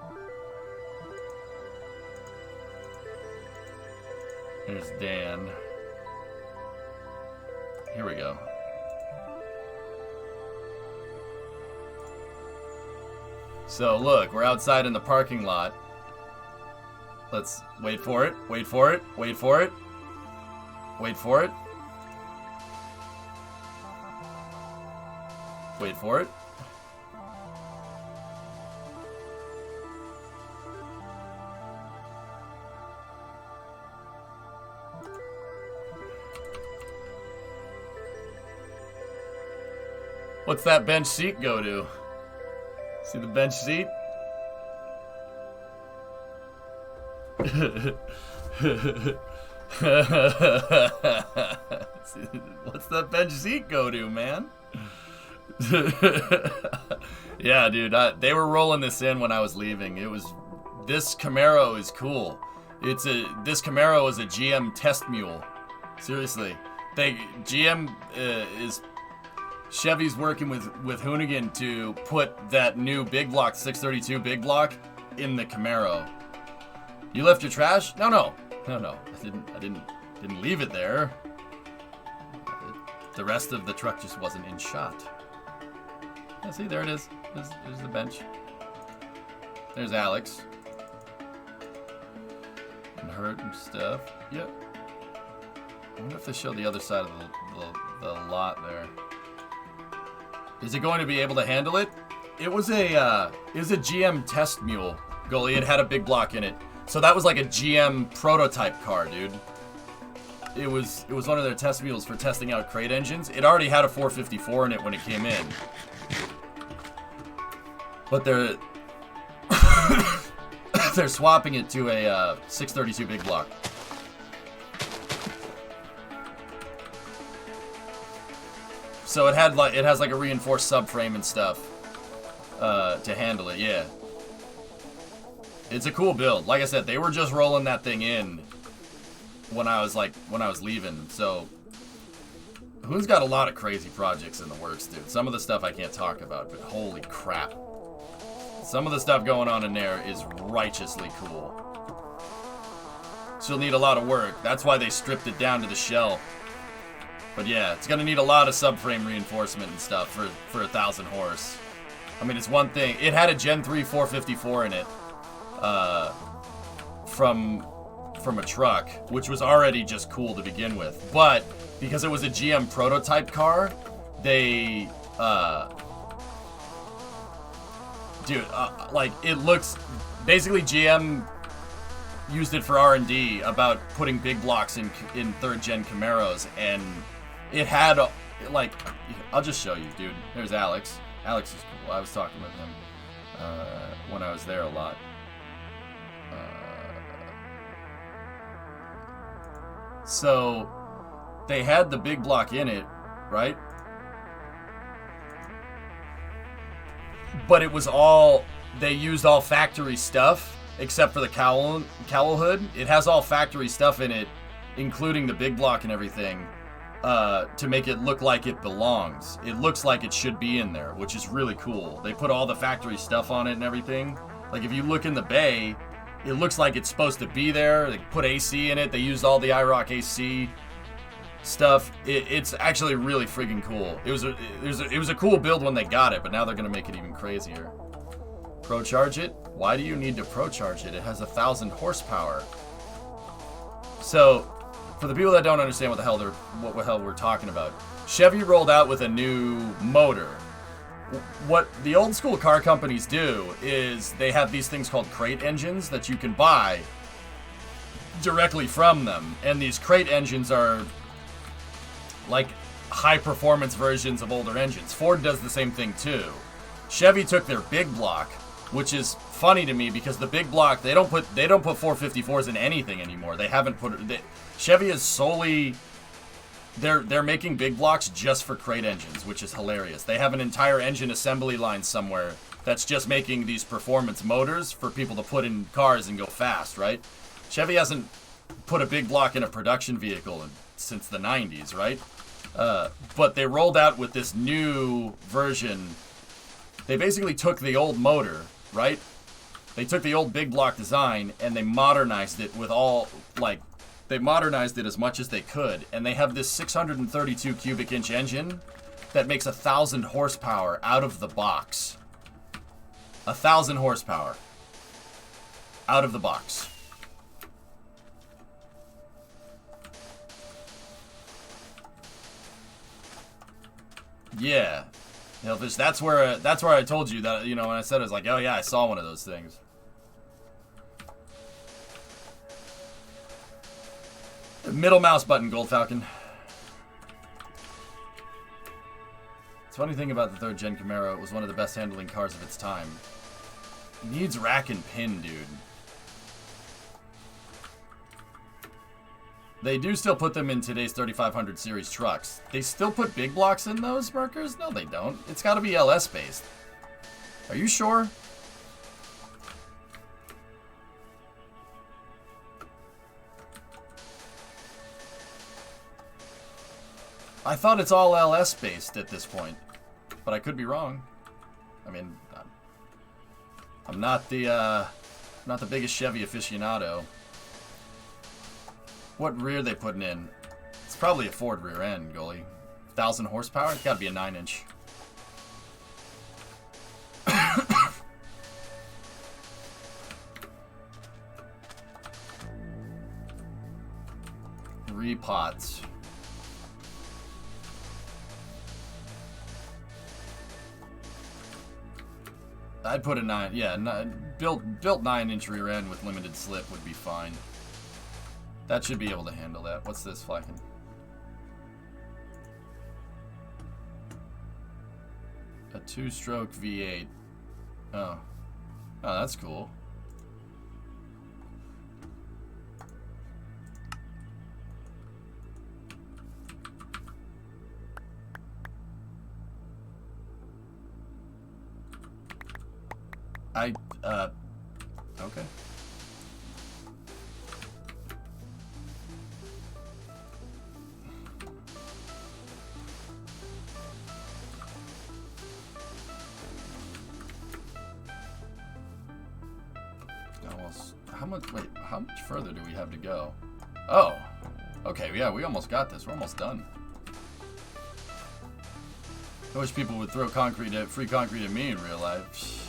There's Dan. Here we go. So look, we're outside in the parking lot. Let's wait for it, wait for it, wait for it. Wait for it. Wait for it. What's that bench seat go to? See the bench seat? What's that bench seat go to, man? Yeah, dude, they were rolling this in when I was leaving. This Camaro is cool. This Camaro is a GM test mule. Seriously, GM is Chevy's working with Hoonigan to put that new big block 632 big block in the Camaro. You left your trash? No. I didn't leave it there. The rest of the truck just wasn't in shot. Yeah, see, there it is. There's the bench. There's Alex. And Hurt and stuff. Yep. I wonder if they show the other side of the lot there. Is it going to be able to handle it? It was a GM test mule, Goalie. It had a big block in it. So that was like a GM prototype car, dude. It was one of their test mules for testing out crate engines. It already had a 454 in it when it came in. But they're they're swapping it to a 632 big block. So it has like a reinforced subframe and stuff to handle it. Yeah. It's a cool build. Like I said, they were just rolling that thing in when I was leaving. So Hoon's got a lot of crazy projects in the works, dude. Some of the stuff I can't talk about, but holy crap. Some of the stuff going on in there is righteously cool. She'll need a lot of work. That's why they stripped it down to the shell. But yeah, it's gonna need a lot of subframe reinforcement and stuff for 1,000 horse. I mean, it's one thing. It had a Gen 3 454 in it. From a truck, which was already just cool to begin with. But because it was a GM prototype car, they like it looks basically GM used it for R&D about putting big blocks in 3rd gen Camaros, and it had like, I'll just show you, dude. There's Alex. Alex is cool. I was talking with him when I was there a lot. So they had the big block in it, right? But it was all, they used all factory stuff except for the cowl hood. It has all factory stuff in it, including the big block and everything, to make it look like it belongs. It looks like it should be in there, which is really cool. They put all the factory stuff on it and everything. Like if you look in the bay, it looks like it's supposed to be there. They put AC in it. They used all the IROC AC stuff. It's actually really freaking cool. It was a cool build when they got it, but now they're gonna make it even crazier. Pro charge it? Why do you need to pro charge it? It has 1,000 horsepower. So, for the people that don't understand what the hell we're talking about, Chevy rolled out with a new motor. What the old school car companies do is they have these things called crate engines that you can buy directly from them. And these crate engines are like high performance versions of older engines. Ford does the same thing too. Chevy took their big block, which is funny to me because the big block, they don't put 454s in anything anymore. They haven't put it. Chevy is solely. They're making big blocks just for crate engines, which is hilarious. They have an entire engine assembly line somewhere that's just making these performance motors for people to put in cars and go fast, right? Chevy hasn't put a big block in a production vehicle since the 90s, right? But they rolled out with this new version. They basically took the old motor, right? They took the old big block design and they modernized it with all, like, they modernized it as much as they could. And they have this 632 cubic inch engine that makes 1,000 horsepower out of the box. 1,000 horsepower out of the box. Yeah. Hellfish, that's where I told you that, you know, when I said it, I was like, oh yeah, I saw one of those things. Middle mouse button, Gold Falcon. It's funny thing about the 3rd gen Camaro, it was one of the best handling cars of its time. It needs rack and pin, dude. They do still put them in today's 3500 series trucks. They still put big blocks in those Merkers? No, they don't. It's got to be LS based. Are you sure? I thought it's all LS based at this point, but I could be wrong. I mean, I'm not the biggest Chevy aficionado. What rear they putting in? It's probably a Ford rear end, goalie. 1,000 horsepower? It's gotta be a 9-inch. Repots. I'd put a 9, yeah, built 9-inch rear end with limited slip would be fine. That should be able to handle that. What's this, Flacken? A 2-stroke V8. Oh. Oh, that's cool. Okay. How much further do we have to go? Oh. Okay, yeah, we almost got this. We're almost done. I wish people would throw free concrete at me in real life.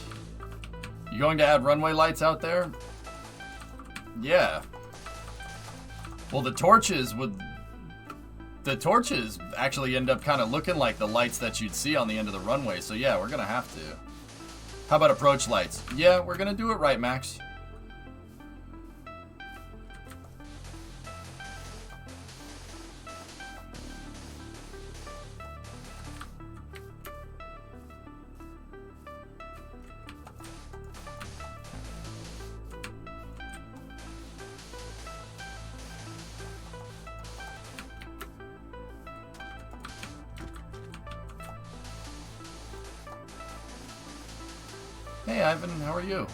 You going to add runway lights out there? Yeah. Well, the torches actually end up kind of looking like the lights that you'd see on the end of the runway. So yeah, we're gonna have to. How about approach lights? Yeah, we're gonna do it right, Max. Hey Ivan, how are you?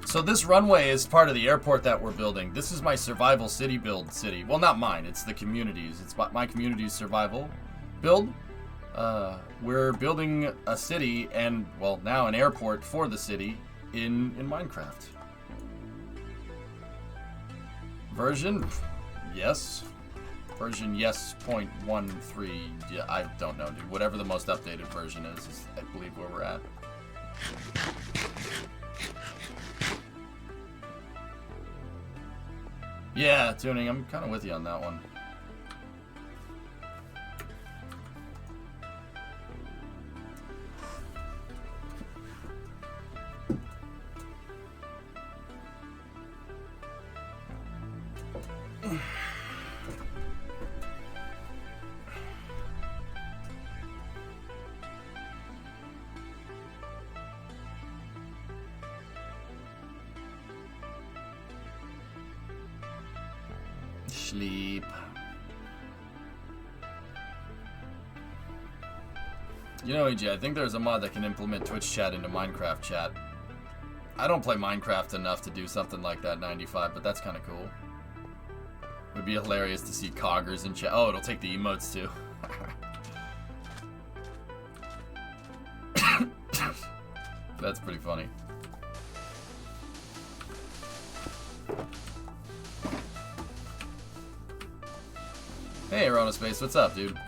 So this runway is part of the airport that we're building. This is my survival city build city. Well, not mine, it's the community's. It's my community's survival build. We're building a city and, well, now an airport for the city in Minecraft. Version? Yes. Version yes 0.13. Yeah, I don't know, dude. Whatever the most updated version is I believe where we're at. Yeah, tuning. I'm kind of with you on that one. Sleep. You know, AJ, I think there's a mod that can implement Twitch chat into Minecraft chat. I don't play Minecraft enough to do something like that, 95, but that's kind of cool. It would be hilarious to see coggers in chat. Oh, it'll take the emotes too. That's pretty funny. Hey, Aerospace, what's up, dude?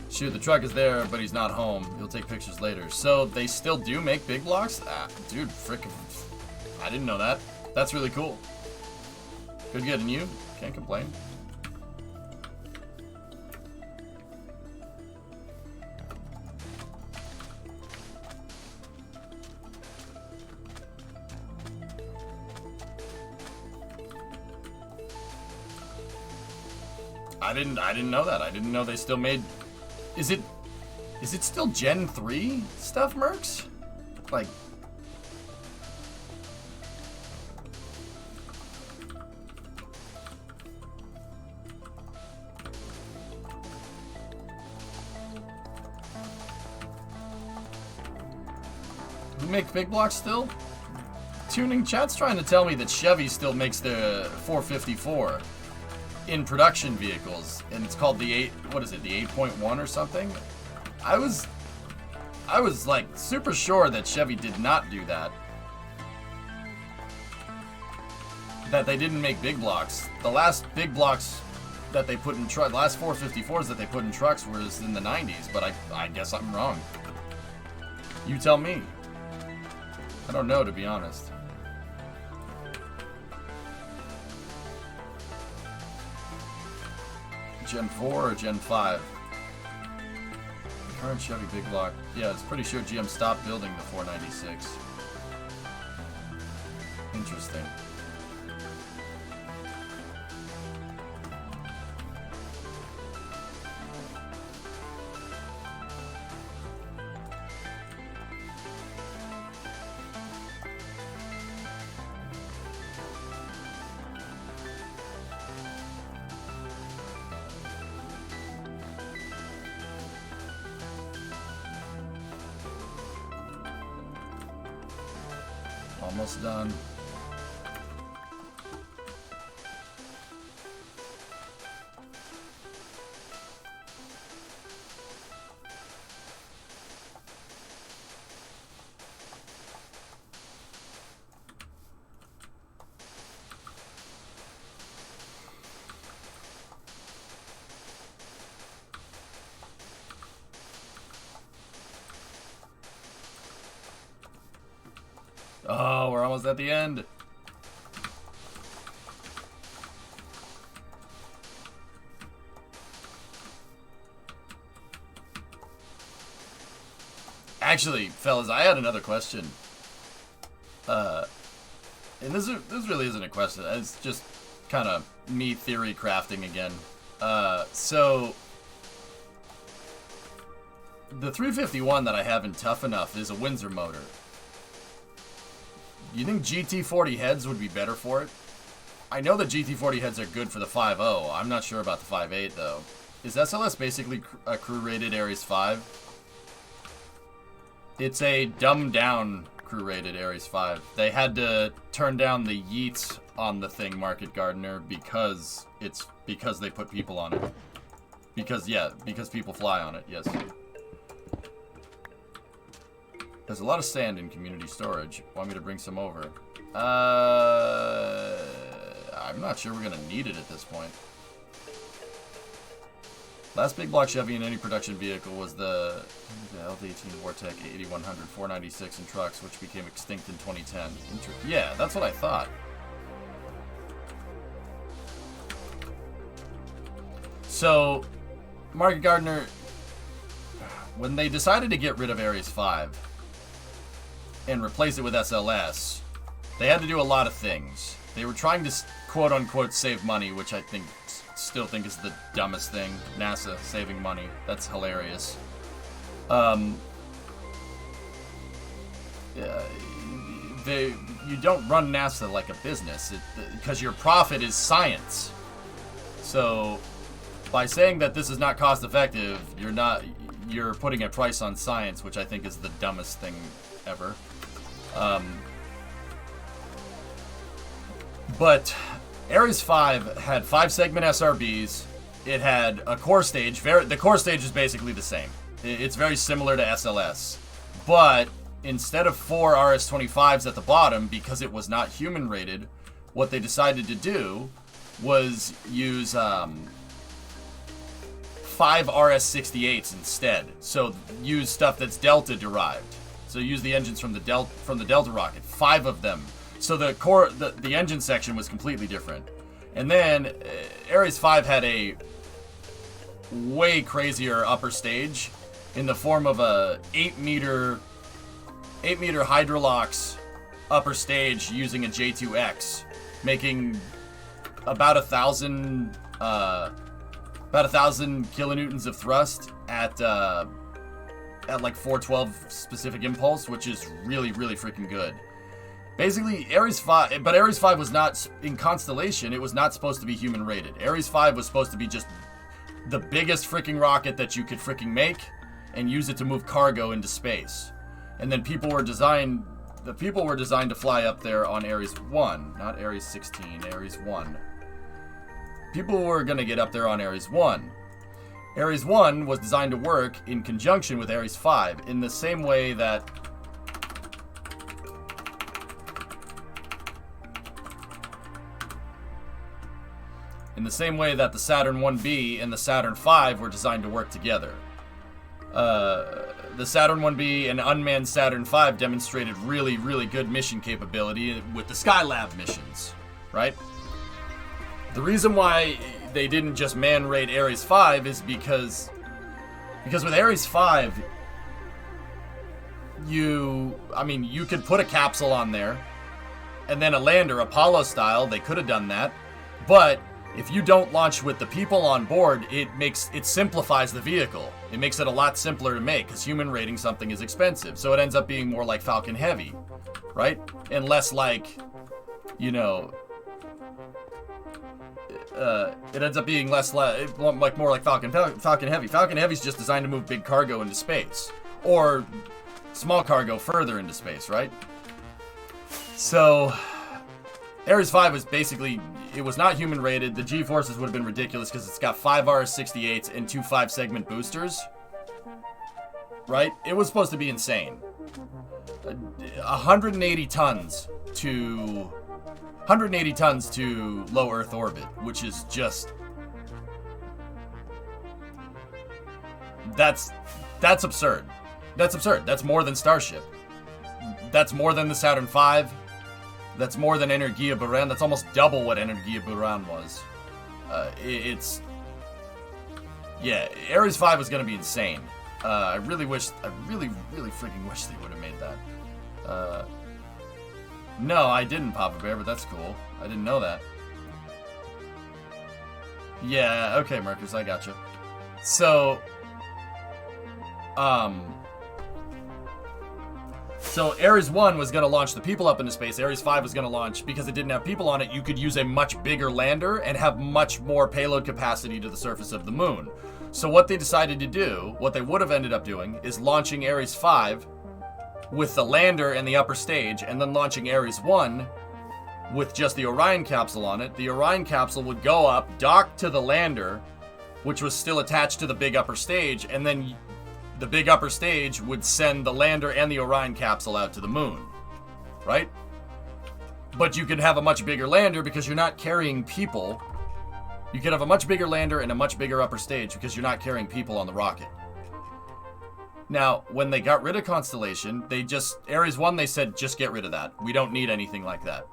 Shoot, the truck is there, but he's not home. He'll take pictures later. So they still do make big blocks? Ah, dude, frickin', I didn't know that. That's really cool. Good getting you. Can't complain. I didn't know that. I didn't know they still made. Is it still Gen 3 stuff, Mercs? Like, who makes big blocks still? Tuning chat's trying to tell me that Chevy still makes the 454 in production vehicles, and it's called the 8.1 or something. I was like super sure that Chevy did not do that. That they didn't make big blocks. The last big blocks that they put in the last 454s that they put in trucks was in the 90s, but I guess I'm wrong. You tell me. I don't know, to be honest. Gen 4 or Gen 5? The current Chevy big block. Yeah, it's pretty sure GM stopped building the 496. Interesting. Almost done. Oh, we're almost at the end. Actually, fellas, I had another question. And this really isn't a question. It's just kind of me theory crafting again. So the 351 that I have in Tough Enough is a Windsor motor. You think GT40 heads would be better for it? I know that GT40 heads are good for the 5.0. I'm not sure about the 5.8 though. Is SLS basically a crew-rated Ares 5? It's a dumbed-down crew-rated Ares 5. They had to turn down the yeet on the thing, Market Gardener, because they put people on it. Because people fly on it. Yes. There's a lot of sand in community storage. Want me to bring some over? I'm not sure we're gonna need it at this point. Last big block Chevy in any production vehicle was the LD18 Vortec 8100 496 in trucks, which became extinct in 2010. Yeah, that's what I thought. So, Market Gardener, when they decided to get rid of Ares 5 and replace it with SLS, they had to do a lot of things. They were trying to quote-unquote save money, which I think still think is the dumbest thing. NASA saving money. That's hilarious. You don't run NASA like a business because your profit is science. So by saying that this is not cost effective, you're putting a price on science, which I think is the dumbest thing ever. But Ares 5 had 5-segment SRBs. It had a core stage. The core stage is basically the same. It's very similar to SLS. But instead of 4 RS-25s at the bottom, because it was not human rated, what they decided to do was use 5 RS-68s instead. So use stuff that's Delta derived. So use the engines from the Delta rocket. 5 of them. So the engine section was completely different. And then Ares 5 had a way crazier upper stage in the form of a 8-meter Hydrolox upper stage using a J2X, making about 1,000 kilonewtons of thrust at like 412 specific impulse, which is really, really freaking good. Basically, Ares 5, but Ares 5 was not, in Constellation, it was not supposed to be human rated. Ares 5 was supposed to be just the biggest freaking rocket that you could freaking make and use it to move cargo into space. And then people were designed to fly up there on Ares 1, not Ares 16, Ares 1. People were going to get up there on Ares 1. Ares 1 was designed to work in conjunction with Ares 5 in the same way that the Saturn 1B and the Saturn 5 were designed to work together. The Saturn 1B and unmanned Saturn 5 demonstrated really, really good mission capability with the Skylab missions, right? The reason why they didn't just man-rate Ares 5 is because with Ares 5, you could put a capsule on there, and then a lander, Apollo style. They could have done that, but if you don't launch with the people on board, it simplifies the vehicle. It makes it a lot simpler to make, because human rating something is expensive. So it ends up being more like Falcon Heavy, right? And less like, it ends up being more like Falcon Heavy. Falcon Heavy is just designed to move big cargo into space, or small cargo further into space, right? So Ares 5 was basically, it was not human rated. The G-forces would have been ridiculous because it's got 5 RS-68s and 2 5-segment boosters. Right? It was supposed to be insane. 180 tons to low Earth orbit, which is just, that's absurd. That's absurd. That's more than Starship. That's more than the Saturn V. That's more than Energia Buran. That's almost double what Energia Buran was. Ares 5 was going to be insane. I really freaking wish they would have made that. No, I didn't, Papa Bear, but that's cool. I didn't know that. Yeah, okay, Marcus, I gotcha. So Ares 1 was going to launch the people up into space. Ares 5 was going to launch, because it didn't have people on it, you could use a much bigger lander and have much more payload capacity to the surface of the moon. So what they decided to do, what they would have ended up doing, is launching Ares 5 with the lander and the upper stage, and then launching Ares 1 with just the Orion capsule on it. The Orion capsule would go up, dock to the lander, which was still attached to the big upper stage, and then the big upper stage would send the lander and the Orion capsule out to the moon, right? But you could have a much bigger lander because you're not carrying people. You could have a much bigger lander and a much bigger upper stage because you're not carrying people on the rocket. Now, when they got rid of Constellation, Ares 1, they said, just get rid of that. We don't need anything like that.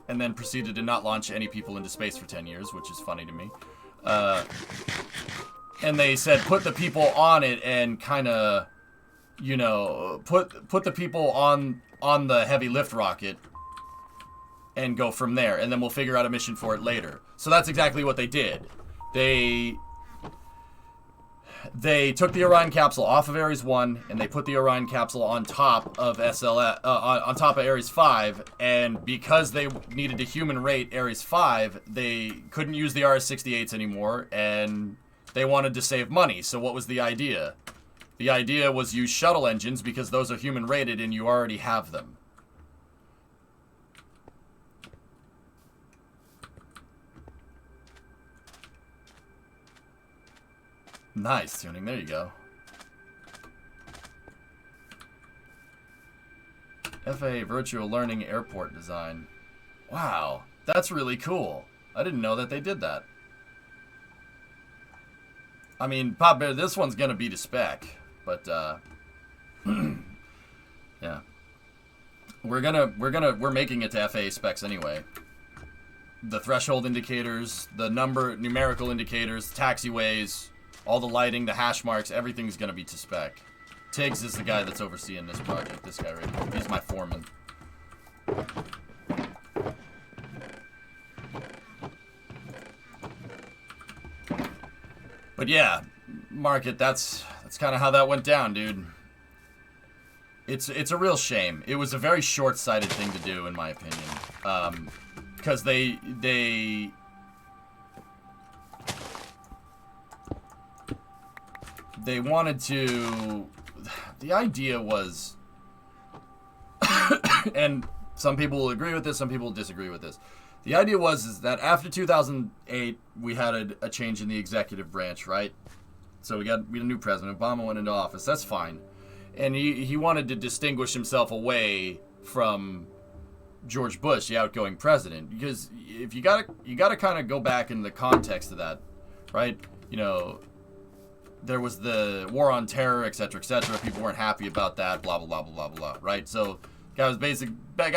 And then proceeded to not launch any people into space for 10 years, which is funny to me. And they said, put the people on it and kind of, put the people on the heavy lift rocket and go from there, and then we'll figure out a mission for it later. So that's exactly what they did. They took the Orion capsule off of Ares 1, and they put the Orion capsule on top of on top of Ares 5, and because they needed to human rate Ares 5, they couldn't use the RS-68s anymore, and they wanted to save money. So what was the idea? The idea was use shuttle engines because those are human rated and you already have them. Nice tuning, there you go. FAA Virtual Learning Airport Design. Wow, that's really cool. I didn't know that they did that. I mean, Pop Bear, this one's gonna be to spec, but yeah. We're making it to FAA specs anyway. The threshold indicators, the numerical indicators, taxiways, all the lighting, the hash marks, everything's going to be to spec. Tiggs is the guy that's overseeing this project, this guy right here. He's my foreman. But yeah, Market, that's kind of how that went down, dude. It's a real shame. It was a very short-sighted thing to do, in my opinion. Because they wanted to, the idea was, and some people will agree with this, some people will disagree with this. The idea is that after 2008, we had a change in the executive branch, right? So we had a new president. Obama went into office. That's fine. And he wanted to distinguish himself away from George Bush, the outgoing president, because if you gotta kind of go back in the context of that, right? You know, there was the war on terror, etc., etc. People weren't happy about that, blah blah blah blah blah blah, right? So, guy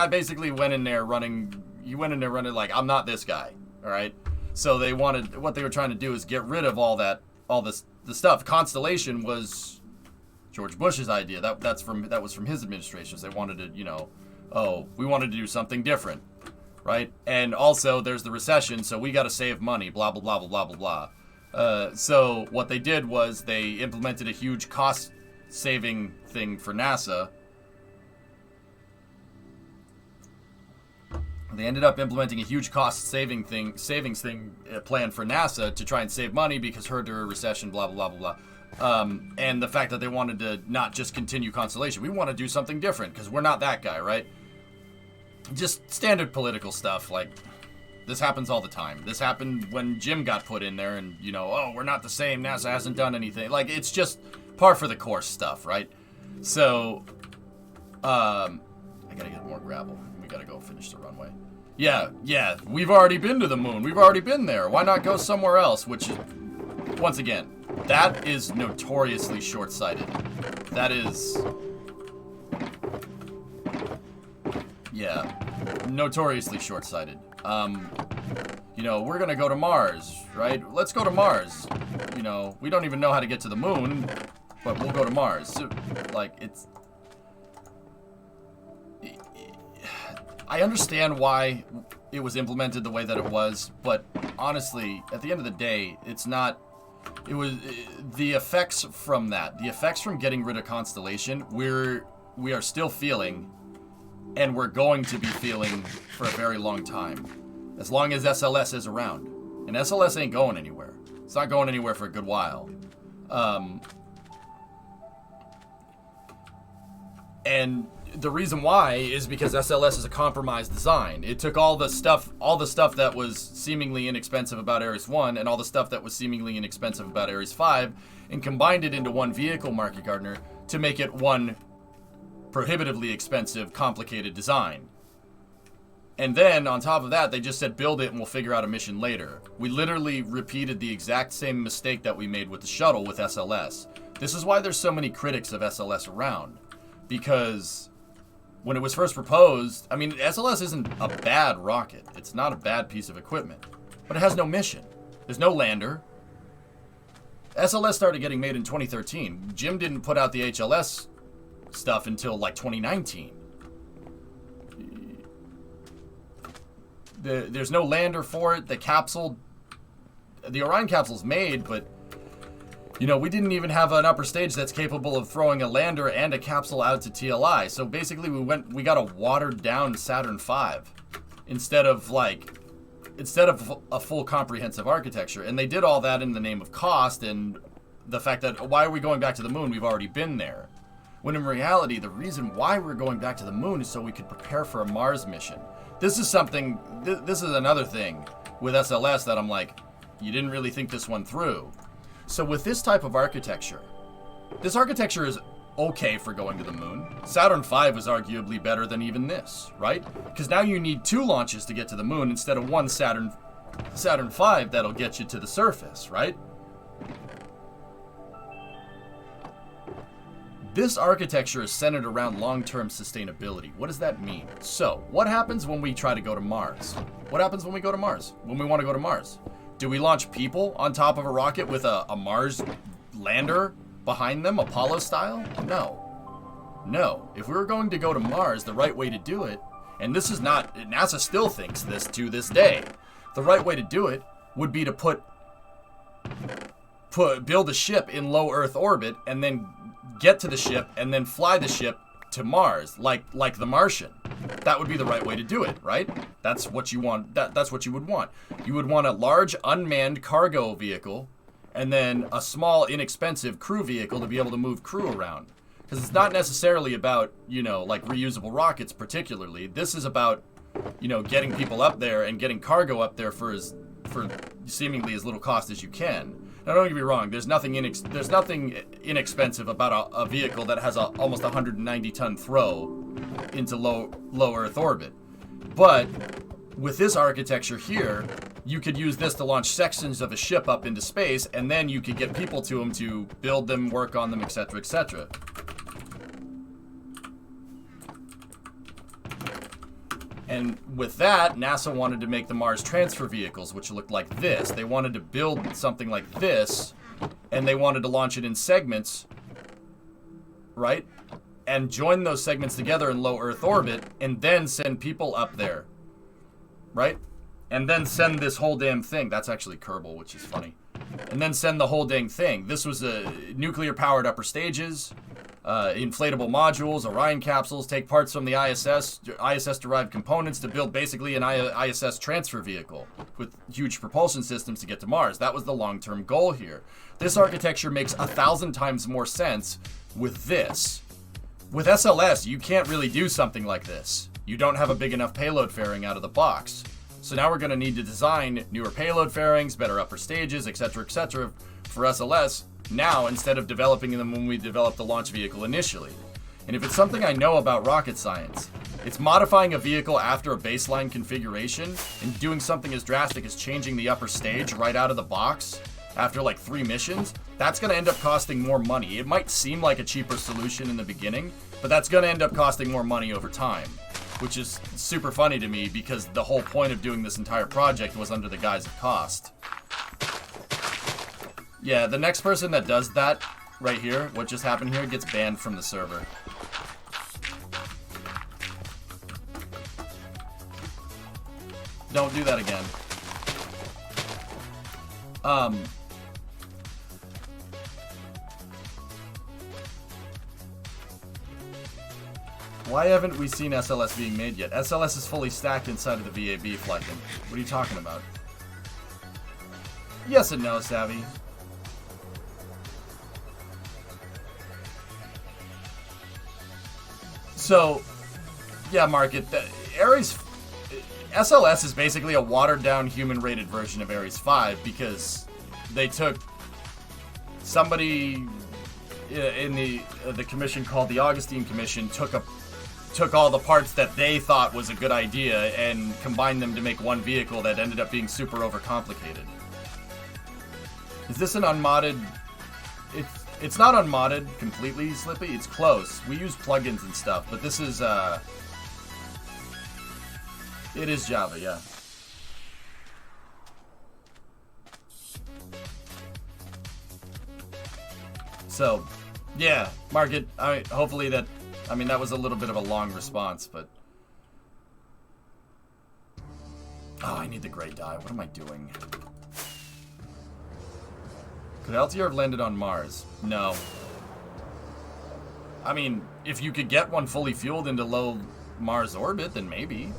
basically went in there running. He went in there running like, I'm not this guy, all right? So what they were trying to do is get rid of all the stuff. Constellation was George Bush's idea. That was from his administration. So they wanted to, you know, we wanted to do something different, right? And also there's the recession, so we got to save money, blah blah blah blah blah blah blah. So what they did was they implemented a huge cost-saving thing for NASA. They ended up implementing a huge savings thing plan for NASA to try and save money because during a recession, blah blah blah blah blah. And the fact that they wanted to not just continue Constellation, we want to do something different because we're not that guy, right? Just standard political stuff like. This happens all the time. This happened when Jim got put in there and, you know, we're not the same. NASA hasn't done anything. Like, it's just par for the course stuff, right? So, I gotta get more gravel. We gotta go finish the runway. Yeah, we've already been to the moon. We've already been there. Why not go somewhere else? Which is, once again, that is notoriously short-sighted. That is... Yeah, notoriously short-sighted. You know, we're gonna go to Mars, right? Let's go to Mars. You know, we don't even know how to get to the moon, but we'll go to Mars. So, like, it's... I understand why it was implemented the way that it was, but honestly, at the end of the day, it's not... It was... The effects from that, the effects from getting rid of Constellation, we are still feeling... And we're going to be feeling for a very long time. As long as SLS is around. And SLS ain't going anywhere. It's not going anywhere for a good while. And the reason why is because SLS is a compromised design. It took all the stuff that was seemingly inexpensive about Ares 1 and all the stuff that was seemingly inexpensive about Ares 5 and combined it into one vehicle, Market Gardner, to make it one prohibitively expensive, complicated design. And then, on top of that, they just said, build it and we'll figure out a mission later. We literally repeated the exact same mistake that we made with the shuttle with SLS. This is why there's so many critics of SLS around. Because when it was first proposed, I mean, SLS isn't a bad rocket. It's not a bad piece of equipment. But it has no mission. There's no lander. SLS started getting made in 2013. Jim didn't put out the HLS stuff until like 2019. there's no lander for it. The Orion capsule's made, but you know, we didn't even have an upper stage that's capable of throwing a lander and a capsule out to TLI. So basically we got a watered down Saturn V instead of a full comprehensive architecture. And they did all that in the name of cost and the fact that, why are we going back to the moon? We've already been there. When in reality, the reason why we're going back to the moon is so we could prepare for a Mars mission. This is another thing with SLS that I'm like, you didn't really think this one through. So with this type of architecture, this architecture is okay for going to the moon. Saturn V is arguably better than even this, right? Because now you need 2 launches to get to the moon instead of 1 Saturn V that'll get you to the surface, right? This architecture is centered around long-term sustainability. What does that mean? So, what happens when we try to go to Mars? What happens when we go to Mars? When we want to go to Mars? Do we launch people on top of a rocket with a Mars lander behind them, Apollo style? No. No. If we were going to go to Mars, the right way to do it, and this is not, NASA still thinks this to this day, the right way to do it would be to build a ship in low Earth orbit and then get to the ship and then fly the ship to Mars, like the Martian. That would be the right way to do it, right? That's what you want. That's what you would want. You would want a large unmanned cargo vehicle and then a small, inexpensive crew vehicle to be able to move crew around. Because it's not necessarily about, you know, like reusable rockets particularly. This is about, you know, getting people up there and getting cargo up there for seemingly as little cost as you can. Now, don't get me wrong. There's nothing inexpensive about a vehicle that has almost 190-ton throw into low Earth orbit. But with this architecture here, you could use this to launch sections of a ship up into space, and then you could get people to them to build them, work on them, etc., etc. And with that, NASA wanted to make the Mars transfer vehicles, which looked like this. They wanted to build something like this, and they wanted to launch it in segments, right? And join those segments together in low Earth orbit, and then send people up there, right? And then send this whole damn thing. That's actually Kerbal, which is funny. And then send the whole dang thing. This was a nuclear-powered upper stages, inflatable modules, Orion capsules, take parts from the ISS-derived components to build basically an ISS transfer vehicle with huge propulsion systems to get to Mars. That was the long-term goal here. This architecture makes 1,000 times more sense with this. With SLS, you can't really do something like this. You don't have a big enough payload fairing out of the box. So now we're going to need to design newer payload fairings, better upper stages, etc., etc. for SLS now instead of developing them when we developed the launch vehicle initially. And if it's something I know about rocket science, it's modifying a vehicle after a baseline configuration and doing something as drastic as changing the upper stage right out of the box after like 3 missions. That's going to end up costing more money. It might seem like a cheaper solution in the beginning, but that's going to end up costing more money over time, which is super funny to me because the whole point of doing this entire project was under the guise of cost. Yeah, the next person that does that right here, what just happened here, gets banned from the server. Don't do that again. Why haven't we seen SLS being made yet? SLS is fully stacked inside of the VAB flight. What are you talking about? Yes and no, Savvy. So, yeah, Market, Ares, SLS is basically a watered-down, human-rated version of Ares 5 because they took somebody in the commission called the Augustine Commission took all the parts that they thought was a good idea and combined them to make one vehicle that ended up being super overcomplicated. Is this an unmodded? It's not unmodded completely, Slippy. It's close. We use plugins and stuff, but this is it is Java, yeah. So, yeah, Market. Hopefully that. I mean, that was a little bit of a long response, but Oh, I need the great die. What am I doing? Could LTR have landed on Mars? No. I mean, if you could get one fully fueled into low Mars orbit, then maybe.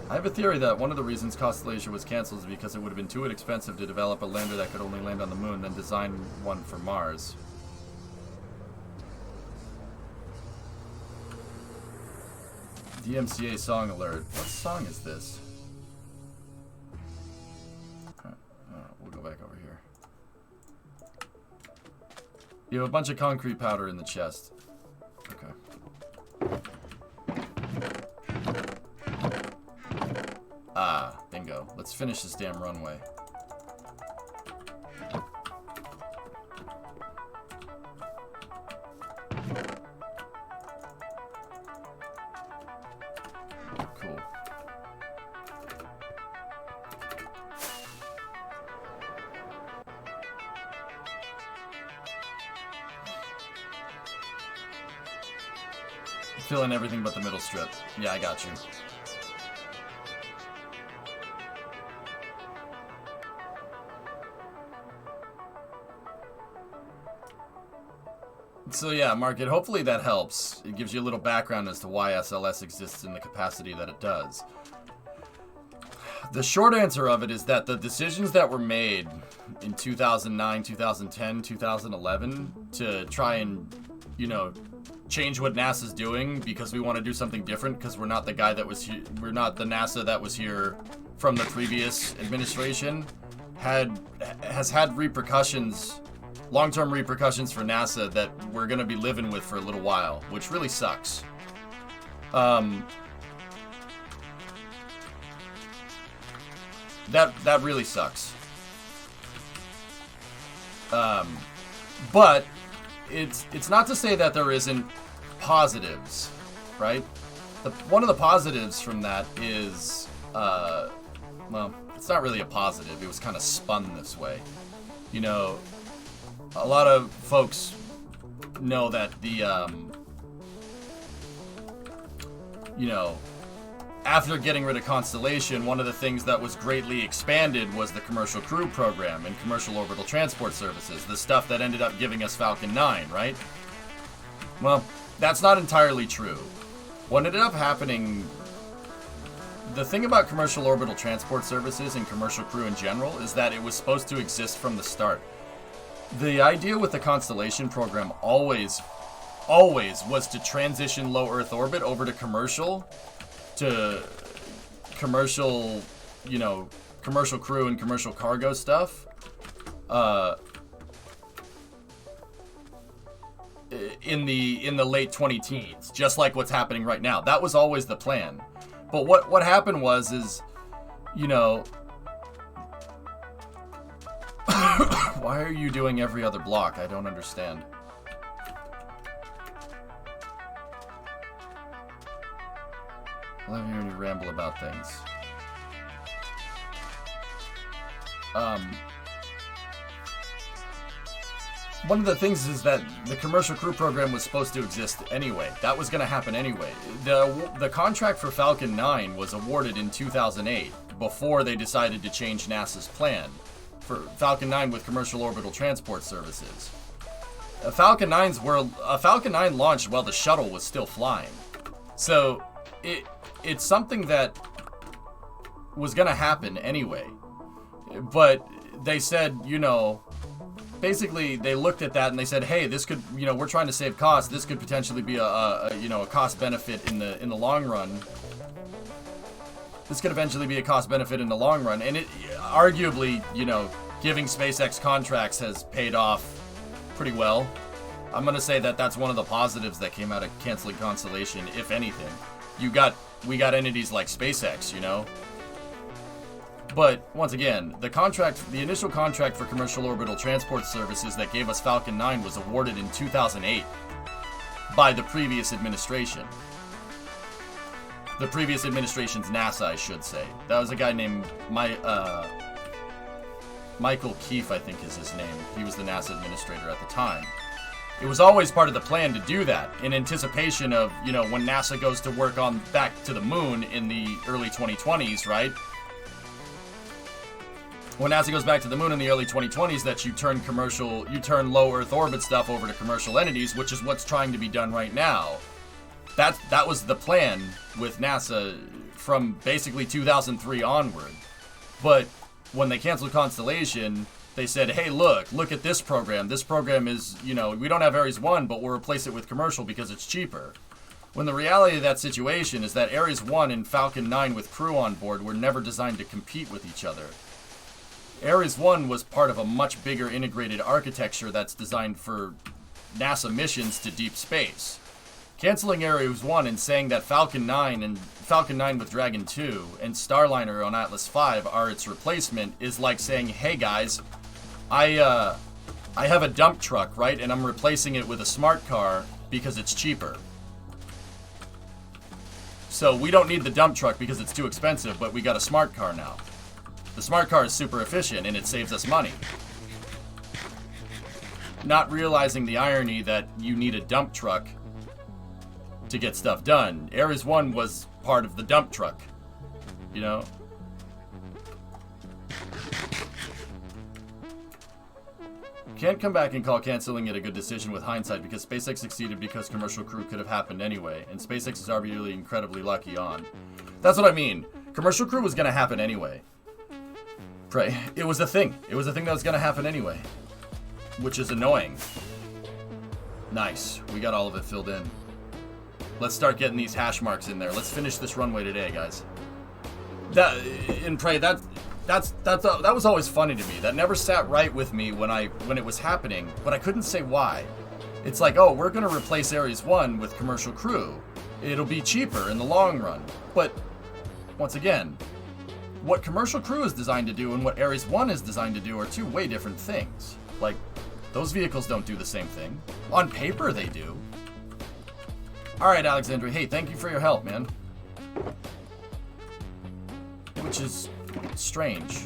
I have a theory that one of the reasons Constellation was cancelled is because it would have been too expensive to develop a lander that could only land on the moon than design one for Mars. DMCA song alert. What song is this? We'll go back over here. You have a bunch of concrete powder in the chest. Okay. Ah, bingo. Let's finish this damn runway. Cool. Fill in everything but the middle strip. Yeah, I got you. So yeah, Market, hopefully that helps. It gives you a little background as to why SLS exists in the capacity that it does. The short answer of it is that the decisions that were made in 2009, 2010, 2011 to try and, you know, change what NASA's doing because we want to do something different because we're not the guy that was here, we're not the NASA that was here from the previous administration, has had repercussions, long-term repercussions for NASA that we're going to be living with for a little while, which really sucks. That really sucks. But it's not to say that there isn't positives, right? One of the positives from that is, well, it's not really a positive. It was kind of spun this way. You know, a lot of folks know that the, you know, after getting rid of Constellation, one of the things that was greatly expanded was the Commercial Crew Program and Commercial Orbital Transport Services, the stuff that ended up giving us Falcon 9, right? Well, that's not entirely true. What ended up happening, the thing about Commercial Orbital Transport Services and Commercial Crew in general is that it was supposed to exist from the start. The idea with the Constellation program always was to transition low Earth orbit over to commercial, you know, commercial crew and commercial cargo stuff. In the late 2010s, just like what's happening right now. That was always the plan. But what happened is, you know, why are you doing every other block? I don't understand. I love hearing you ramble about things. One of the things is that the Commercial Crew Program was supposed to exist anyway. That was going to happen anyway. The contract for Falcon 9 was awarded in 2008, before they decided to change NASA's plan for Falcon 9 with Commercial Orbital Transport Services. Falcon 9 launched while the shuttle was still flying. So it's something that was going to happen anyway. But they said, you know, basically they looked at that and they said, hey, this could, you know, we're trying to save costs. This could potentially be a cost benefit in the long run. This could eventually be a cost benefit in the long run. And it arguably, you know, giving SpaceX contracts has paid off pretty well. I'm going to say that that's one of the positives that came out of canceling Constellation, if anything. We got entities like SpaceX, you know. But once again, the initial contract for Commercial Orbital Transport Services that gave us Falcon 9 was awarded in 2008 by the previous administration. The previous administration's NASA, I should say. That was a guy named Michael Keefe, I think is his name. He was the NASA administrator at the time. It was always part of the plan to do that in anticipation of, you know, when NASA goes to work on back to the moon in the early 2020s, right? When NASA goes back to the moon in the early 2020s, that you turn low Earth orbit stuff over to commercial entities, which is what's trying to be done right now. That was the plan with NASA from basically 2003 onward. But when they canceled Constellation, they said, hey, look at this program. This program is, you know, we don't have Ares 1, but we'll replace it with commercial because it's cheaper. When the reality of that situation is that Ares 1 and Falcon 9 with crew on board were never designed to compete with each other. Ares 1 was part of a much bigger integrated architecture that's designed for NASA missions to deep space. Canceling Ares 1 and saying that Falcon 9 with Dragon 2 and Starliner on Atlas V are its replacement is like saying, hey guys, I have a dump truck, right? And I'm replacing it with a smart car because it's cheaper. So we don't need the dump truck because it's too expensive, but we got a smart car now. The smart car is super efficient and it saves us money. Not realizing the irony that you need a dump truck to get stuff done. Ares 1 was part of the dump truck, you know? Can't come back and call canceling it a good decision with hindsight because SpaceX succeeded because commercial crew could have happened anyway, and SpaceX is arguably incredibly lucky on. That's what I mean. Commercial crew was going to happen anyway. Pray. It was a thing. It was a thing that was going to happen anyway. Which is annoying. Nice. We got all of it filled in. Let's start getting these hash marks in there. Let's finish this runway today, guys. That was always funny to me. That never sat right with me when it was happening, but I couldn't say why. It's like, oh, we're gonna replace Ares 1 with commercial crew. It'll be cheaper in the long run. But once again, what commercial crew is designed to do and what Ares 1 is designed to do are two way different things. Like, those vehicles don't do the same thing. On paper, they do. Alright, Alexandria. Hey, thank you for your help, man. Which is strange.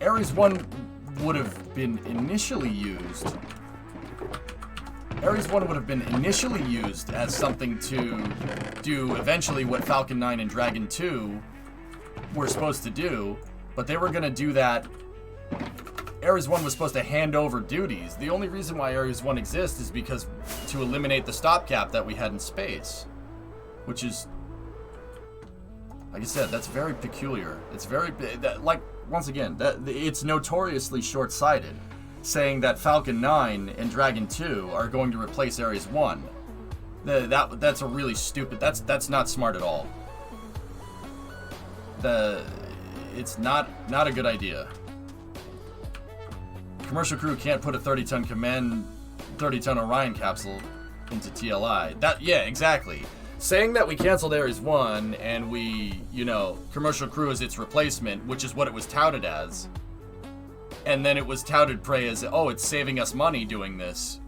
Ares 1 would have been initially used... Ares 1 would have been initially used as something to do eventually what Falcon 9 and Dragon 2 were supposed to do, but they were going to do that... Ares 1 was supposed to hand over duties. The only reason why Ares 1 exists is because to eliminate the stopgap that we had in space. Which is, like I said, that's very peculiar. It's very, like, once again, it's notoriously short-sighted saying that Falcon 9 and Dragon 2 are going to replace Ares 1. That's a really stupid, that's not smart at all. It's not a good idea. Commercial crew can't put a 30-ton Orion capsule into TLI. Yeah, exactly. Saying that we canceled Ares 1 and we, you know, commercial crew is its replacement, which is what it was touted as, and then it was touted prey as, oh, it's saving us money doing this,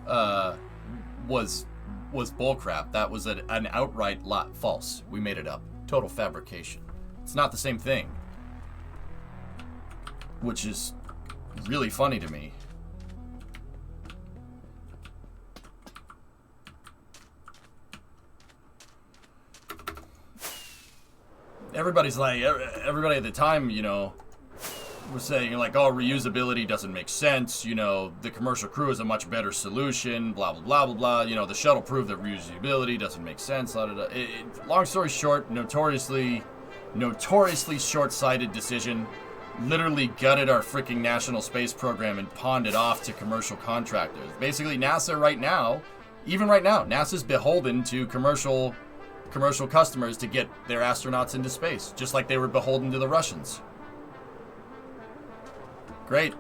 was bullcrap. That was an outright false. We made it up. Total fabrication. It's not the same thing. Which is really funny to me. Everybody at the time, you know, was saying, like, oh, reusability doesn't make sense, you know, the commercial crew is a much better solution, blah, blah, blah, blah, blah, you know, the shuttle proved that reusability doesn't make sense, blah, blah, blah. Long story short, notoriously short-sighted decision. Literally gutted our freaking national space program and pawned it off to commercial contractors. Basically, NASA right now, even right now, NASA's beholden to commercial customers to get their astronauts into space, just like they were beholden to the Russians. Great.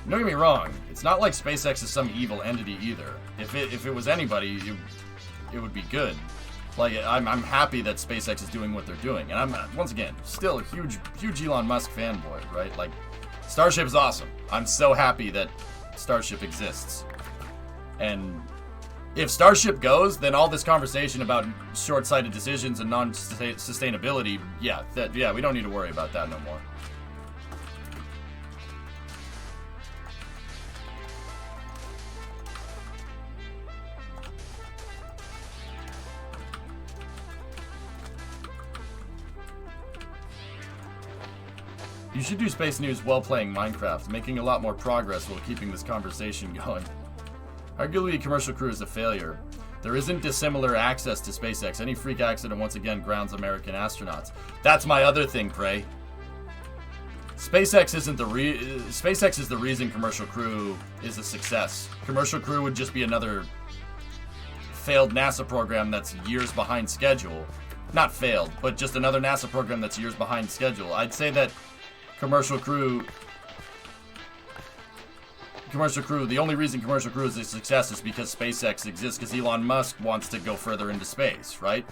Don't get me wrong, it's not like SpaceX is some evil entity either. If it was anybody, it would be good. Like, I'm happy that SpaceX is doing what they're doing. And I'm, once again, still a huge Elon Musk fanboy, right? Like, Starship is awesome. I'm so happy that Starship exists. And if Starship goes, then all this conversation about short-sighted decisions and non-sustainability, yeah, we don't need to worry about that no more. You should do Space News while playing Minecraft, making a lot more progress while keeping this conversation going. Arguably, Commercial Crew is a failure. There isn't dissimilar access to SpaceX. Any freak accident once again grounds American astronauts. That's my other thing, Prey. SpaceX isn't SpaceX is the reason Commercial Crew is a success. Commercial Crew would just be another failed NASA program that's years behind schedule. Not failed, but just another NASA program that's years behind schedule. I'd say that Commercial Crew, the only reason Commercial Crew is a success is because SpaceX exists, because Elon Musk wants to go further into space, right?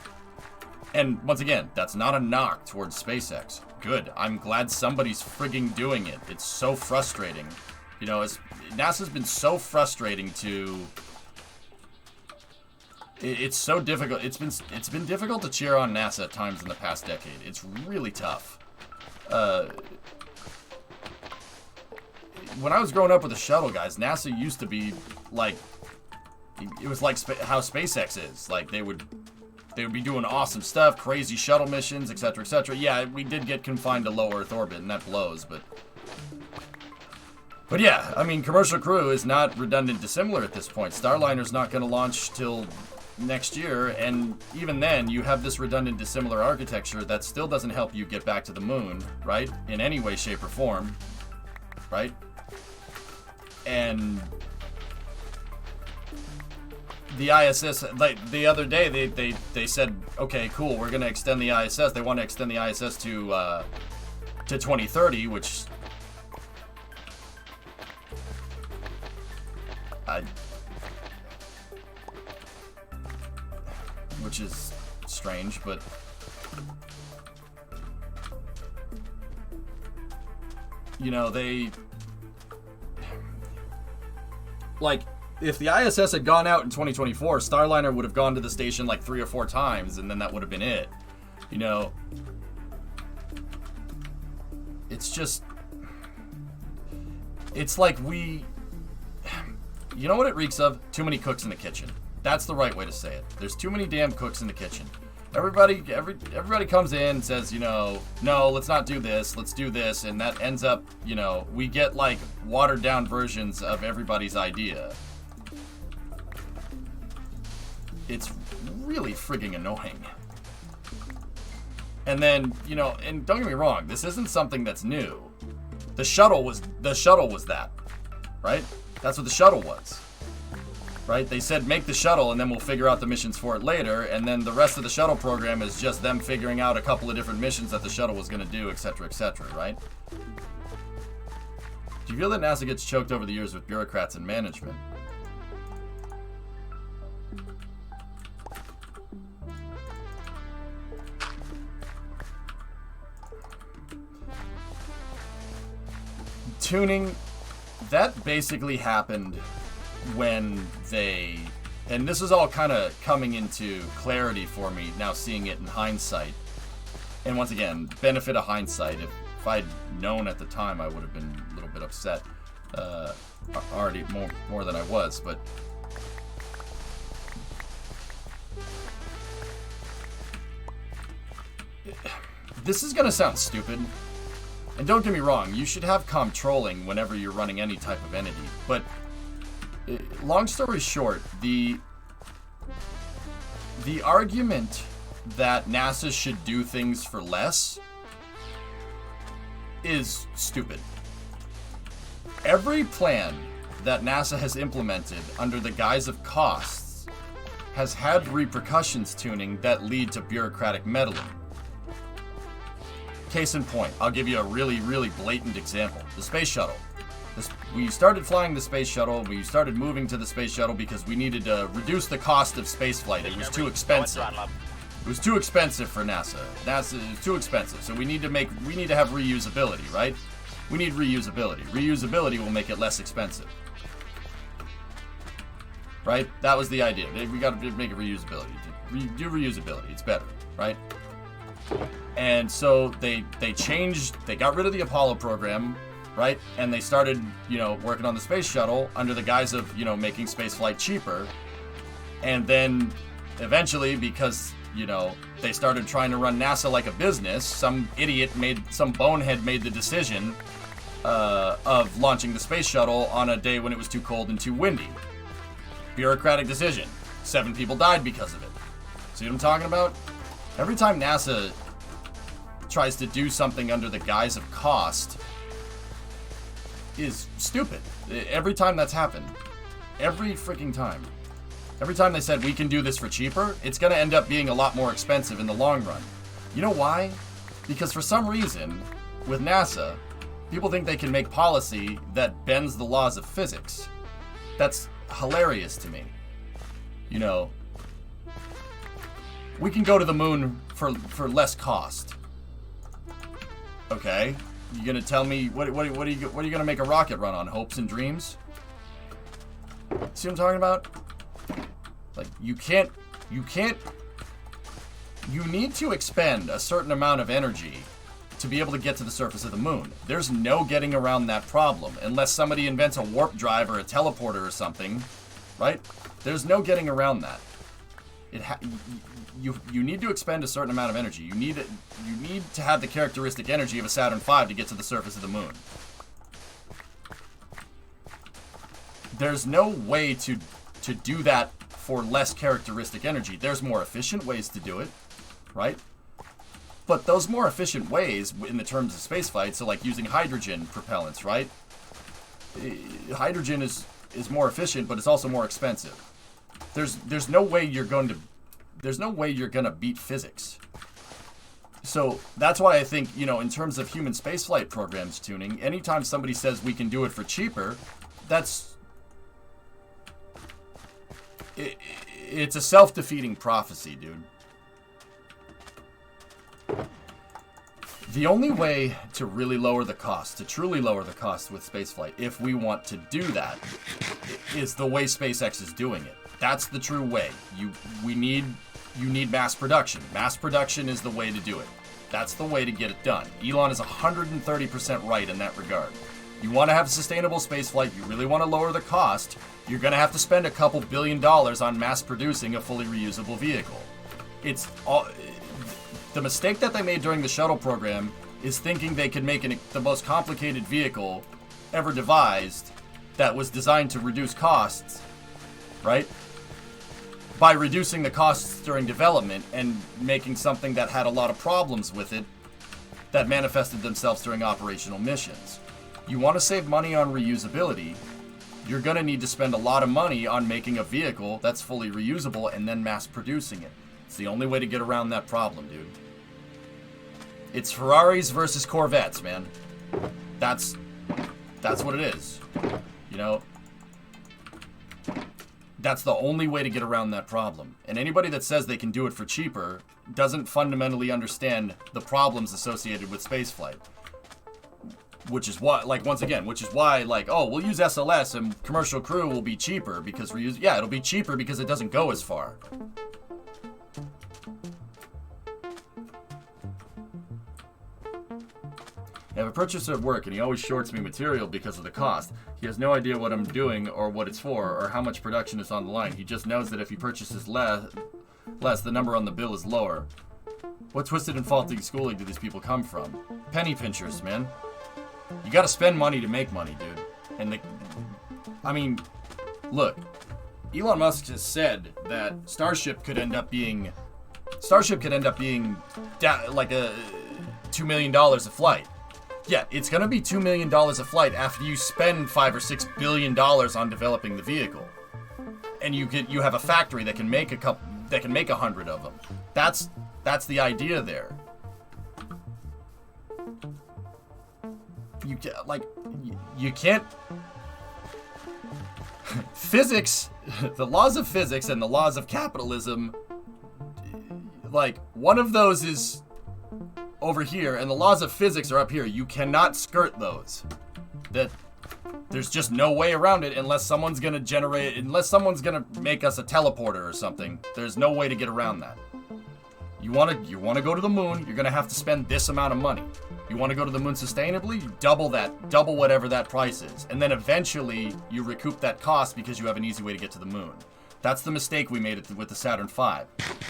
And once again, that's not a knock towards SpaceX. Good. I'm glad somebody's frigging doing it. It's so frustrating. You know, NASA's been so frustrating to... It's so difficult. It's been difficult to cheer on NASA at times in the past decade. It's really tough. When I was growing up with the shuttle, guys, NASA used to be like, it was like how SpaceX is. Like they would be doing awesome stuff, crazy shuttle missions, etc., etc. Yeah, we did get confined to low Earth orbit, and that blows. But yeah, I mean, Commercial Crew is not redundant dissimilar at this point. Starliner's not going to launch till next year, and even then, you have this redundant dissimilar architecture that still doesn't help you get back to the moon, right? In any way, shape, or form, right? And the ISS, like the other day, they said, okay, cool, we're gonna extend the ISS. They want to extend the ISS to 2030, which is strange, but you know, like, if the ISS had gone out in 2024, Starliner would have gone to the station like 3 or 4 times, and then that would have been it. You know, it's just, it's like you know what it reeks of? Too many cooks in the kitchen. That's the right way to say it. There's too many damn cooks in the kitchen. Everybody comes in and says, you know, no, let's not do this, let's do this, and that ends up, you know, we get like watered down versions of everybody's idea. It's really frigging annoying. And then, you know, and don't get me wrong, this isn't something that's new. The shuttle was that, right? That's what the shuttle was. Right? They said make the shuttle and then we'll figure out the missions for it later, and then the rest of the shuttle program is just them figuring out a couple of different missions that the shuttle was going to do, etc., etc., right? Do you feel that NASA gets choked over the years with bureaucrats and management? Tuning, that basically happened when and this is all kind of coming into clarity for me now, seeing it in hindsight. And once again, benefit of hindsight. If I'd known at the time, I would have been a little bit upset, already more than I was. But this is gonna sound stupid, and don't get me wrong, you should have comptrolling whenever you're running any type of entity, but long story short, the argument that NASA should do things for less is stupid. Every plan that NASA has implemented under the guise of costs has had repercussions, tuning, that lead to bureaucratic meddling. Case in point, I'll give you a really, really blatant example. The space shuttle. We started flying the space shuttle, we started moving to the space shuttle because we needed to reduce the cost of spaceflight. It was too expensive. It was too expensive for NASA. NASA is too expensive, so we need to have reusability, right? We need reusability. Reusability will make it less expensive. right? That was the idea. We got to make it reusability. Do reusability. It's better, right? And so they got rid of the Apollo program, right? And they started, working on the space shuttle under the guise of, making spaceflight cheaper. And then eventually, because, they started trying to run NASA like a business, some bonehead made the decision of launching the space shuttle on a day when it was too cold and too windy. Bureaucratic decision. 7 people died because of it. See what I'm talking about? Every time NASA tries to do something under the guise of cost is stupid. Every time that's happened. Every freaking time. Every time they said we can do this for cheaper, it's going to end up being a lot more expensive in the long run. You know why? Because for some reason, with NASA, people think they can make policy that bends the laws of physics. That's hilarious to me. We can go to the moon for less cost. Okay, you gonna tell me what are you gonna make a rocket run on? Hopes and dreams? See what I'm talking about? Like you need to expend a certain amount of energy to be able to get to the surface of the moon. There's no getting around that problem unless somebody invents a warp drive or a teleporter or something, right? There's no getting around that. You need to expend a certain amount of energy. You need to have the characteristic energy of a Saturn V to get to the surface of the moon. There's no way to do that for less characteristic energy. There's more efficient ways to do it, right? But those more efficient ways, in the terms of spaceflight, so like using hydrogen propellants, right? Hydrogen is more efficient, but it's also more expensive. There's no way you're gonna beat physics. So that's why I think, in terms of human spaceflight programs tuning, anytime somebody says we can do it for cheaper, it's a self-defeating prophecy, dude. The only way to really lower the cost, to truly lower the cost with spaceflight, if we want to do that, is the way SpaceX is doing it. That's the true way. You need mass production. Mass production is the way to do it. That's the way to get it done. Elon is 130% right in that regard. You want to have sustainable spaceflight, you really want to lower the cost, you're going to have to spend a couple $1 billion on mass producing a fully reusable vehicle. The mistake that they made during the shuttle program is thinking they could make the most complicated vehicle ever devised that was designed to reduce costs, right? By reducing the costs during development and making something that had a lot of problems with it that manifested themselves during operational missions. You want to save money on reusability, you're going to need to spend a lot of money on making a vehicle that's fully reusable and then mass producing it. It's the only way to get around that problem, dude. It's Ferraris versus Corvettes, man. That's what it is. That's the only way to get around that problem. And anybody that says they can do it for cheaper doesn't fundamentally understand the problems associated with spaceflight. Which is why, we'll use SLS and commercial crew will be cheaper because it'll be cheaper because it doesn't go as far. I have a purchaser at work and he always shorts me material because of the cost. He has no idea what I'm doing or what it's for or how much production is on the line. He just knows that if he purchases less, the number on the bill is lower. What twisted and faulty schooling do these people come from? Penny pinchers, man. You gotta spend money to make money, dude. Look, Elon Musk has said that Starship could end up being like a $2 million a flight. Yeah, it's gonna be $2 million a flight after you spend $5 or $6 billion on developing the vehicle, and you have a factory that can make 100 of them. That's the idea there. You can't. Physics, the laws of physics and the laws of capitalism. One of those is over here, and the laws of physics are up here. You cannot skirt those. There's just no way around it unless someone's gonna make us a teleporter or something. There's no way to get around that. You wanna go to the moon, you're gonna have to spend this amount of money. You wanna go to the moon sustainably, you double whatever that price is. And then eventually you recoup that cost because you have an easy way to get to the moon. That's the mistake we made with the Saturn V.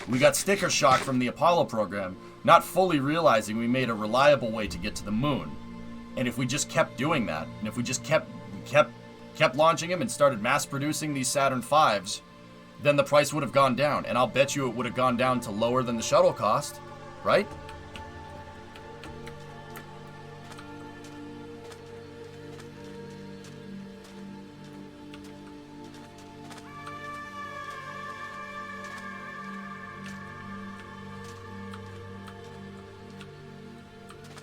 We got sticker shock from the Apollo program, not fully realizing we made a reliable way to get to the moon. And if we just kept doing that, and if we just kept launching them and started mass producing these Saturn Vs, then the price would have gone down. And I'll bet you it would have gone down to lower than the shuttle cost, right?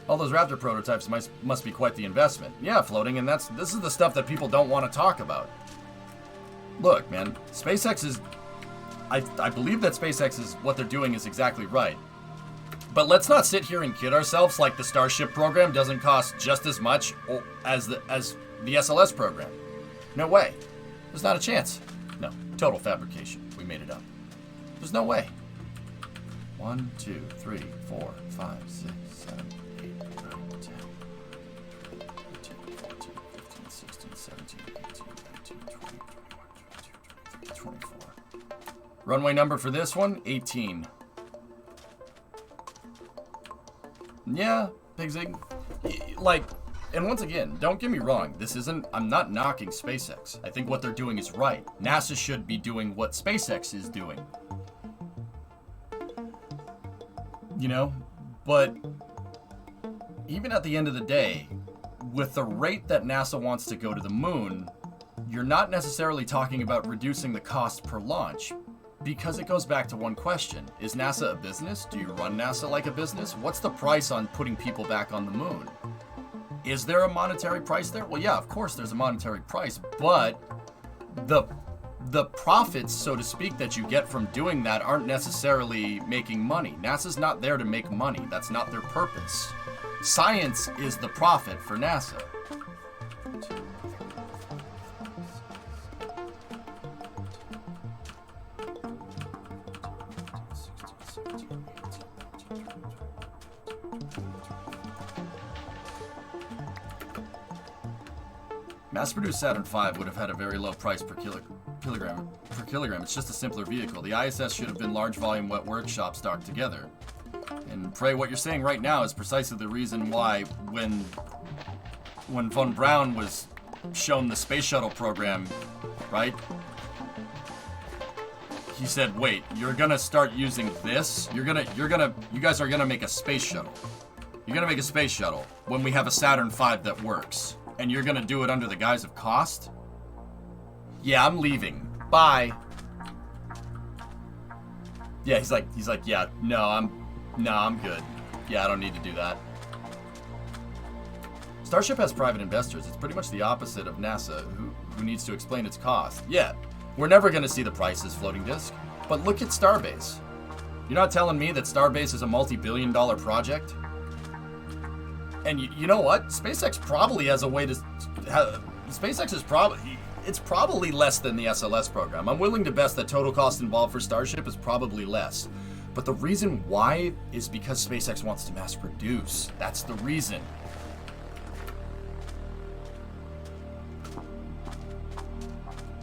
All those Raptor prototypes must be quite the investment. Yeah, floating, and this is the stuff that people don't want to talk about. Look, man, SpaceX is... I believe that SpaceX is... what they're doing is exactly right. But let's not sit here and kid ourselves like the Starship program doesn't cost just as much as the SLS program. No way. There's not a chance. No, total fabrication. We made it up. There's no way. 1, 2, 3, 4, 5, 6, 7, 8, 9, 10, 13, 14, 15, 16, 17, 18, 19, 20, 21, 22, 23, 24. Runway number for this one, 18. Yeah, Big Zig. Like, and once again, don't get me wrong. I'm not knocking SpaceX. I think what they're doing is right. NASA should be doing what SpaceX is doing. You know? But even at the end of the day, with the rate that NASA wants to go to the moon, you're not necessarily talking about reducing the cost per launch, because it goes back to one question. Is NASA a business? Do you run NASA like a business? What's the price on putting people back on the moon? Is there a monetary price there? Well, yeah, of course there's a monetary price, but the profits, so to speak, that you get from doing that aren't necessarily making money. NASA's not there to make money. That's not their purpose. Science is the profit for NASA. Mass-produced Saturn V would have had a very low price per kilogram. It's just a simpler vehicle. The ISS should have been large volume wet workshop stocked together. And Prey, what you're saying right now is precisely the reason why when von Braun was shown the space shuttle program, right? He said, "Wait, you're gonna start using this? You guys are gonna make a space shuttle. You're gonna make a space shuttle when we have a Saturn V that works." And you're gonna do it under the guise of cost? Yeah, I'm leaving. Bye. Yeah, he's like, yeah, no, I'm good. Yeah, I don't need to do that. Starship has private investors. It's pretty much the opposite of NASA, who needs to explain its cost. Yeah, we're never gonna see the prices floating disk. But look at Starbase. You're not telling me that Starbase is a multi-billion-dollar project? And you know what? SpaceX probably has a way to... SpaceX is probably less than the SLS program. I'm willing to bet that total cost involved for Starship is probably less. But the reason why is because SpaceX wants to mass produce. That's the reason.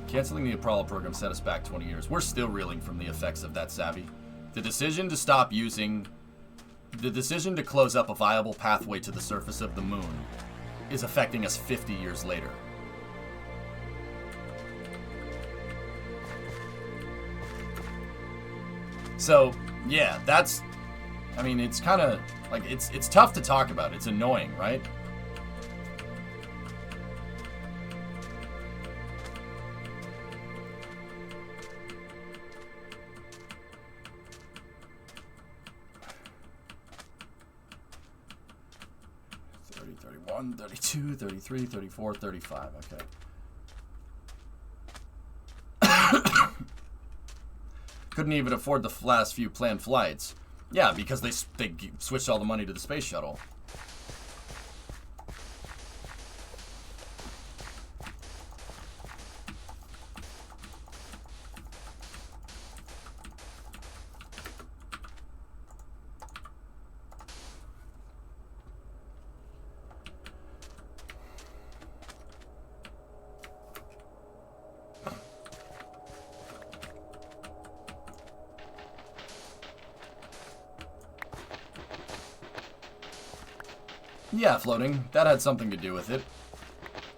Canceling the Apollo program set us back 20 years. We're still reeling from the effects of that, Savvy. The decision to close up a viable pathway to the surface of the moon is affecting us 50 years later. So, yeah, that's... I mean, it's kind of... like, it's tough to talk about. It's annoying, right? 31, 32, 33, 34, 35, okay. Couldn't even afford the last few planned flights. Yeah, because they switched all the money to the space shuttle. Yeah, floating. That had something to do with it.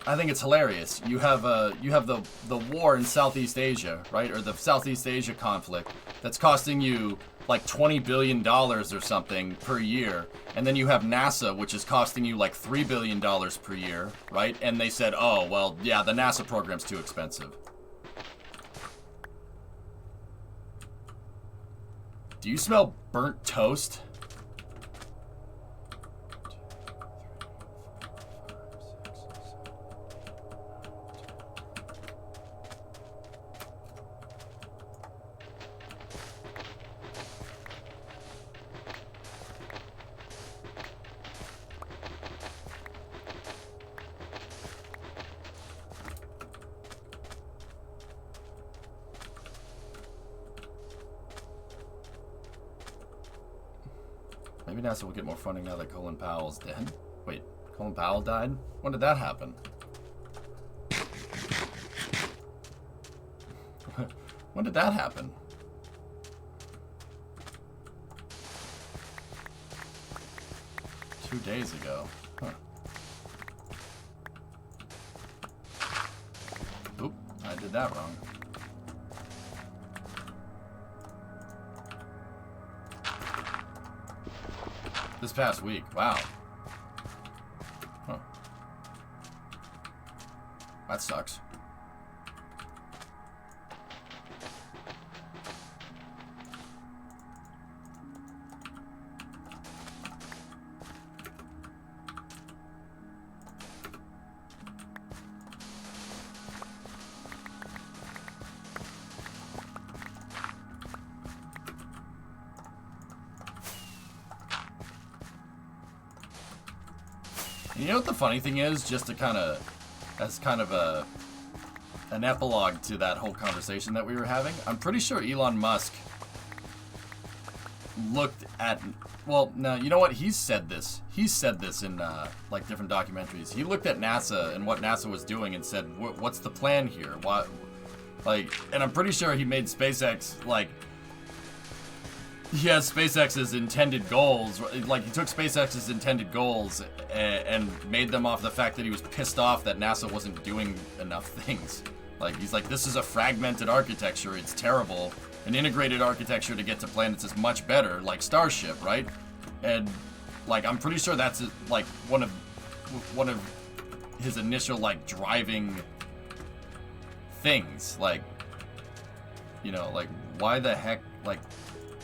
I think it's hilarious. You have the war in Southeast Asia, right? Or the Southeast Asia conflict that's costing you like $20 billion or something per year. And then you have NASA, which is costing you like $3 billion per year, right? And they said, oh, well, yeah, the NASA program's too expensive. Do you smell burnt toast? Maybe NASA will get more funding now that Colin Powell's dead. Wait, Colin Powell died? When did that happen? When did that happen? Two days ago. Huh. Oop, I did that wrong. This past week. Wow. Huh. That sucks. You know what the funny thing is, just to as kind of an epilogue to that whole conversation that we were having, I'm pretty sure Elon Musk looked at, well, no, you know what, he's said this in like different documentaries. He looked at NASA and what NASA was doing and said, what's the plan here? What, like, and I'm pretty sure he made SpaceX, like, he has SpaceX's intended goals. Like, he took SpaceX's intended goals and made them off the fact that he was pissed off that NASA wasn't doing enough things. Like, he's like, this is a fragmented architecture. It's terrible. An integrated architecture to get to planets is much better, like Starship, right? And, like, I'm pretty sure that's, like, one of his initial, like, driving things. Like, you know, like, why the heck, like,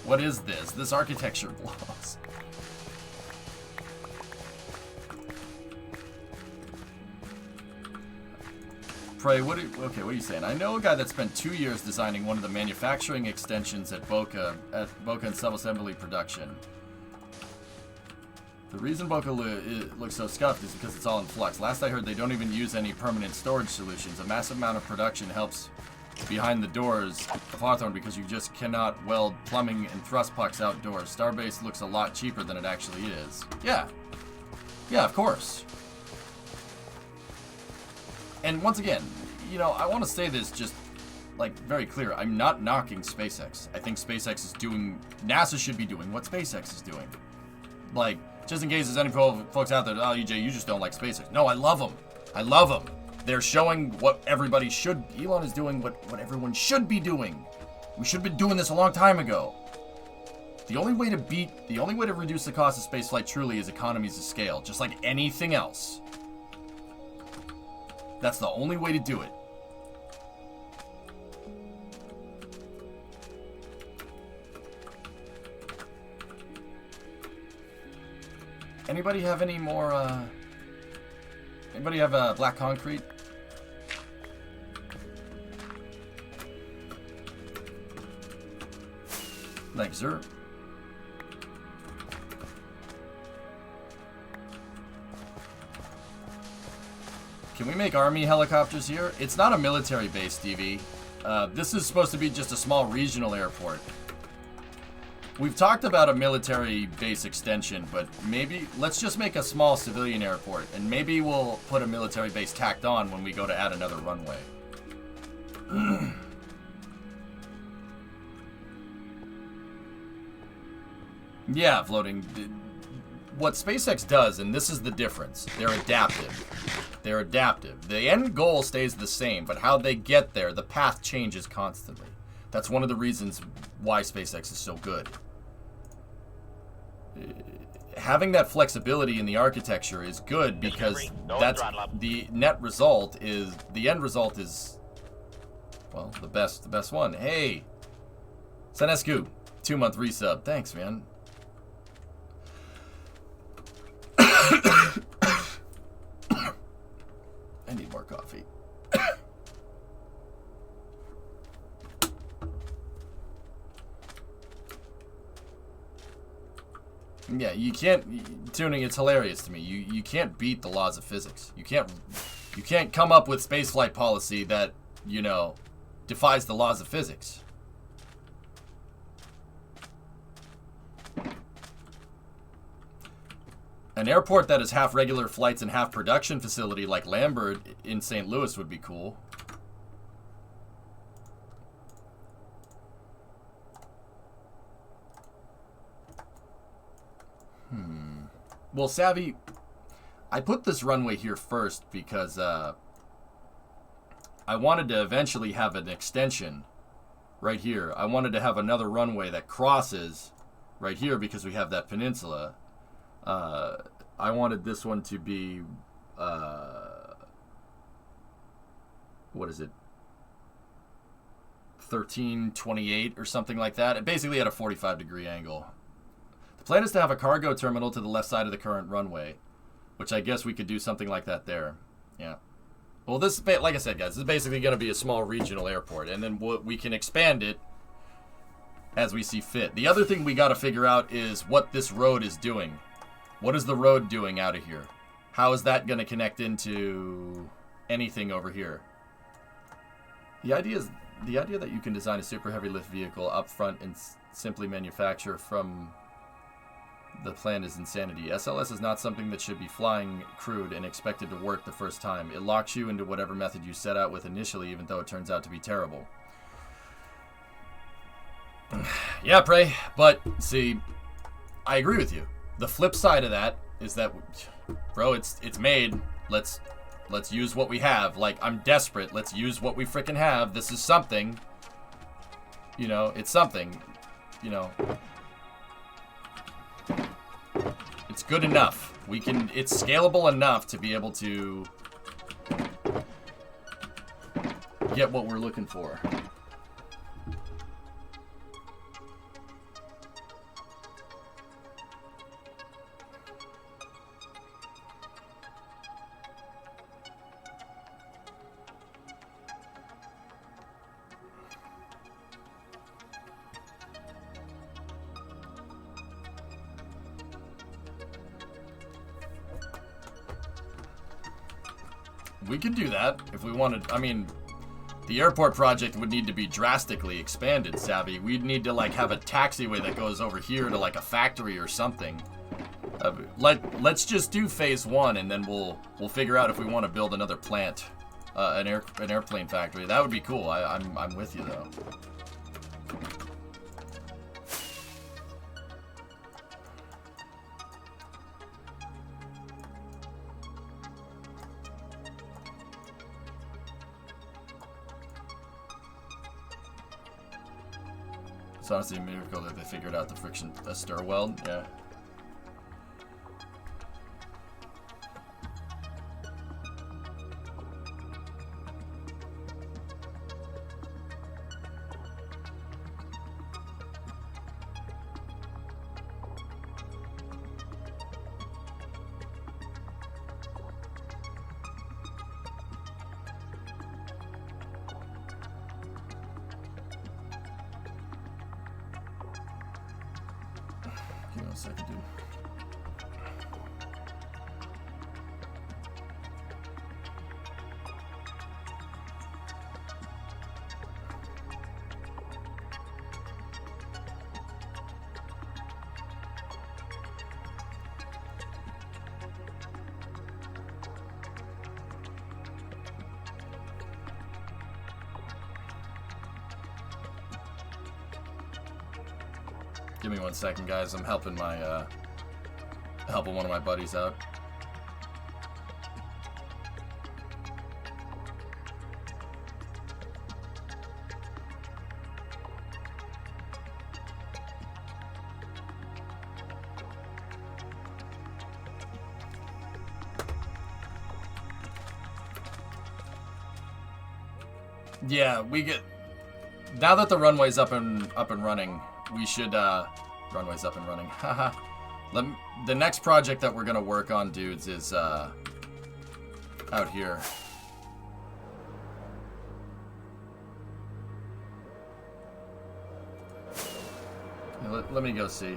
what is this? This architecture blows. Pray, what are you saying? I know a guy that spent 2 years designing one of the manufacturing extensions at Boca and subassembly production. The reason Boca looks so scuffed is because it's all in flux. Last I heard, they don't even use any permanent storage solutions. A massive amount of production helps behind the doors of Hawthorne because you just cannot weld plumbing and thrust pucks outdoors. Starbase looks a lot cheaper than it actually is. Yeah. Yeah, of course. And once again, you know, I want to say this just, like, very clear. I'm not knocking SpaceX. I think SpaceX is doing, NASA should be doing what SpaceX is doing. Like, just in case there's any folks out there, oh, EJ, you just don't like SpaceX. No, I love them. I love them. They're showing what everybody should, Elon is doing what everyone should be doing. We should have been doing this a long time ago. The only way to reduce the cost of spaceflight truly is economies of scale, just like anything else. That's the only way to do it. Anybody have any more, anybody have black concrete? Thanks, sir. Can we make army helicopters here? It's not a military base, Stevie. This is supposed to be just a small regional airport. We've talked about a military base extension, but maybe let's just make a small civilian airport, and maybe we'll put a military base tacked on when we go to add another runway. Yeah, floating. what SpaceX does, and this is the difference, they're adaptive. They're adaptive. The end goal stays the same, but how they get there, the path changes constantly. That's one of the reasons why SpaceX is so good. Having that flexibility in the architecture is good because that's the net result is, the end result is, well, the best one. Hey, Senescu, 2-month resub. Thanks, man. I need more coffee. Yeah, you can't, tuning, it's hilarious to me. You can't beat the laws of physics. You can't come up with spaceflight policy that, you know, defies the laws of physics. An airport that is half regular flights and half production facility like Lambert in St. Louis would be cool. Well, Savvy, I put this runway here first because I wanted to eventually have an extension right here. I wanted to have another runway that crosses right here because we have that peninsula. I wanted this one to be, what is it, 1328 or something like that. It basically had a 45-degree angle. The plan is to have a cargo terminal to the left side of the current runway, which I guess we could do something like that there. Yeah. Well, this, like I said, guys, this is basically going to be a small regional airport, and then we can expand it as we see fit. The other thing we got to figure out is what this road is doing. What is the road doing out of here? How is that going to connect into anything over here? The idea that you can design a super heavy lift vehicle up front and simply manufacture from the plan is insanity. SLS is not something that should be flying crewed and expected to work the first time. It locks you into whatever method you set out with initially, even though it turns out to be terrible. Yeah, Prey, but see, I agree with you. The flip side of that is that, bro, it's made. Let's use what we have. Like, I'm desperate. Let's use what we freaking have. This is something. You know, it's something. You know, it's good enough. It's scalable enough to be able to get what we're looking for. We could do that if we wanted. I mean, the airport project would need to be drastically expanded, Savvy. We'd need to, like, have a taxiway that goes over here to, like, a factory or something. Let's just do phase 1, and then we'll figure out if we want to build another plant, an airplane factory. That would be cool. I'm with you, though. It's honestly a miracle that they figured out the friction stir weld. Yeah. Give me 1 second, dude. Give me 1 second, guys. I'm helping my helping one of my buddies out. Yeah, we get now that the runway's up and running, we should runway's up and running. Haha. The next project that we're gonna work on, dudes, is out here. Let me go see.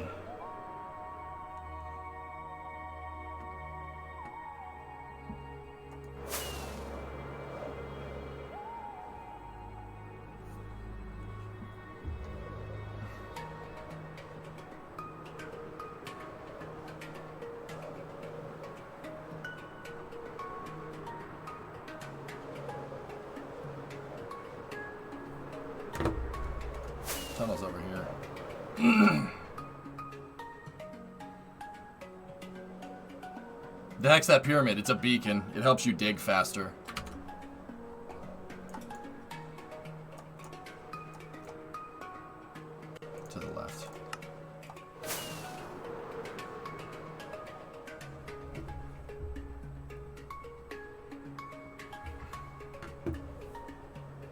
Tunnel's over here. The heck's that pyramid? It's a beacon. It helps you dig faster. To the left.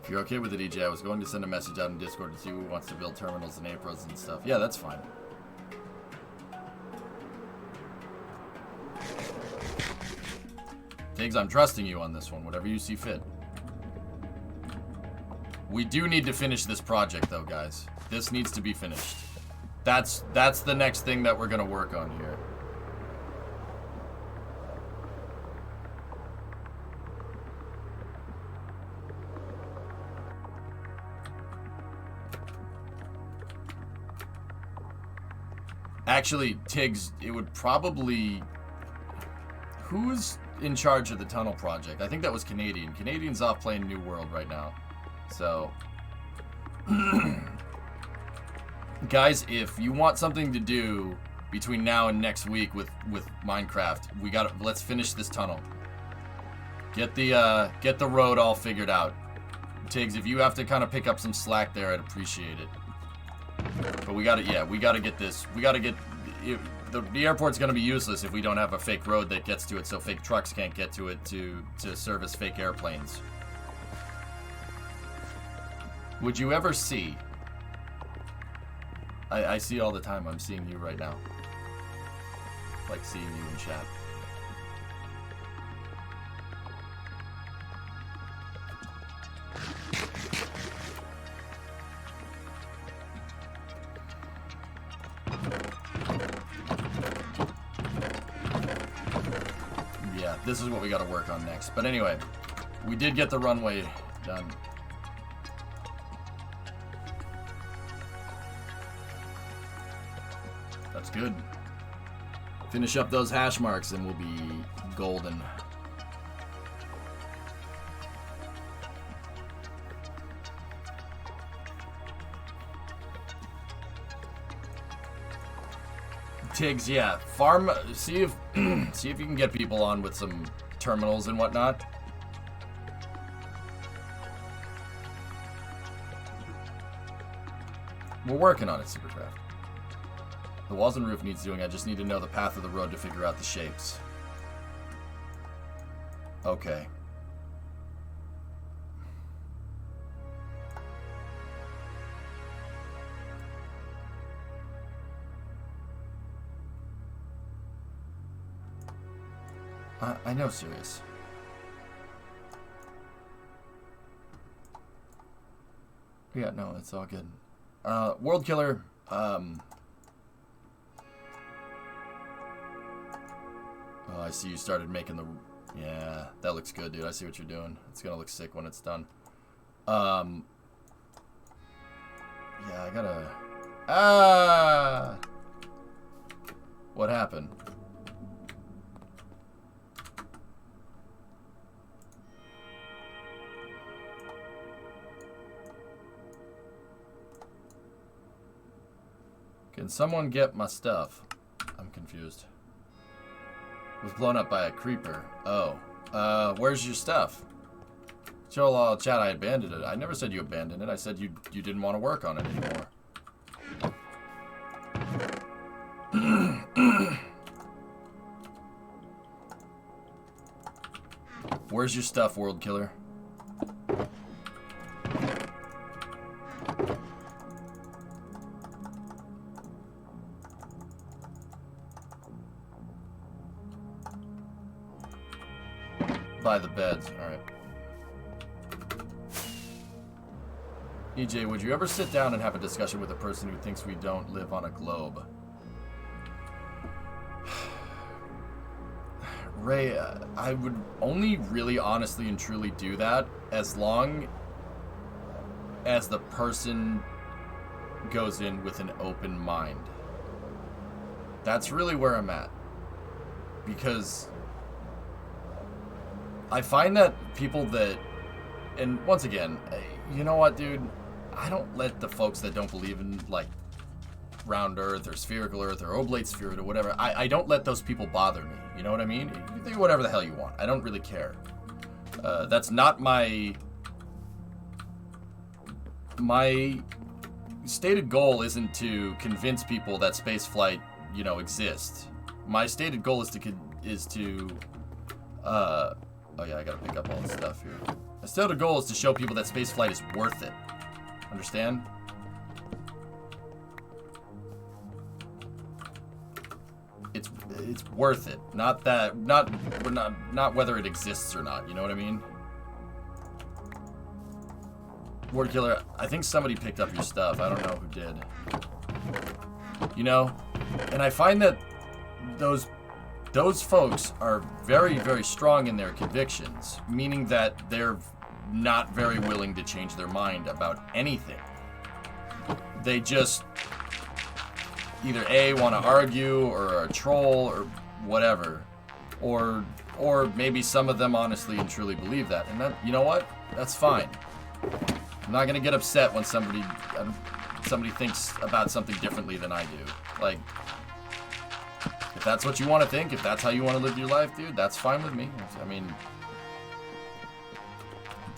If you're okay with it, EJ, I was going to send a message out in Discord to see who wants to build terminals and aprons and stuff. Yeah, that's fine. Tiggs, I'm trusting you on this one, whatever you see fit. We do need to finish this project, though, guys. This needs to be finished. That's the next thing that we're going to work on here. Actually, Tiggs, it would probably... Who's in charge of the tunnel project? I think that was Canadian. Canadian's off playing New World right now. So... Guys, if you want something to do between now and next week with Minecraft, let's finish this tunnel. Get the road all figured out. Tiggs, if you have to kind of pick up some slack there, I'd appreciate it. But we gotta get this. The airport's gonna be useless if we don't have a fake road that gets to it, so fake trucks can't get to it to service fake airplanes. Would you ever see? I see all the time. I'm seeing you right now. Like seeing you in chat. Yeah, this is what we got to work on next. But anyway, we did get the runway done. That's good. Finish up those hash marks and we'll be golden. Tiggs, yeah. Farm, see if you can get people on with some terminals and whatnot. We're working on it, Supercraft. The walls and roof needs doing. I just need to know the path of the road to figure out the shapes. Okay. I know, Sirius. Yeah, no, it's all good. World Killer, oh, I see you started making the... Yeah, that looks good, dude. I see what you're doing. It's gonna look sick when it's done. Yeah, I gotta... What happened? Can someone get my stuff? I'm confused. Was blown up by a creeper. Oh. Where's your stuff? Show all chat I abandoned it. I never said you abandoned it. I said you didn't want to work on it anymore. Where's your stuff, World Killer? By the beds. Alright. EJ, would you ever sit down and have a discussion with a person who thinks we don't live on a globe? Ray, I would only really honestly and truly do that as long as the person goes in with an open mind. That's really where I'm at. Because I find that people that, and once again, you know what, dude? I don't let the folks that don't believe in, like, round Earth or spherical Earth or oblate sphere or whatever, I don't let those people bother me. You know what I mean? You think whatever the hell you want. I don't really care. That's not my stated goal isn't to convince people that spaceflight, you know, exists. My stated goal is to oh yeah, I gotta pick up all this stuff here. My stated goal is to show people that spaceflight is worth it. Understand? It's worth it. Not whether it exists or not. You know what I mean? Word Killer, I think somebody picked up your stuff. I don't know who did. You know? And I find that those folks are very, very strong in their convictions, meaning that they're not very willing to change their mind about anything. They just either A, want to argue, or are a troll, or whatever. Or maybe some of them honestly and truly believe that. And that, you know what? That's fine. I'm not gonna get upset when somebody thinks about something differently than I do. Like, if that's what you want to think, if that's how you want to live your life, dude, that's fine with me. I mean,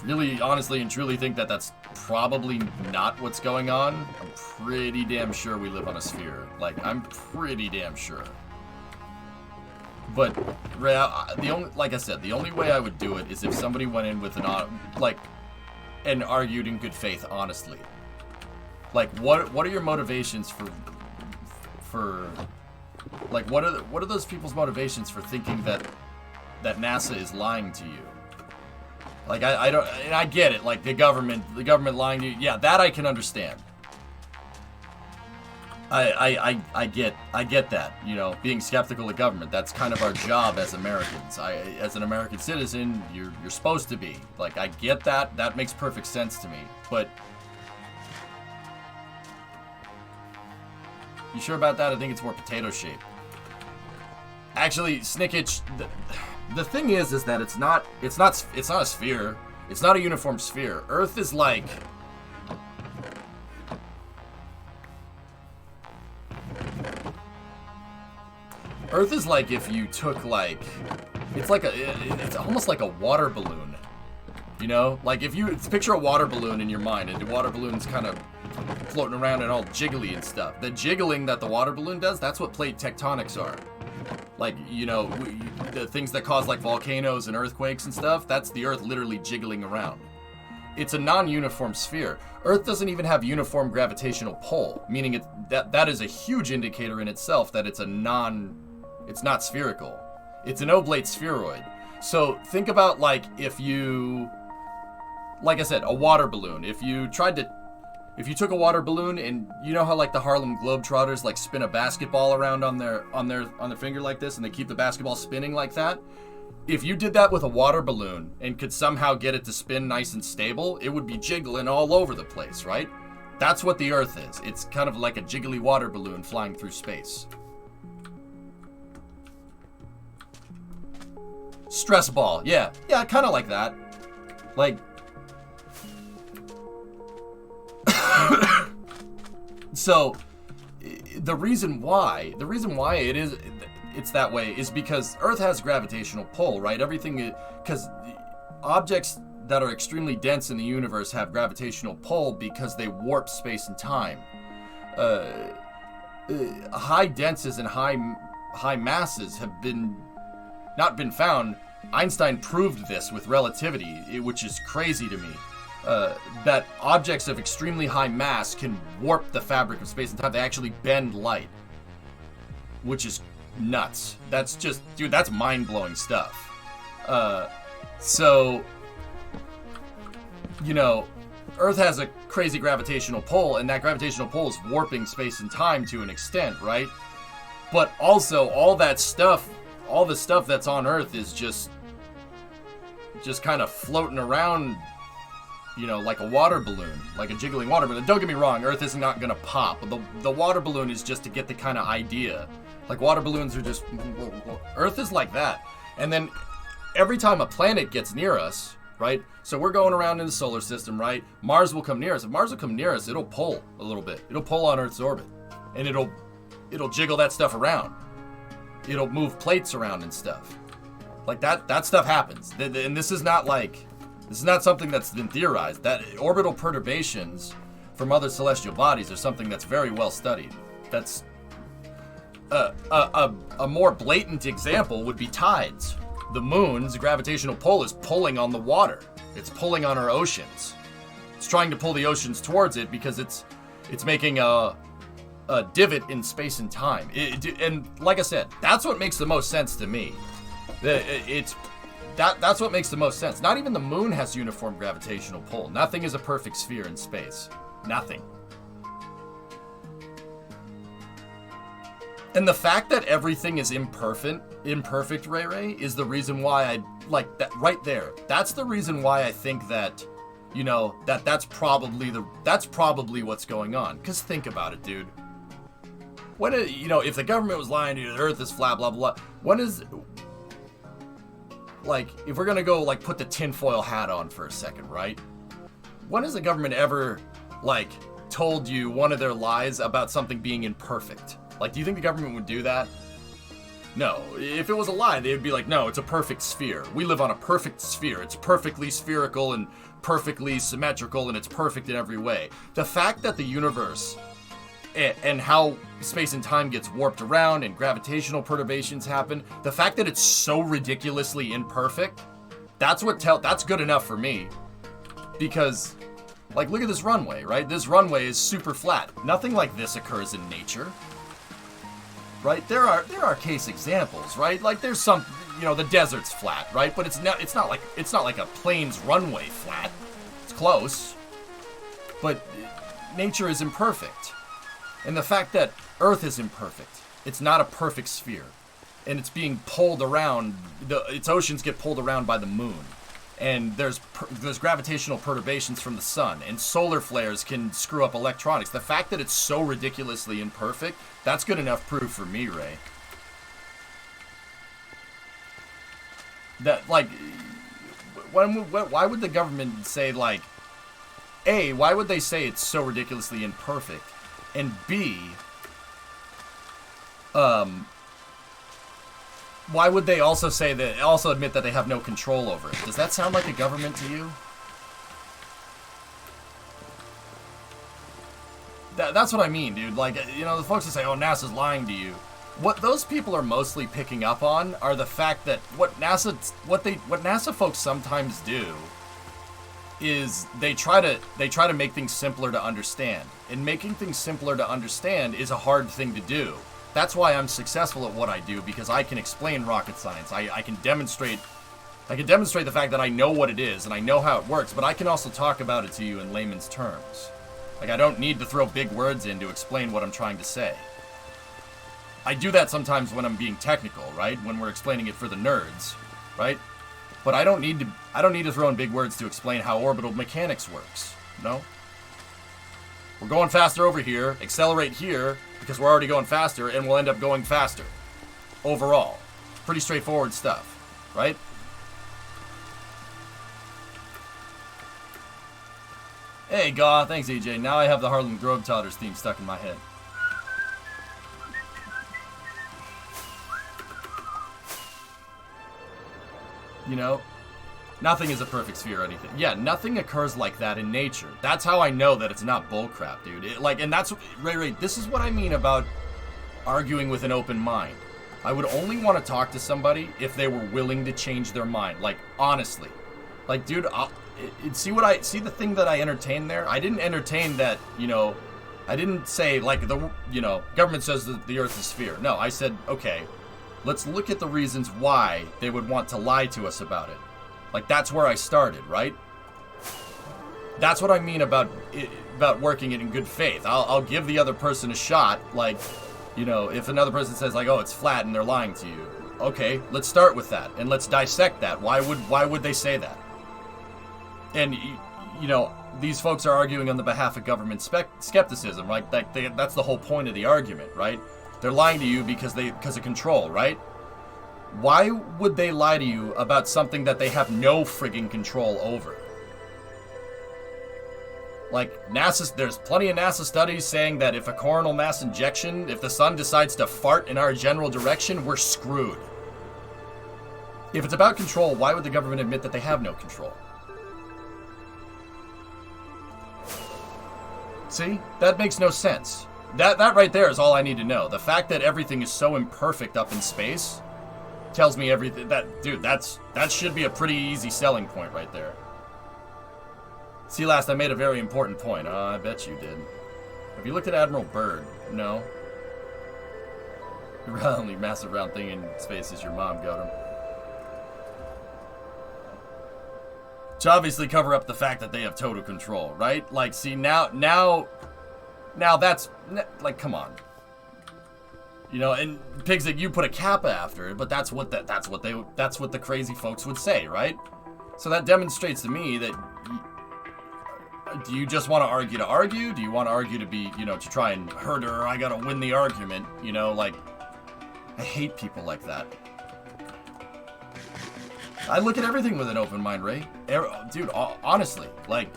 really, honestly and truly think that that's probably not what's going on. I'm pretty damn sure we live on a sphere. Like, I'm pretty damn sure. But like I said, the only way I would do it is if somebody went in with and argued in good faith, honestly. Like, what are your motivations for like, what are those people's motivations for thinking that NASA is lying to you? Like, I don't, and I get it, like, the government lying to you, yeah, that I can understand. I get that, you know, being skeptical of government, that's kind of our job as Americans. As an American citizen, you're supposed to be. Like, I get that, that makes perfect sense to me, but you sure about that? I think it's more potato shaped. Actually, Snickitch, the thing is that it's not a sphere. It's not a uniform sphere. Earth is like, if you took like, it's almost like a water balloon. You know, like if you picture a water balloon in your mind, and the water balloon's kind of floating around and all jiggly and stuff. The jiggling that the water balloon does, that's what plate tectonics are. Like, you know, the things that cause like volcanoes and earthquakes and stuff, that's the Earth literally jiggling around. It's a non-uniform sphere. Earth doesn't even have uniform gravitational pull, meaning that is a huge indicator in itself that it's not spherical. It's an oblate spheroid. So think about like if you, like I said, a water balloon. If you took a water balloon and you know how like the Harlem Globetrotters like spin a basketball around on their finger like this and they keep the basketball spinning like that? If you did that with a water balloon and could somehow get it to spin nice and stable, it would be jiggling all over the place, right? That's what the Earth is. It's kind of like a jiggly water balloon flying through space. Stress ball, yeah, kind of like that. Like, so the reason why it is, it's that way is because Earth has gravitational pull, right? Everything, because objects that are extremely dense in the universe have gravitational pull because they warp space and time. High denses and high masses have not been found. Einstein proved this with relativity, which is crazy to me. That objects of extremely high mass can warp the fabric of space and time. They actually bend light, which is nuts. That's just, dude, that's mind-blowing stuff. So, you know, Earth has a crazy gravitational pull, and that gravitational pull is warping space and time to an extent, right? But also, all the stuff that's on Earth is just kind of floating around, you know, like a water balloon, like a jiggling water balloon. Don't get me wrong, Earth is not gonna pop. The water balloon is just to get the kind of idea. Like, water balloons are just, Earth is like that. And then every time a planet gets near us, right? So we're going around in the solar system, right? Mars will come near us. If Mars will come near us, it'll pull a little bit. It'll pull on Earth's orbit, and it'll jiggle that stuff around. It'll move plates around and stuff. Like that stuff happens. And this is not something that's been theorized. That orbital perturbations from other celestial bodies are something that's very well studied. That's a more blatant example would be tides. The moon's gravitational pull is pulling on the water. It's pulling on our oceans. It's trying to pull the oceans towards it because it's making a divot in space and time. And like I said, that's what makes the most sense to me. That's what makes the most sense. Not even the moon has uniform gravitational pull. Nothing is a perfect sphere in space. Nothing. And the fact that everything is imperfect, Ray, is the reason why I like that right there. That's the reason why I think that, you know, that's probably what's going on. Because think about it, dude. If the government was lying to you, the Earth is flat, blah, blah, blah. If we're gonna go, put the tinfoil hat on for a second, right? When has the government ever, told you one of their lies about something being imperfect? Do you think the government would do that? No. If it was a lie, they would be like, no, it's a perfect sphere. We live on a perfect sphere. It's perfectly spherical and perfectly symmetrical, and it's perfect in every way. The fact that the universe and how space and time gets warped around and gravitational perturbations happen, the fact that it's so ridiculously imperfect, that's good enough for me. Because, look at this runway, right? This runway is super flat. Nothing like this occurs in nature. Right? There are case examples, right? There's some, the desert's flat, right? But it's not like a plane's runway flat. It's close. But nature is imperfect. And the fact that Earth is imperfect, it's not a perfect sphere. And it's being pulled around, its oceans get pulled around by the moon. And there's gravitational perturbations from the sun, and solar flares can screw up electronics. The fact that it's so ridiculously imperfect, that's good enough proof for me, Ray. That, why would the government say, A, why would they say it's so ridiculously imperfect? And B, why would they also admit that they have no control over it? Does that sound like a government to you? That's what I mean, dude. The folks that say, oh, NASA's lying to you. What those people are mostly picking up on are the fact that what NASA folks sometimes do is they try to make things simpler to understand. And making things simpler to understand is a hard thing to do. That's why I'm successful at what I do, because I can explain rocket science. I can demonstrate the fact that I know what it is and I know how it works, but I can also talk about it to you in layman's terms. I don't need to throw big words in to explain what I'm trying to say. I do that sometimes when I'm being technical, right? When we're explaining it for the nerds, right? But I don't need to throw in big words to explain how orbital mechanics works. No? We're going faster over here, accelerate here, because we're already going faster, and we'll end up going faster. Overall. Pretty straightforward stuff, right? Hey, Gaw, thanks, AJ. Now I have the Harlem Globetrotters theme stuck in my head. You know? Nothing is a perfect sphere or anything. Yeah, nothing occurs like that in nature. That's how I know that it's not bullcrap, dude. And that's... Ray, this is what I mean about arguing with an open mind. I would only want to talk to somebody if they were willing to change their mind. Like, honestly. Like, dude, see the thing that I entertained there? I didn't entertain that, you know... I didn't say, like, government says that the Earth is a sphere. No, I said, okay, let's look at the reasons why they would want to lie to us about it. Like, that's where I started, right? That's what I mean about working it in good faith. I'll give the other person a shot. Like, you know, if another person says, like, oh, it's flat and they're lying to you. Okay, let's start with that and let's dissect that. Why would they say that? And, you know, these folks are arguing on the behalf of government skepticism, right? That's the whole point of the argument, right? They're lying to you because of control, right? Why would they lie to you about something that they have no friggin' control over? Like, there's plenty of NASA studies saying that if a coronal mass injection, if the sun decides to fart in our general direction, we're screwed. If it's about control, why would the government admit that they have no control? See? That makes no sense. That right there is all I need to know. The fact that everything is so imperfect up in space tells me everything. That should be a pretty easy selling point right there. See, last I made a very important point. I bet you did. Have you looked at Admiral Byrd? No. The only massive round thing in space is your mom, Gotham. To obviously cover up the fact that they have total control, right? Like, see, now that's, like, come on. You know, and Pigzig, you put a kappa after it, but that's what the crazy folks would say, right? So that demonstrates to me that, do you just want to argue? Do you want to argue to be, you know, to try and hurt her? I gotta win the argument, you know, like, I hate people like that. I look at everything with an open mind, Ray. Dude, honestly, like,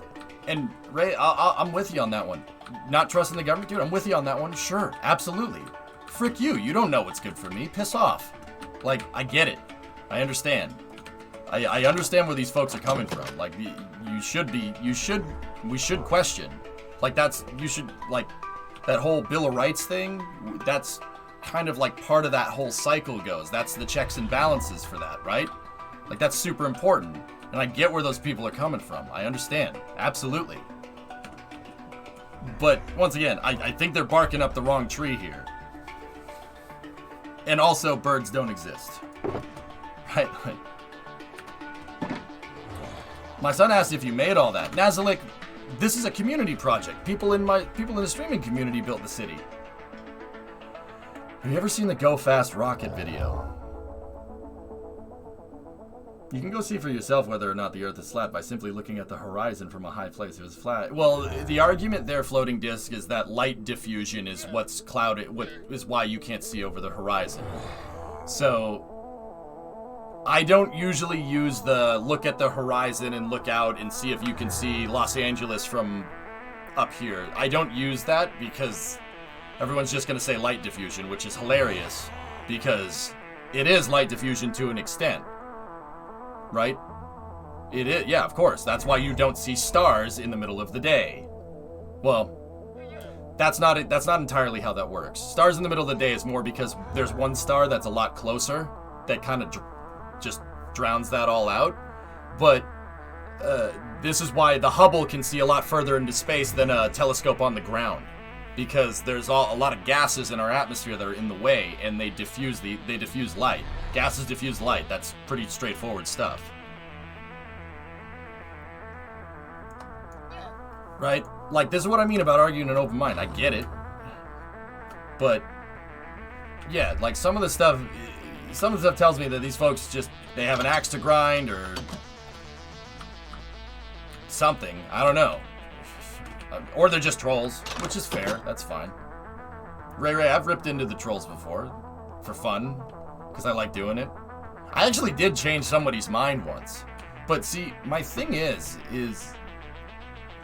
and Ray, I'm with you on that one. Not trusting the government, dude, I'm with you on that one. Sure, absolutely. Frick you, you don't know what's good for me. Piss off. Like, I get it. I understand. I understand where these folks are coming from. Like, we should question. Like, like, that whole Bill of Rights thing, that's kind of like part of that whole cycle goes. That's the checks and balances for that, right? Like, that's super important. And I get where those people are coming from. I understand. Absolutely. But, once again, I think they're barking up the wrong tree here. And also, birds don't exist. Right? My son asked if you made all that. Nazalik, this is a community project. People in the streaming community built the city. Have you ever seen the Go Fast Rocket video? You can go see for yourself whether or not the Earth is flat by simply looking at the horizon from a high place. If it was flat. Well, the argument there, floating disk, is that light diffusion is what's clouded, what is why you can't see over the horizon. So, I don't usually use the look at the horizon and look out and see if you can see Los Angeles from up here. I don't use that because everyone's just going to say light diffusion, which is hilarious because it is light diffusion to an extent. Right? It is, yeah, of course. That's why you don't see stars in the middle of the day. Well, that's not entirely how that works. Stars in the middle of the day is more because there's one star that's a lot closer that kind of just drowns that all out. But this is why the Hubble can see a lot further into space than a telescope on the ground, because there's a lot of gases in our atmosphere that are in the way, and they diffuse light. Gases diffuse light. That's pretty straightforward stuff. Right? Like, this is what I mean about arguing an open mind. I get it. But, yeah, like, some of the stuff tells me that these folks they have an axe to grind or something. I don't know. Or they're just trolls, which is fair. That's fine. Ray, I've ripped into the trolls before for fun because I like doing it. I actually did change somebody's mind once. But see, my thing is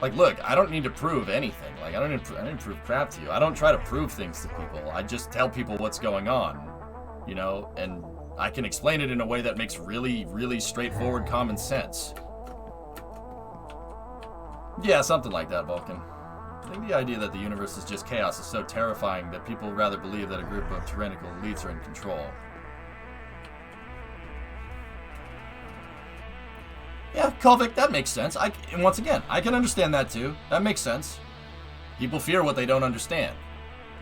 like, look, I don't need to prove anything. Like, I didn't prove crap to you. I don't try to prove things to people. I just tell people what's going on, you know, and I can explain it in a way that makes really, really straightforward common sense. Yeah, something like that, Vulcan. I think the idea that the universe is just chaos is so terrifying that people rather believe that a group of tyrannical elites are in control. Yeah, Kovic, that makes sense. And once again, I can understand that too. That makes sense. People fear what they don't understand.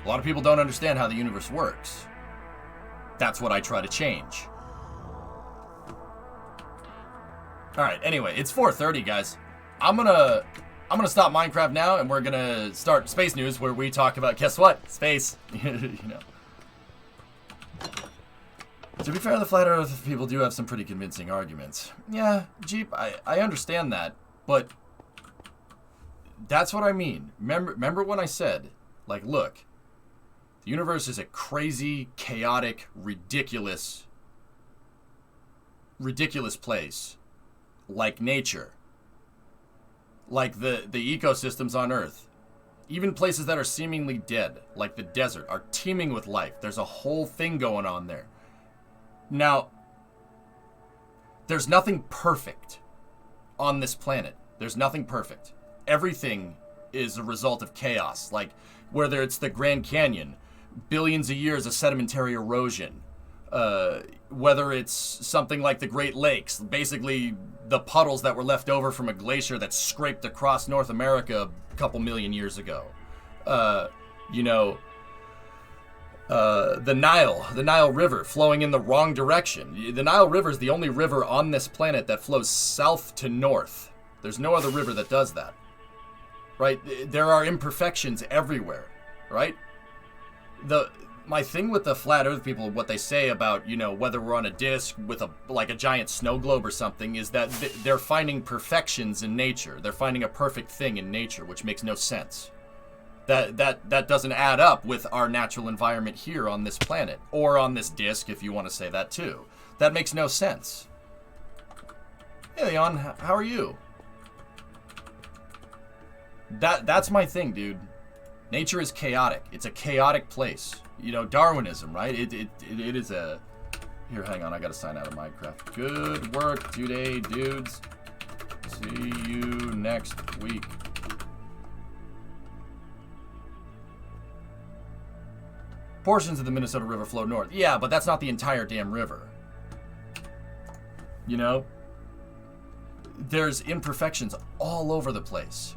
A lot of people don't understand how the universe works. That's what I try to change. Alright, anyway, it's 4:30, guys. I'm gonna stop Minecraft now, and we're gonna start Space News, where we talk about, guess what? Space. You know. To be fair, the Flat Earth people do have some pretty convincing arguments. Yeah, Jeep, I understand that, but that's what I mean. Remember when I said, like, look, the universe is a crazy, chaotic, ridiculous place. Like nature. Like the ecosystems on Earth. Even places that are seemingly dead, like the desert, are teeming with life. There's a whole thing going on there. Now, there's nothing perfect on this planet. There's nothing perfect. Everything is a result of chaos. Like, whether it's the Grand Canyon, billions of years of sedimentary erosion, whether it's something like the Great Lakes, basically the puddles that were left over from a glacier that scraped across North America a couple million years ago. You know, the Nile River flowing in the wrong direction. The Nile River is the only river on this planet that flows south to north. There's no other river that does that. Right? There are imperfections everywhere. Right? My thing with the Flat Earth people, what they say about, you know, whether we're on a disc with a giant snow globe or something, is that they're finding perfections in nature. They're finding a perfect thing in nature, which makes no sense. That doesn't add up with our natural environment here on this planet, or on this disc, if you want to say that too. That makes no sense. Hey, Leon, how are you? That's my thing, dude. Nature is chaotic. It's a chaotic place. You know, Darwinism, right? It is a... Here, hang on. I gotta sign out of Minecraft. Good work today, dudes. See you next week. Portions of the Minnesota River flow north. Yeah, but that's not the entire damn river. You know? There's imperfections all over the place.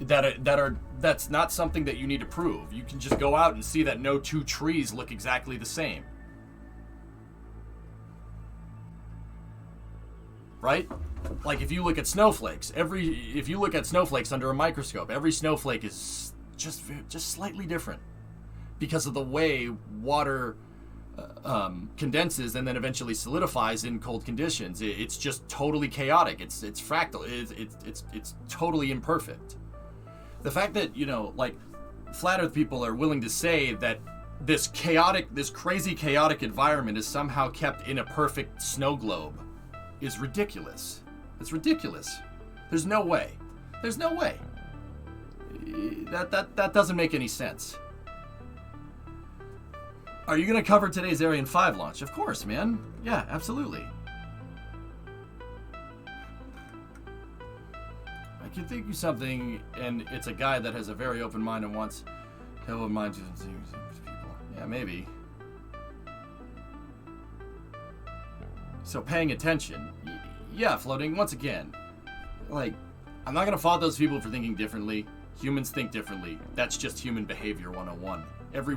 That's not something that you need to prove. You can just go out and see that no two trees look exactly the same. Right? Like if you look at snowflakes, if you look at snowflakes under a microscope, every snowflake is just slightly different because of the way water condenses and then eventually solidifies in cold conditions. It's just totally chaotic. It's fractal. It's totally imperfect. The fact that, you know, like, Flat Earth people are willing to say that this crazy chaotic environment is somehow kept in a perfect snow globe is ridiculous. It's ridiculous. There's no way. There's no way. That doesn't make any sense. Are you going to cover today's Ariane 5 launch? Of course, man. Yeah, absolutely. I can think of something, and it's a guy that has a very open mind and wants to open mind to people. Yeah, maybe. So paying attention. Yeah, floating. Once again, like, I'm not going to fault those people for thinking differently. Humans think differently. That's just human behavior 101. Every